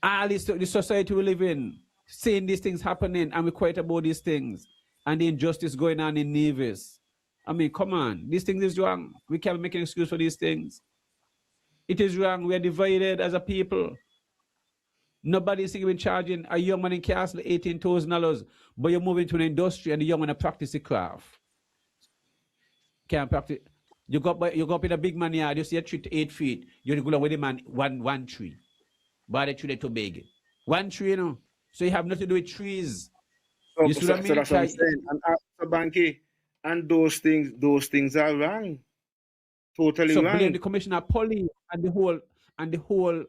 all this the society we live in, seeing these things happening, and we quiet about these things, and the injustice going on in Nevis. I mean, come on, these things is wrong. We can't make an excuse for these things. It is wrong. We are divided as a people. Nobody's even charging a young man in Castle $18,000, but you're moving to an industry and the young man practice the craft. Can't practice. You go up in a big man yard, you see a tree to 8 feet, you go with the man one tree. But the tree is too big. One tree, you know. So you have nothing to do with trees. So, You see what I mean? that's what I'm saying. And so Bankie, and those things are wrong. Totally So wrong. blame the commissioner of police and the whole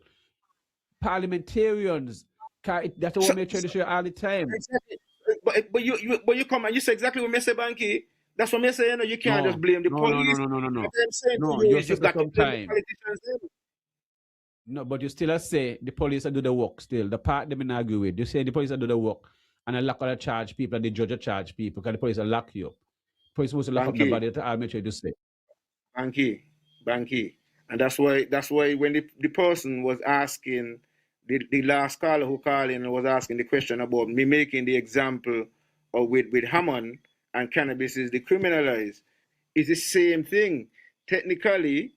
parliamentarians. That's what we try to show all the time. Exactly. But you come and you say exactly what I say, Bankie. That's what I say. You know, you can't just blame the police. No. What I'm saying No, to you you is you said got to blame the sometime. politicians. Then. No, but you still say the police do the work still. The part they not agree with. You say the police do the work and a lock of charge people and the judge charge people because the police will lock you up. Police supposed to lock up the Bankie. body to arbitrate to say. Bankie. And that's why when the person was asking, the last caller who called in was asking the question about me making the example of with Hammond and cannabis is decriminalized. It's the same thing. Technically,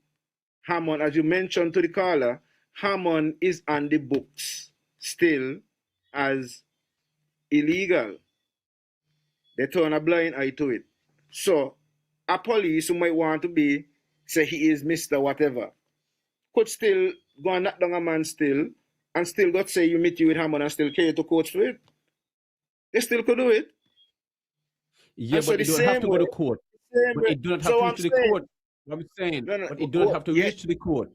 Hammond, as you mentioned to the caller, Hammond is on the books still as illegal. They turn a blind eye to it. So a police who might want to be say he is Mr. Whatever could still go and knock down a man still and still got say you meet you with Hammond and still carry to court for it. They still could do it. Yeah, And but so it don't have to go to court. But it don't have So to I'm reach to the saying- court. What I'm saying, No, but it don't have to yeah. reach to the court.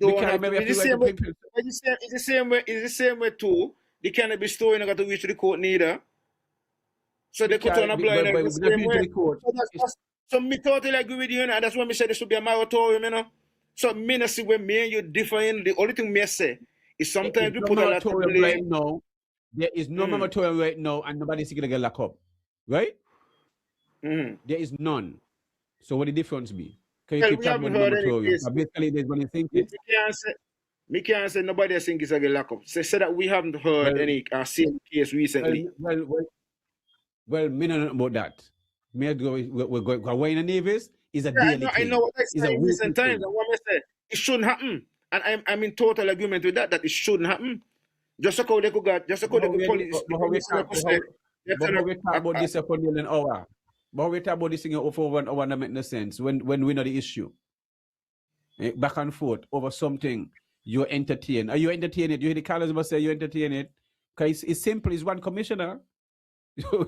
Don't Because have to maybe be have the to same write way. the people. It's the same way too. The cannabis store ain't got to reach to the court neither. So they could turn a blind eye the same way. So me totally agree with you, and that's why me say there should be a moratorium, you know. So me not see where me and you different. The only thing me say is sometimes we put a lot of blame. Right now. There is no moratorium right now, and nobody's going to get locked up. Right? There is none. So what the difference be? Can you Well, keep we talking haven't about the heard any moratorium? case. Basically, there's one thinking. Me can't say nobody else think it's a get lock up. Say that we haven't heard any seen case recently. Well, me don't know about that. Me we're going to Nevis is a daily thing. I know what I It's say a in recent weekly times. thing. And what I say, it shouldn't happen. And I'm in total agreement with that it shouldn't happen. Just so they could get, just so they could police. But how we talk about this for nearly an hour? But how we talk about this thing for 1 hour, that make no sense. When we know the issue, back and forth over something you entertain. Are you entertaining it? You hear the callers must say you entertain it. Because it's simple. It's one commissioner.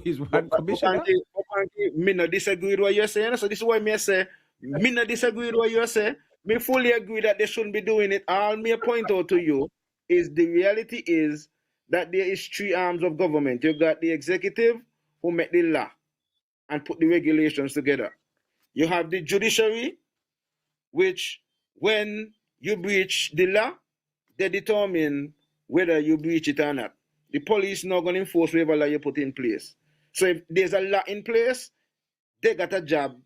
He's one commissioner. Me not disagree with what you're saying. So this is why me say, me not disagree with what you're saying. Me fully agree that they shouldn't be doing it. All me point out to you is the reality is that there is 3 arms of government. You got the executive who make the law and put the regulations together. You have the judiciary, which when you breach the law, they determine whether you breach it or not. The police not going to enforce whatever law you put in place. So if there's a law in place, they got a job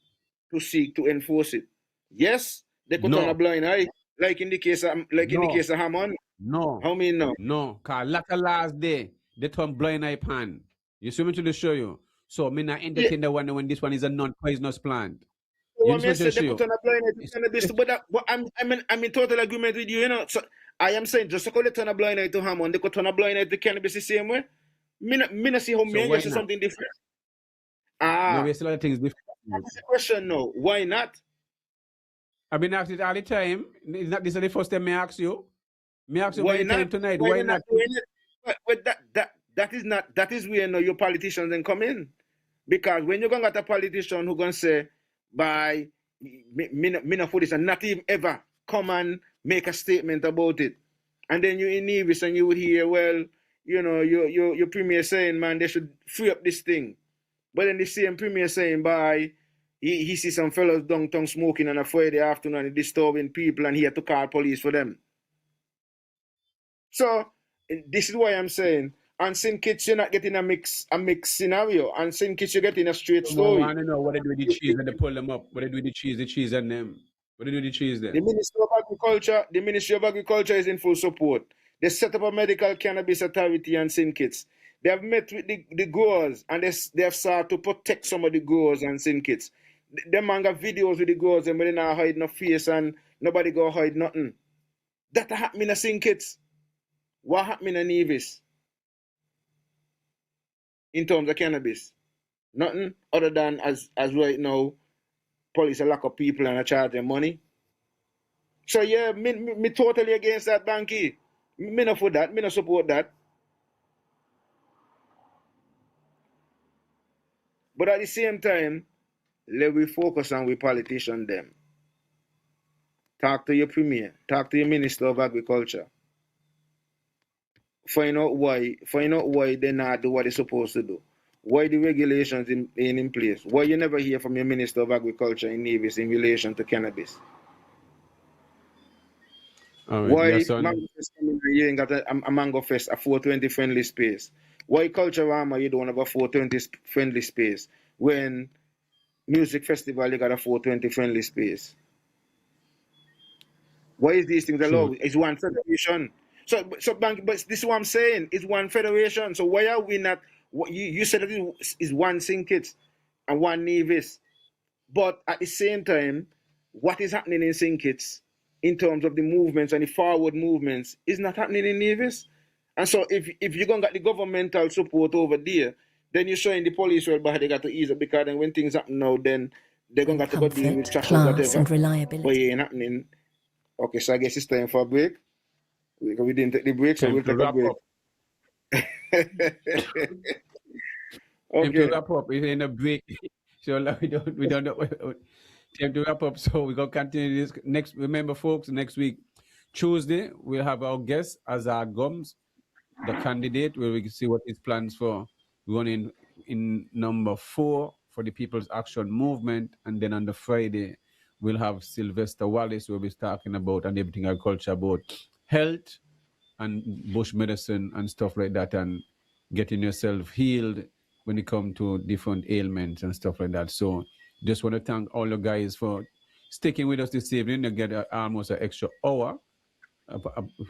to seek to enforce it. Yes, they could turn a blind eye, like in the case of in the case of Hammond. No. How many now? No, because like last day, they turn blind eye pan. You see me to show you. So me not entertain the one when this one is a non-poisonous plant. So what me say they put on a blind eye to cannabis, but I'm in total agreement with you, you know. So I am saying just because they turn a blind eye to Hammond, they could turn a blind eye to cannabis the same way. Me not see how me and you say something different. No, we still have things different. That's the question now. Why not? I've been asked it all the time. Is not this the first time I ask you? Me ask you why not tonight. Why not doing it? But that is where your politicians then come in. Because when you're gonna get a politician who gonna say, by me not for this and not even ever come and make a statement about it. And then you're in Nevis and you would hear, well, you know, your premier saying, man, they should free up this thing. But then the same premier saying, by he see some fellas downtown smoking on a Friday afternoon and disturbing people, and he had to call police for them. So this is why I'm saying, on St. Kitts, you're not getting a mix scenario. On St. Kitts, you're getting a straight I story. want to know what they do with the cheese when they pull them up. What they do with the cheese and them. What they do with the cheese then? The Ministry of Agriculture is in full support. They set up a medical cannabis authority on St. Kitts. They have met with the growers, and they have started to protect some of the growers on St. Kitts. Them man got videos with the growers, and they not hide no face, and nobody go hide nothing. That happening in St. Kitts. What happened in Nevis in terms of cannabis? Nothing other than as right now, police are lock up people and are charging money. So yeah, me totally against that, Bankie. Me not for that. Me not support that. But at the same time, let we focus on we politician them. Talk to your premier. Talk to your Minister of Agriculture. Find out why they not do what they're supposed to do. Why the regulations in place? Why you never hear from your Minister of Agriculture in Nevis in relation to cannabis? Why Mango Fest coming here, you ain't got a Mango Fest, a 420 friendly space? Why Culturama you don't have a 420 friendly space when Music Festival you got a 420 friendly space? Why is these things allowed? It's one federation. So but this is what I'm saying. It's one federation. So why are we not? You said that it is one St. Kitts and one Nevis, but at the same time, what is happening in St. Kitts in terms of the movements and the forward movements is not happening in Nevis. And so if you're gonna get the governmental support over there, then you're showing the police well, but they got to ease up, because then when things happen now, then they're gonna have to go deal with traffic, whatever. And reliability. But it ain't happening. Okay, so I guess it's time for a break. We didn't take the break, so we'll take a break. Okay. Time to wrap up. It's in a break. So we don't know. Time to wrap up. So we're gonna continue this next. Remember, folks, next week, Tuesday, we'll have our guest as our gums, the candidate, where we can see what his plans for running in number 4 for the People's Action Movement, and then on the Friday, we'll have Sylvester Wallace, where we're talking about and everything agriculture, about health and bush medicine and stuff like that, and getting yourself healed when it comes to different ailments and stuff like that. So just want to thank all you guys for sticking with us this evening. You get almost an extra hour.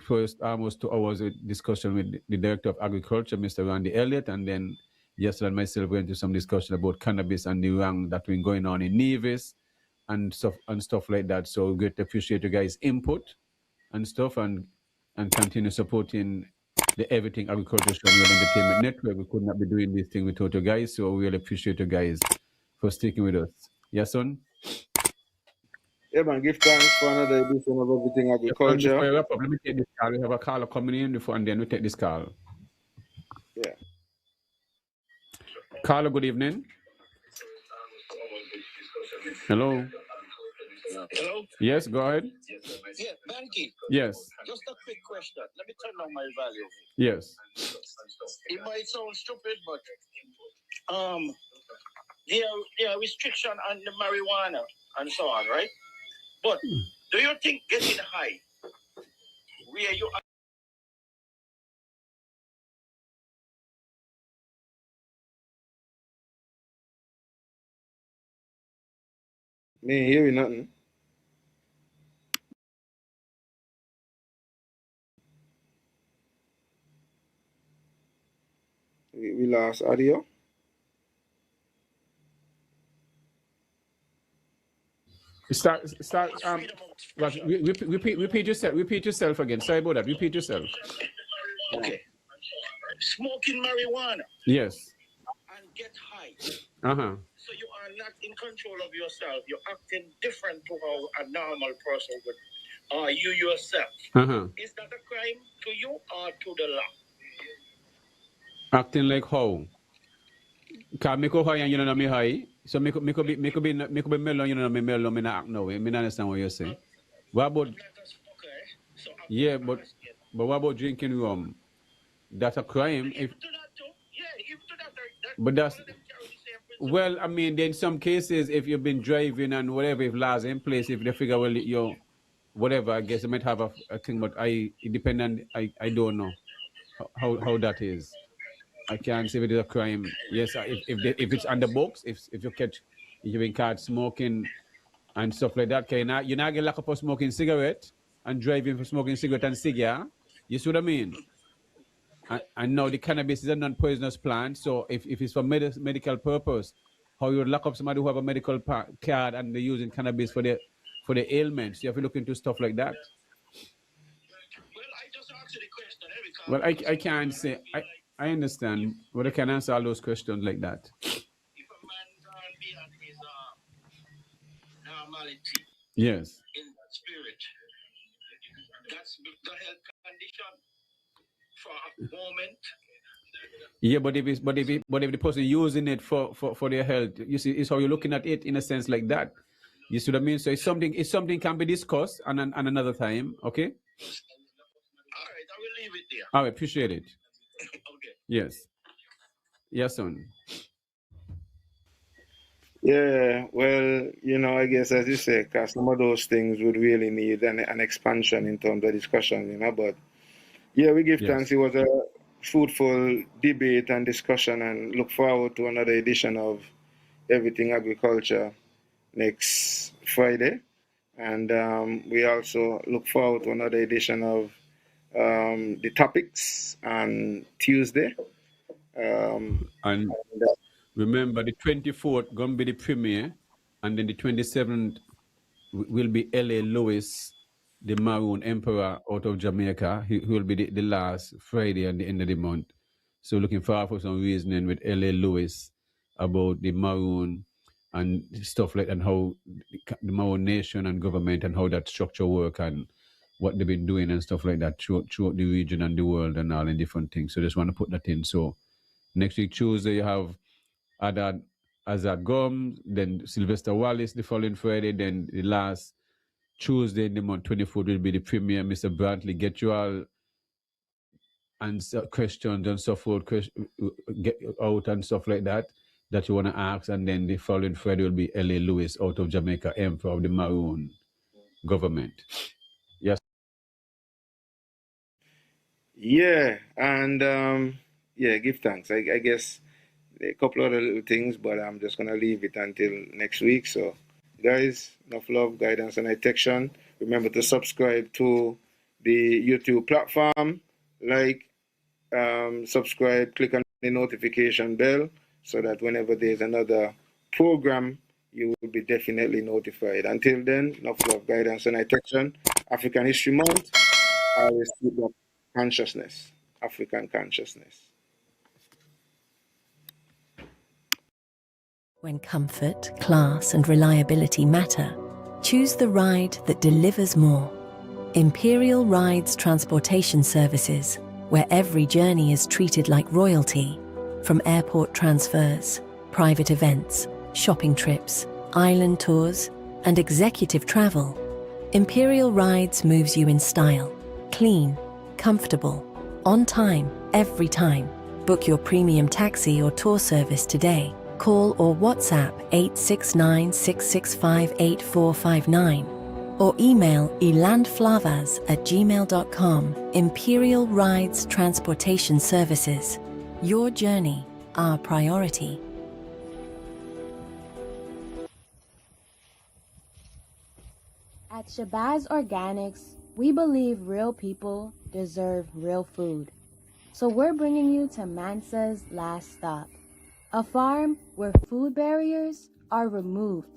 First, almost 2 hours of discussion with the Director of Agriculture, Mr. Randy Elliott, and then yesterday and myself went into some discussion about cannabis and the wrong that's been going on in Nevis and stuff like that. So we greatly appreciate you guys' input and stuff, and continue supporting the Everything Agriculture Show and Entertainment Network. We could not be doing this thing without you guys, so we really appreciate you guys for sticking with us. Yahsonn? Yeah, man, give thanks for another edition of Everything Agriculture. Before I wrap up, let me take this call. We have a caller coming in before, and then we take this call. Yeah. Caller, good evening. Hello. Hello? Yes, go ahead. Yeah, Bankie. Yes. Just a quick question. Let me turn on my volume. Yes. It might sound stupid, but there are restriction on the marijuana and so on, right? But do you think getting high, where you are? Me ain't hearing nothing. We lost audio. Start. Repeat yourself. Repeat yourself again. Sorry about that. Repeat yourself. Okay. Smoking marijuana. Yes. And get high. So you are not in control of yourself. You're acting different to how a normal person would. Are you yourself? Is that a crime to you or to the law? Acting like how? Cause me go high and you know me high. So me could be melon, you know me melon, me not act no way. Me not understand what you're saying. What about? Yeah, but what about drinking rum? That's a crime. If Yeah, even to that, but that's. Well, I mean, in some cases, if you've been driving and whatever, if laws in place, if they figure, well, you whatever, I guess they might have a thing, but it depends on, I don't know how that is. I can't say if it is a crime. Yes, if it's on the books, if you catch, if you've been caught smoking and stuff like that, you're not get locked up for smoking cigarette and driving for smoking cigarette and cigar. You see what I mean? And now the cannabis is a non-poisonous plant, so if it's for medical purpose, how you would lock up somebody who have a medical card and they're using cannabis for the ailments? You have to look into stuff like that. Well, I just asked you the question. Well, I can't say. I understand, but I can answer all those questions like that. If a man can't be at his normality, yes, in that spirit, that's the health condition for a moment. Yeah, but if the person using it for their health, you see, it's how you're looking at it in a sense like that. You see what I mean? So it's something can be discussed and another time. Okay. All right, I will leave it there. All right, appreciate it. Okay. Yes. Yahsonn. Yeah, well, I guess as you say, cause some of those things would really need an expansion in terms of discussion, but yeah, we give thanks. It was a fruitful debate and discussion, and look forward to another edition of Everything Agriculture next Friday. And we also look forward to another edition of the topics on Tuesday. And remember, the 24th going to be the premiere, and then the 27th will be L.A. Lewis, the Maroon Emperor out of Jamaica. He will be the last Friday at the end of the month. So looking forward for some reasoning with L.A. Lewis about the Maroon and stuff like that, and how the Maroon nation and government and how that structure work and what they've been doing and stuff like that throughout the region and the world and all and different things. So just want to put that in. So next week, Tuesday, you have Azad Gums, then Sylvester Wallace the following Friday, then the last Tuesday in the month, 24th, will be the premiere. Mr. Brantley, get you all answer questions and so forth, get out and stuff like that you want to ask. And then the following Friday will be L.A. Lewis out of Jamaica, Emperor of the Maroon government. Yes. Yeah, and give thanks. I guess a couple other little things, but I'm just going to leave it until next week. So, guys, enough love, guidance, and detection. Remember to subscribe to the YouTube platform, subscribe, click on the notification bell so that whenever there's another program, you will be definitely notified. Until then, enough love, guidance, and detection. African History Month, always keep up consciousness, African consciousness. When comfort, class, and reliability matter, choose the ride that delivers more. Imperial Rides Transportation Services, where every journey is treated like royalty. From airport transfers, private events, shopping trips, island tours, and executive travel, Imperial Rides moves you in style, clean, comfortable, on time, every time. Book your premium taxi or tour service today. Call or WhatsApp 869-665-8459 or email elandflavas@gmail.com. Imperial Rides Transportation Services. Your journey, our priority. At Shabazz Organics, we believe real people deserve real food. So we're bringing you to Mansa's Last Stop, a farm where food barriers are removed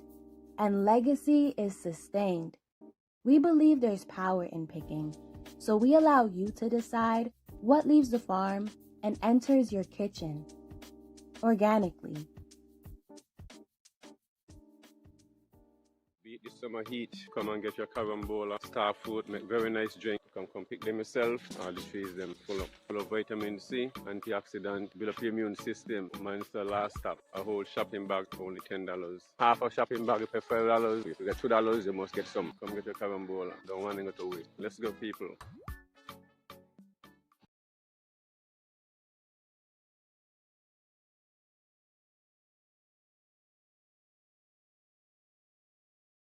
and legacy is sustained. We believe there's power in picking, so we allow you to decide what leaves the farm and enters your kitchen organically. Beat the summer heat, come and get your carambola, star fruit, make very nice drink. Come pick them yourself. All the trees them full of vitamin C, antioxidant, build up your immune system. Mine's the last stop. A whole shopping bag for only $10. Half a shopping bag you pay $5. If you get $2, you must get some. Come get your carambola. Don't want to go to waste. Let's go, people.